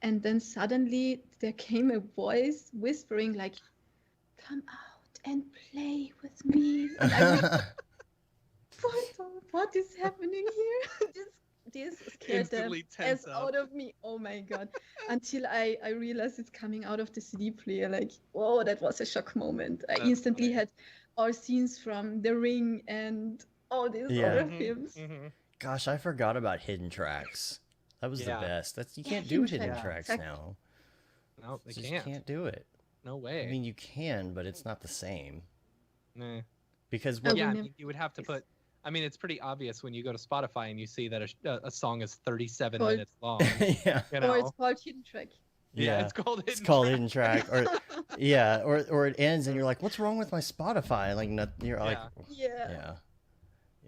And then suddenly there came a voice whispering like, "Come out and play with me." And I what is happening here? This scared them Instantly tense as up. out of me. Oh my god! Until I realized it's coming out of the CD player. Like, whoa, that was a shock moment. I That's instantly funny. had all scenes from The Ring and all these Yeah. other Mhm, films. mhm. Gosh, I forgot about hidden tracks. That was Yeah. the best. You Yeah, can't do hidden hidden tracks, tracks exactly. now. No, they Just can't. can't do it. No way. I mean, you can, but it's not the same. Nah. Because I what? Yeah, I will mean, you would have to Yes. put. I mean, it's pretty obvious when you go to Spotify and you see that a song is 37 Called- minutes long. Yeah. You Or it's know? called hidden track. Yeah, Yeah. it's called It's hidden called track. hidden track, or yeah, or it ends and you're like, what's wrong with my Spotify? Like, you're like, Yeah. Yeah.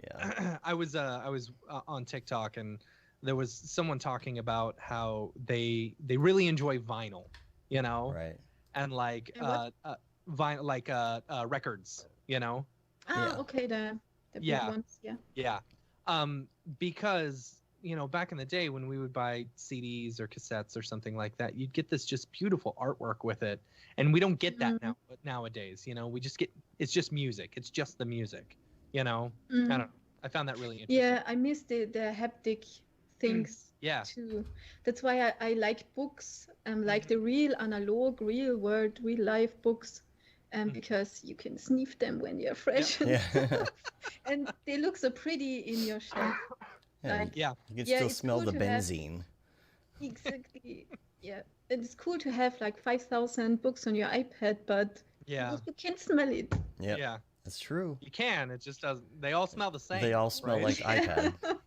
yeah. I was on TikTok and there was someone talking about how they really enjoy vinyl, you know, Right. and like And what? vinyl, like records, you know. Ah, Yeah. okay, the big Yeah. ones. Yeah. Yeah. Because, you know, back in the day when we would buy CDs or cassettes or something like that, you'd get this just beautiful artwork with it. And we don't get that Mhm. nowadays, you know. We just get it's just music. It's just the music, you know. Mhm. I don't know. I found that really interesting. Yeah, I miss the haptic things Yeah. too. That's why I like books, like the real analog, real world, real life books, because you can sniff them when they're fresh and Yeah. stuff. And they look so pretty in your shelf. Yeah, Like, Yeah. you can yeah, still it's smell cool the to have- benzene. Exactly. Yeah. And it's cool to have like 5,000 books on your iPad, but Yeah. you can smell it. Yeah, Yeah. that's true. You can. It just doesn't. They all smell the same. They all smell right? like iPad.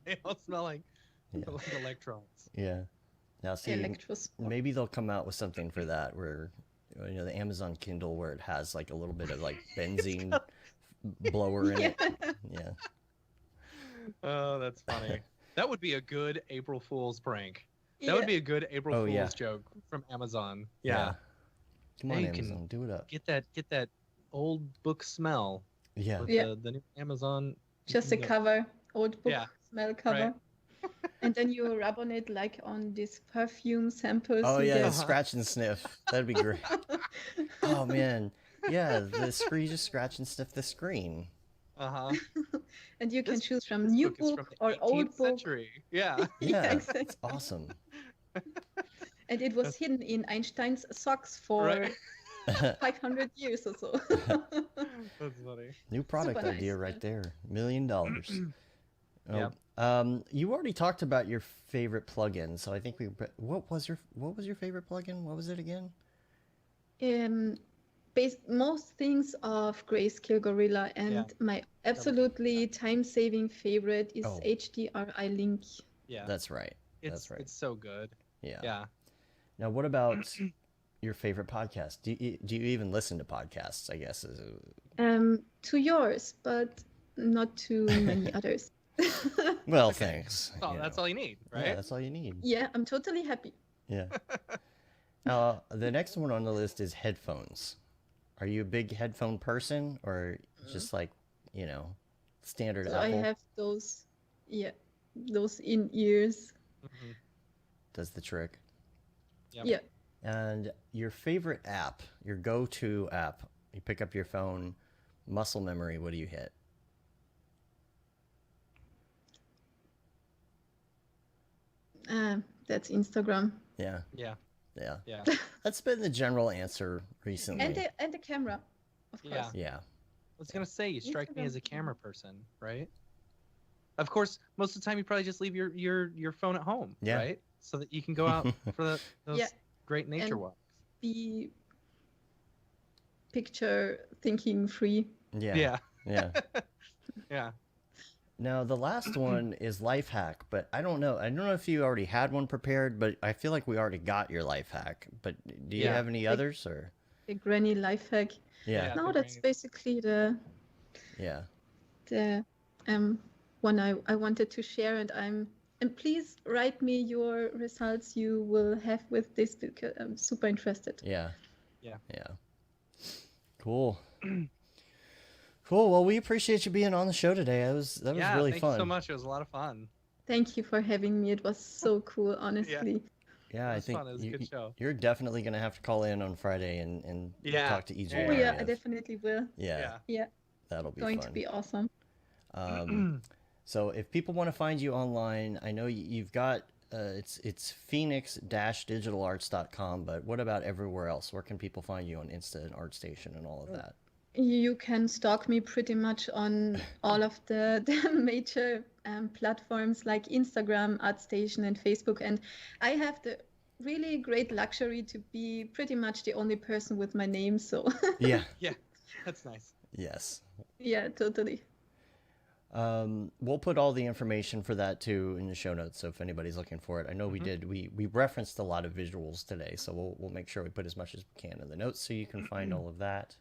They all smell like, Yeah. like electrons. Yeah. Now see, Electros. maybe they'll come out with something for that where, you know, the Amazon Kindle where it has like a little bit of like benzene blower in it. Yeah. Oh, that's funny. That would be a good April Fool's prank. That Yeah. would be a good April Oh, Fool's yeah. joke from Amazon. Yeah. Come on, Hey, you can Amazon, do it up. Get that old book smell Yeah. with Yeah. the new Amazon. Just a no, cover, old book Yeah, smell cover. And then you rub on it like on this perfume samples. Oh you yeah, get. scratch and sniff. That'd be great. Oh man, yeah. The screen, just scratch and sniff the screen. Uh-huh. And you can This- choose from This new book is book from the or 18th old book. century. Yeah. Yeah, exactly. it's awesome. And it was hidden in Einstein's socks for Right. 500 years or so. That's funny. New product Super nice, idea right there. $1 million. Yeah. You already talked about your favorite plugin, so I think what was your favorite plugin? What was it again? Most things of Grayscale Gorilla, and Yeah. my absolutely time-saving favorite is Oh. HDRI Link. Yeah. That's right. it's that's right. It's so good. Yeah. Yeah. Now, what about your favorite podcast? Do you even listen to podcasts? I guess. To yours, but not to many others. Well, thanks. Oh, you that's know. all you need, right? Yeah, that's all you need. Yeah, I'm totally happy. Yeah. The next one on the list is headphones. Are you a big headphone person, or just like, you know, standard So I Apple have those, those in-ears. Mhm. does the trick? Yep. Yeah. And your favorite app, your go-to app, you pick up your phone, muscle memory, what do you hit? That's Instagram. Yeah, Yeah. yeah. Yeah. That's been the general answer recently. And the camera, of course. Yeah. Yeah. I was gonna say you strike me Instagram. as a camera person, right? Of course, most of the time you probably just leave your phone at home, Yeah. right? So that you can go out for those Yeah. great nature And- walks. Be picture thinking free. Yeah. Yeah. Yeah. Yeah. Now the last one is life hack, but I don't know. I don't know if you already had one prepared, but I feel like we already got your life hack. But do you Yeah. have any others, or? The granny life hack. Yeah. Yeah. No, the that's granny. basically the Yeah. one I wanted to share, and please write me your results you will have with this, because I'm super interested. Yeah. Yeah. Yeah. Cool. Cool. Well, we appreciate you being on the show today. That was Yeah, really thank fun. you so much. It was a lot of fun. Thank you for having me. It was so cool, honestly. Yeah, It I was think fun. It was a good show. you're definitely gonna have to call in on Friday and Yeah. talk to EJ. Yeah. Oh yeah, I Live. definitely will. Yeah, Yeah, that'll be going fun. to be awesome. So if people want to find you online, I know you've got it's phoenix-digitalarts.com, but what about everywhere else? Where can people find you on Insta and ArtStation and all of that? You can stalk me pretty much on all of the major platforms like Instagram, ArtStation, and Facebook. And I have the really great luxury to be pretty much the only person with my name. So Yeah. Yeah, that's nice. Yes. Yeah, totally. We'll put all the information for that too in the show notes. So if anybody's looking for it, I know we referenced a lot of visuals today, so we'll make sure we put as much as we can in the notes so you can find all of that.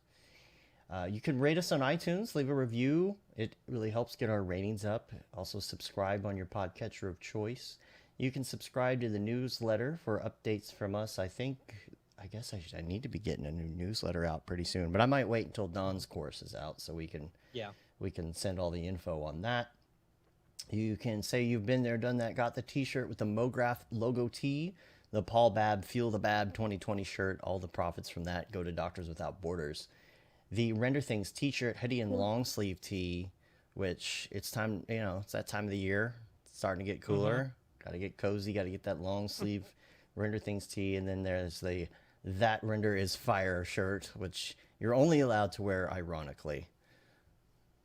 You can rate us on iTunes, leave a review. It really helps get our ratings up. Also subscribe on your podcatcher of choice. You can subscribe to the newsletter for updates from us. I guess I need to be getting a new newsletter out pretty soon, but I might wait until Don's course is out so we can send all the info on that. You can say you've been there, done that, got the t-shirt with the Mograph logo tee, the Paul Babb Feel the Bab 2020 shirt. All the profits from that go to Doctors Without Borders. The Render Things t-shirt, hoodie, and long sleeve tee, which it's time, it's that time of the year. It's starting to get cooler. Got to get cozy. Got to get that long sleeve Render Things tee. And then there's the That Render is Fire shirt, which you're only allowed to wear ironically.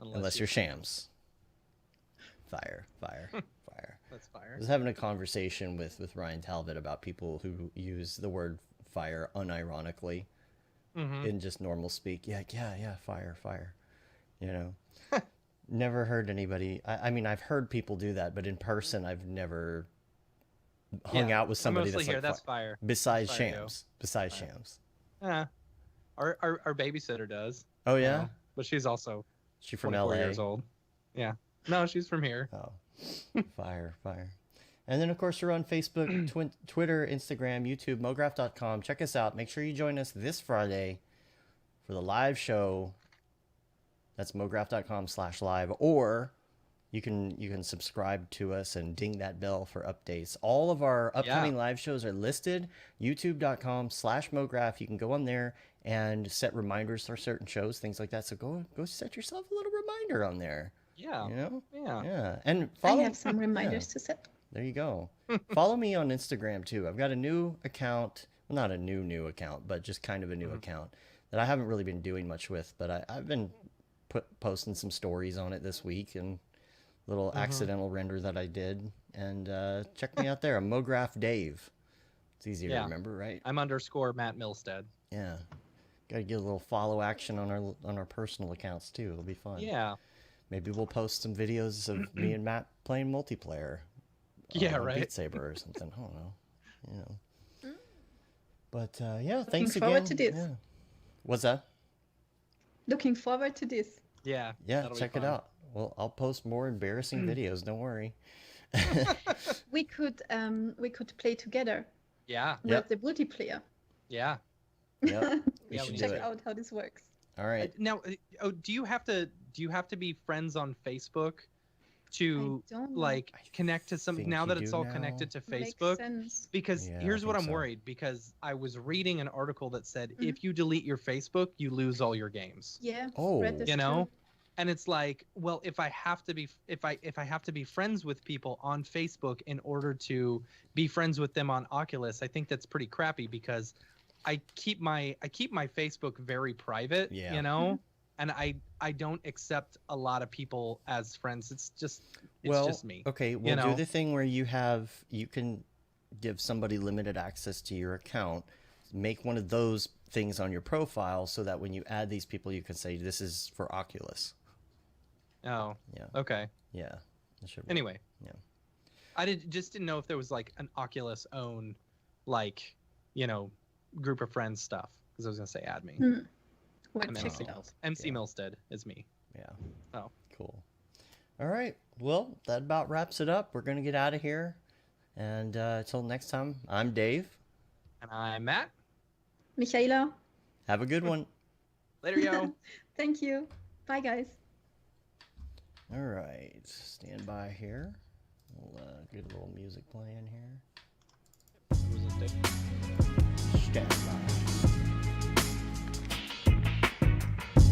Unless you're Shams. Fire. That's fire. I was having a conversation with Ryan Talbot about people who use the word fire unironically in just normal speak. Yeah, fire. Never heard anybody. I mean, I've heard people do that, but in person, I've never hung out with somebody that's like that's fire. Besides that's fire, Shams. Besides Shams. Yeah. Our babysitter does. Oh, yeah? But she's also She from 24 LA? years old. Yeah. No, she's from here. Oh, fire. And then, of course, we're on Facebook, Twitter, Instagram, YouTube, Mograph.com. Check us out. Make sure you join us this Friday for the live show. That's Mograph.com/live. Or you can subscribe to us and ding that bell for updates. All of our upcoming live shows are listed. YouTube.com/Mograph. You can go on there and set reminders for certain shows, things like that. So go set yourself a little reminder on there. Yeah. Yeah. And I have some reminders to set. There you go. Follow me on Instagram too. I've got a new account. Well, not a new account, but just kind of a new account that I haven't really been doing much with. But I've been posting some stories on it this week and little accidental render that I did. And check me out there. I'm Mograph Dave. It's easy to remember, right? I'm _ Matt Milstead. Yeah. Got to get a little follow action on our personal accounts too. It'll be fun. Yeah. Maybe we'll post some videos of me and Matt playing multiplayer. Yeah, right. Beat Saber or something. I don't know. But thanks Looking again. forward to this. Yeah. What's that? Looking forward to this. Yeah. Check it out. Well, I'll post more embarrassing videos. Don't worry. We could play together. Yeah. With the multiplayer. Yeah. Yep. We should check out how this works. All right. Now, do you have to be friends on Facebook to connect to some? Now that it's all connected to Facebook, because here's what I'm worried. Because I was reading an article that said if you delete your Facebook, you lose all your games. Yeah. Oh. True. And it's like, well, if I have to be friends with people on Facebook in order to be friends with them on Oculus, I think that's pretty crappy because I keep my Facebook very private, and I don't accept a lot of people as friends. It's just me. Okay, we'll do the thing where you can give somebody limited access to your account. Make one of those things on your profile so that when you add these people, you can say this is for Oculus. Oh. Yeah. Okay. Yeah. That should work. Anyway. Yeah. I didn't know if there was like an Oculus own group of friends stuff, because I was gonna say add me. Well, check it out. MC Milstead is me. Yeah. Oh. Cool. All right. Well, that about wraps it up. We're gonna get out of here, and until next time, I'm Dave. And I'm Matt. Michaela. Have a good one. Later, yo. Thank you. Bye, guys. All right. Stand by here. We'll get a little music playing here.